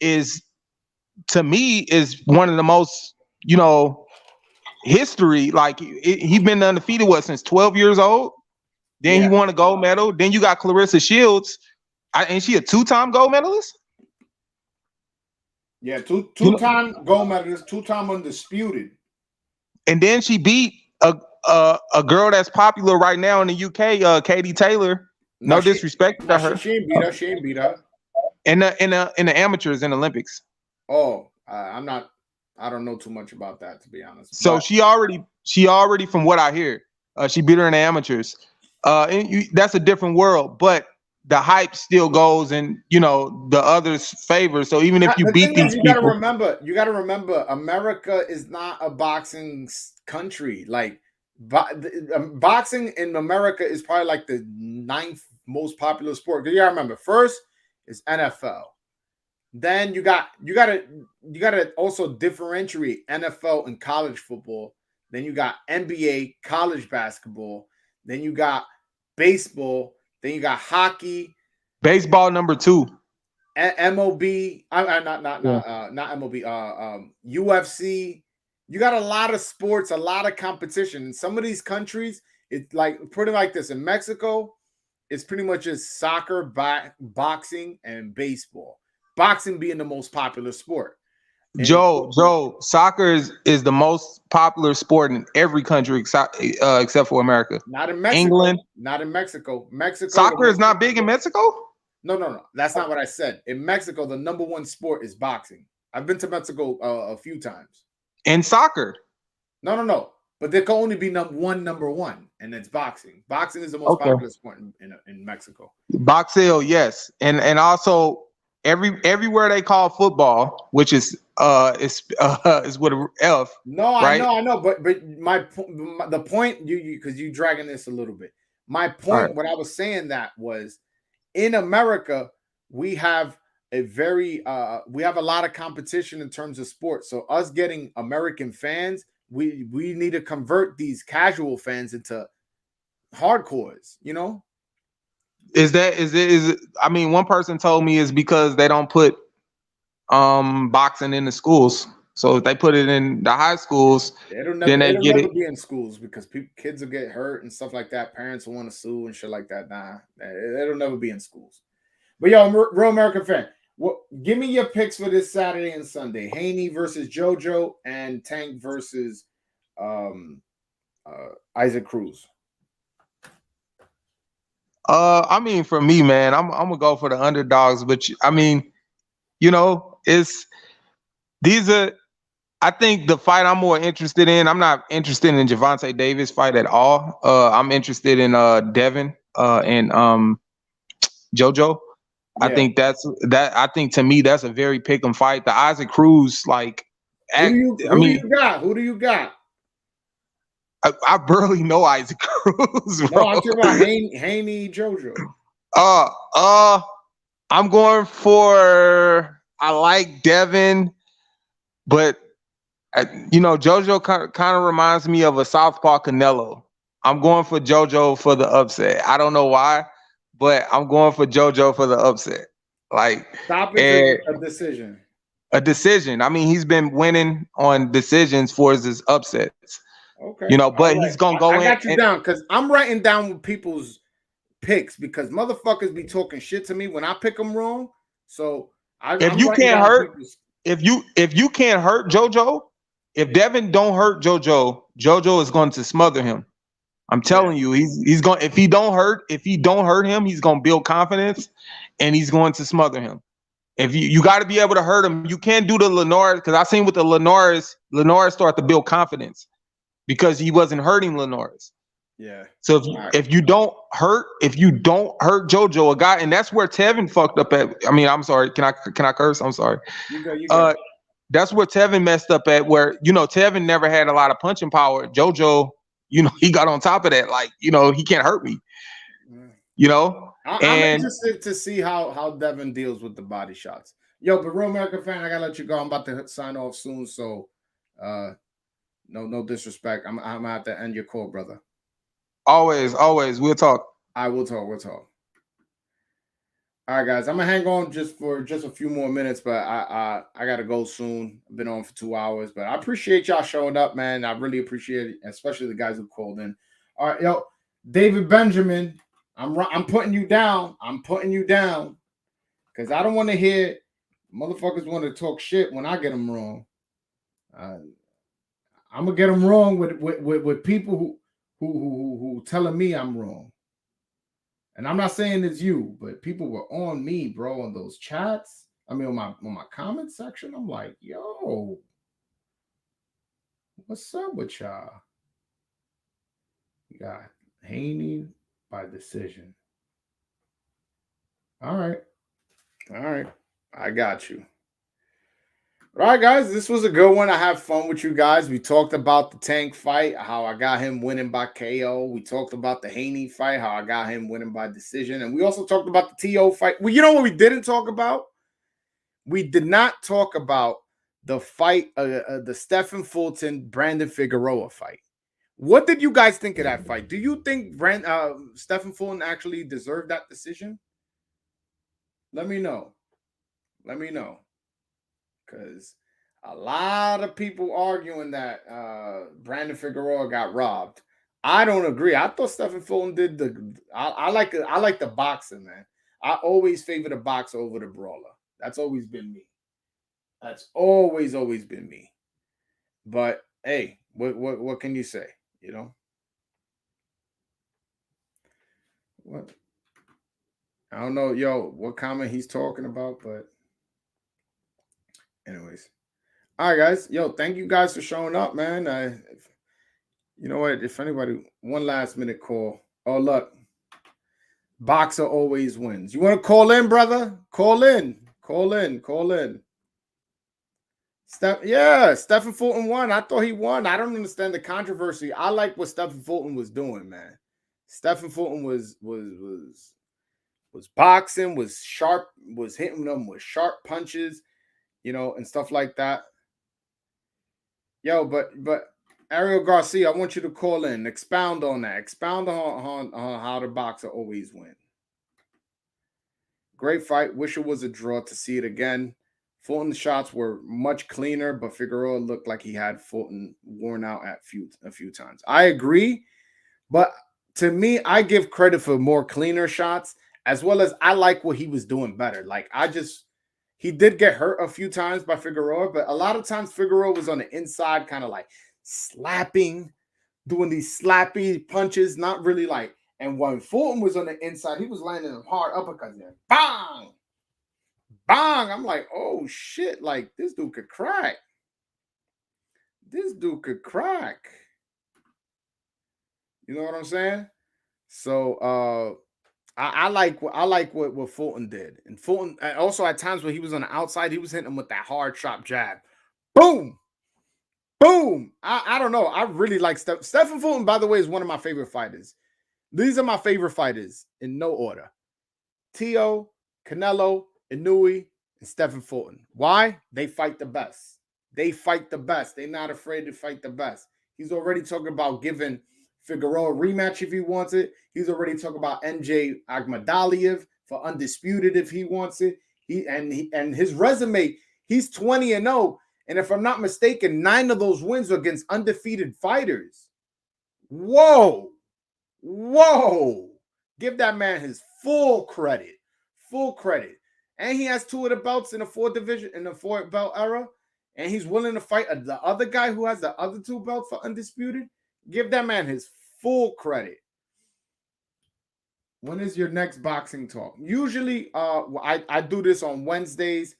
to me is one of the most, you know, history. Like he's been undefeated since 12 years old. Then he won a gold medal. Then you got Clarissa Shields. Ain't she a two-time gold medalist? Yeah, two-time gold medalist, two-time undisputed. And then she beat a girl that's popular right now in the UK, Katie Taylor. No disrespect to her. She ain't beat her. In the amateurs in Olympics. Oh, I don't know too much about that, to be honest. So she already, from what I hear, she beat her in the amateurs. That's a different world, but the hype still goes, and you know the others favor. So even if you beat these people, you gotta remember, America is not a boxing country. Like boxing in America is probably like the 9th most popular sport. You gotta remember, first is NFL. Then you gotta also differentiate NFL and college football. Then you got NBA, college basketball. Then you got baseball. Then you got hockey. Baseball number 2. MLB. Not MLB. UFC. You got a lot of sports, a lot of competition. In some of these countries, it's like pretty like this. In Mexico, it's pretty much just soccer, boxing, and baseball. Boxing being the most popular sport. And Joe, soccer is the most popular sport in every country except for America. Not in Mexico. England. Not in Mexico. Soccer is not big in Mexico? No. That's not what I said. In Mexico, the number 1 sport is boxing. I've been to Mexico a few times. And soccer? No. But there can only be number one, and it's boxing. Boxing is the most popular sport in Mexico. Boxeo, yes. And also everywhere they call football, which is with an F. No, right? I know, but the point because you dragging this a little bit. My point, right. What I was saying that was, in America we have a lot of competition in terms of sports. So us getting American fans, we need to convert these casual fans into hardcores. You know. Is it? I mean, one person told me it's because they don't put boxing in the schools. So if they put it in the high schools, it'll never be in schools because kids will get hurt and stuff like that. Parents will want to sue and shit like that. Nah, it'll never be in schools. But yo, Real American fan, give me your picks for this Saturday and Sunday. Haney versus Jojo and Tank versus Isaac Cruz. I mean, for me, man, I'm gonna go for the underdogs, but I mean, you know, I think the fight I'm more interested in. I'm not interested in Gervonta Davis fight at all. I'm interested in Devin and Jojo. Yeah. I think I think to me that's a very pick 'em fight. The Isaac Cruz, like, who do you got? I barely know Isaac Cruz, bro. No, I'm talking about Haney, Jojo. I'm going for. I like Devin, but Jojo kind of reminds me of a Southpaw Canelo. I'm going for Jojo for the upset. I don't know why, but I'm going for Jojo for the upset. Like, stoppage a decision. A decision. I mean, he's been winning on decisions for his upsets. Okay. But he's gonna go in. I got you down because I'm writing down people's picks because motherfuckers be talking shit to me when I pick them wrong. So if you can't hurt Jojo, if Devin don't hurt Jojo is going to smother him. I'm telling you, he's going. If he don't hurt him, he's going to build confidence, and he's going to smother him. If you got to be able to hurt him, you can't do the Linares because I seen with the Linares start to build confidence because he wasn't hurting Linares. Yeah. So if you don't hurt Jojo, a guy, and that's where Tevin fucked up at. I mean, I'm sorry. Can I curse? I'm sorry. You go. That's where Tevin messed up at. Where Tevin never had a lot of punching power. Jojo, he got on top of that. Like he can't hurt me. I'm interested to see how Devin deals with the body shots. Yo, but real American fan, I gotta let you go. I'm about to sign off soon. So, no disrespect. I'm gonna have to end your call, brother. Always. We'll talk. We'll talk. All right, guys. I'm gonna hang on just a few more minutes, but I gotta go soon. I've been on for 2 hours, but I appreciate y'all showing up, man. I really appreciate it, especially the guys who called in. All right, yo, David Benjamin, I'm putting you down. Because I don't want to hear motherfuckers want to talk shit when I get them wrong. I'm gonna get them wrong with people who telling me I'm wrong. And I'm not saying it's you, but people were on me, bro, on those chats. I mean, on my comment section. I'm like, yo, what's up with y'all? You got Haney by decision. All right. I got you. All right, guys, this was a good one. I had fun with you guys. We talked about the Tank fight, how I got him winning by KO. We talked about the Haney fight, how I got him winning by decision. And we also talked about the TO fight. Well, you know what we didn't talk about? We did not talk about the fight, the Stephen Fulton, Brandon Figueroa fight. What did you guys think of that fight? Do you think Stephen Fulton actually deserved that decision? Let me know. Because a lot of people arguing that Brandon Figueroa got robbed. I don't agree. I thought Stephen Fulton did I like the boxing, man. I always favor the boxer over the brawler. That's always been me. That's always been me. But hey, what can you say? What? I don't know, what comment he's talking about, but anyways. All right, guys. Thank you guys for showing up, man. You know what? If anybody, one last minute call. Oh, look. Boxer always wins. You want to call in, brother? Call in. Stephen Fulton won. I thought he won. I don't understand the controversy. I like what Stephen Fulton was doing, man. Stephen Fulton was boxing, was sharp, was hitting them with sharp punches, and stuff like that. But Ariel Garcia, I want you to call in. Expound on that. Expound on how the boxer always wins. Great fight. Wish it was a draw to see it again. Fulton's shots were much cleaner, but Figueroa looked like he had Fulton worn out at a few times. I agree, but to me, I give credit for more cleaner shots, as well as I like what he was doing better. Like, he did get hurt a few times by Figueroa, but a lot of times Figueroa was on the inside, kind of like slapping, doing these slappy punches, not really like. And when Fulton was on the inside, he was landing them hard uppercuts there. Bang! Bang! I'm like, oh shit, like this dude could crack. You know what I'm saying? So I like what Fulton did. And Fulton also at times when he was on the outside, he was hitting him with that hard chop jab. Boom! Boom. I don't know. I really like Stephen Fulton, by the way, is one of my favorite fighters. These are my favorite fighters in no order. Teo, Canelo, Inouye, and Stephen Fulton. Why? They fight the best. They fight the best. They're not afraid to fight the best. He's already talking about giving Figueroa a rematch if he wants it. He's already talking about NJ Akhmadaliev for undisputed if he wants it. And his resume, he's 20-0. And if I'm not mistaken, 9 of those wins were against undefeated fighters. Whoa. Give that man his full credit. And he has 2 of the belts in the 4 belt era. And he's willing to fight the other guy who has the other 2 belts for undisputed. Give that man his full credit. When is your next boxing talk? Usually, I do this on Wednesdays,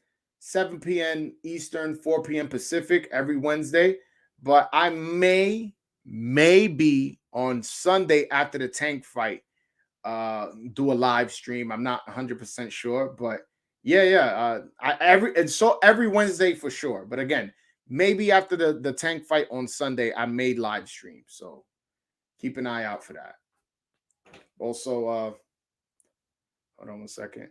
7 p.m. Eastern, 4 p.m. Pacific every Wednesday. But I may be on Sunday after the Tank fight, do a live stream. I'm not 100% sure, but every Wednesday for sure. But again, maybe after the Tank fight on Sunday, I may live stream. So keep an eye out for that. Also, hold on one second.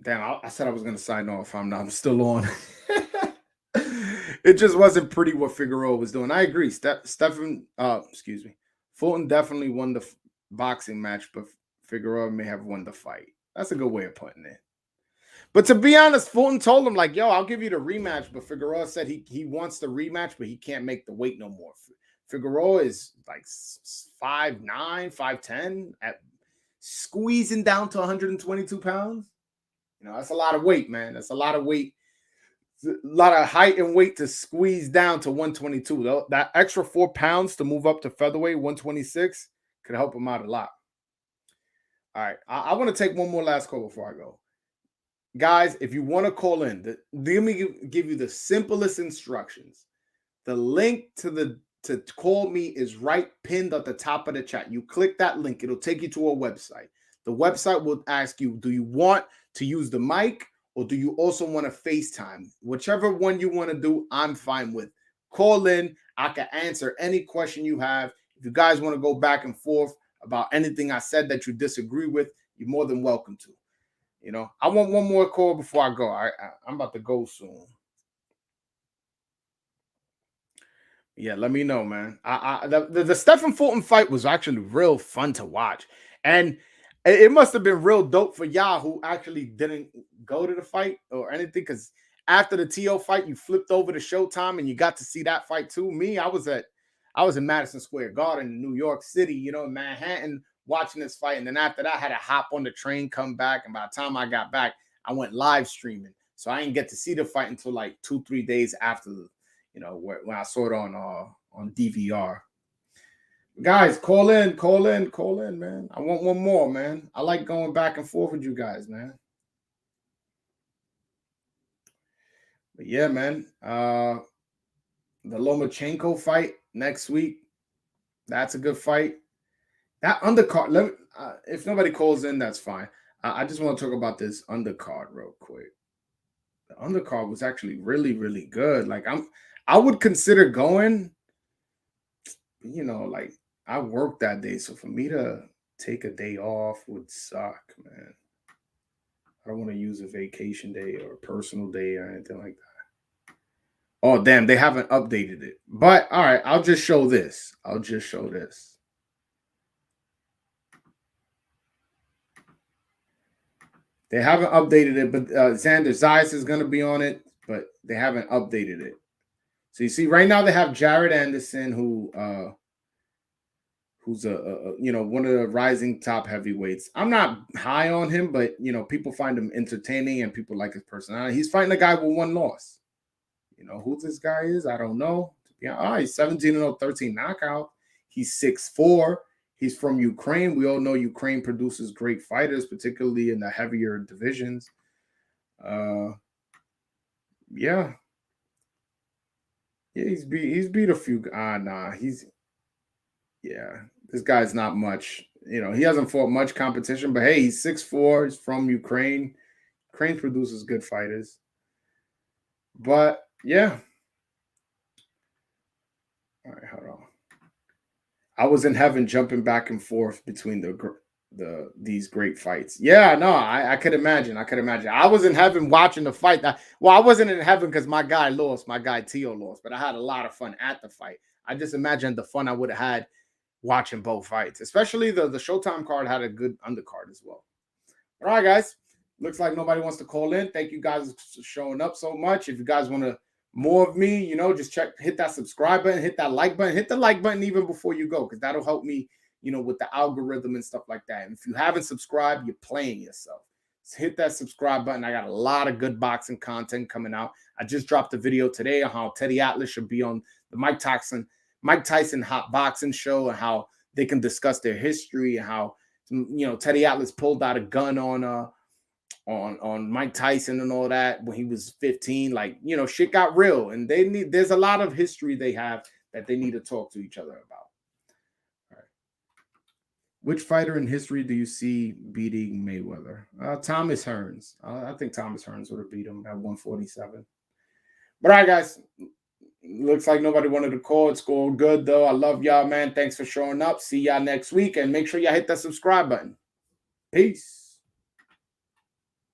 I said I was going to sign off. I'm still on. It just wasn't pretty what Figueroa was doing. I agree. Fulton definitely won the boxing match, but Figueroa may have won the fight. That's a good way of putting it. But to be honest, Fulton told him, like, yo, I'll give you the rematch. But Figueroa said he wants the rematch, but he can't make the weight no more. Figueroa is like 5'9", 5'10", at squeezing down to 122 pounds. You know, that's a lot of weight, man. That's a lot of weight. A lot of height and weight to squeeze down to 122. That extra 4 pounds to move up to featherweight 126 could help him out a lot. All right, I want to take one more last call before I go. Guys, if you want to call in, let me give you the simplest instructions. The link to call me is right pinned at the top of the chat. You click that link, it'll take you to a website. The website will ask you, do you want to use the mic or do you also want to FaceTime? Whichever one you want to do, I'm fine with. Call in. I can answer any question you have. If you guys want to go back and forth about anything I said that you disagree with, you're more than welcome to. You know, I want one more call before I go. I'm about to go soon. Yeah, let me know, man. The Stephen Fulton fight was actually real fun to watch. And it must have been real dope for y'all who actually didn't go to the fight or anything, because after the TO fight, you flipped over to Showtime and you got to see that fight too. Me, I was in Madison Square Garden in New York City, you know, in Manhattan, watching this fight. And then after that, I had to hop on the train, come back. And by the time I got back, I went live streaming. So I didn't get to see the fight until like 2-3 days after, you know, when I saw it on DVR. Guys, call in, man. I want one more, man. I like going back and forth with you guys, man. But yeah, man. The Lomachenko fight next week. That's a good fight. That undercard, if nobody calls in, that's fine. I just want to talk about this undercard real quick. The undercard was actually really, really good. Like I would consider going, you know, like I worked that day. So for me to take a day off would suck, man. I don't want to use a vacation day or a personal day or anything like that. Oh, damn, they haven't updated it. But all right, I'll just show this. They haven't updated it, but Xander Zayas is going to be on it, but they haven't updated it. So you see, right now they have Jared Anderson, who's one of the rising top heavyweights. I'm not high on him, but you know, people find him entertaining and people like his personality. He's fighting a guy with 1 loss. You know who this guy is? I don't know. Yeah, he's 17-0, 13 knockout. He's 6'4". He's from Ukraine. We all know Ukraine produces great fighters, particularly in the heavier divisions. Yeah, he's beat a few. This guy's not much. You know, he hasn't fought much competition, but hey, he's 6'4". He's from Ukraine. Ukraine produces good fighters. But yeah. All right, hold on. I was in heaven jumping back and forth between these great fights. Yeah, no, I could imagine. I could imagine. I was in heaven watching the fight. Well, I wasn't in heaven because my guy lost. My guy Teo lost, but I had a lot of fun at the fight. I just imagined the fun I would have had watching both fights, especially the Showtime card had a good undercard as well. All right, guys. Looks like nobody wants to call in. Thank you guys for showing up so much. If you guys want to more of me, just hit that subscribe button, hit that like button, hit the like button even before you go, because that'll help me, with the algorithm and stuff like that. And if you haven't subscribed, you're playing yourself. So hit that subscribe button. I got a lot of good boxing content coming out. I just dropped a video today on how Teddy Atlas should be on the Mike Tyson Hot Boxing Show, and how they can discuss their history, and how Teddy Atlas pulled out a gun on Mike Tyson and all that when he was 15. Like, shit got real, and there's a lot of history they have that they need to talk to each other about. All right. Which fighter in history do you see beating Mayweather? Thomas Hearns. I think Thomas Hearns would have beat him at 147. But all right, guys. Looks like nobody wanted to call. It's all good, though. I love y'all, man. Thanks for showing up. See y'all next week. And make sure y'all hit that subscribe button. Peace.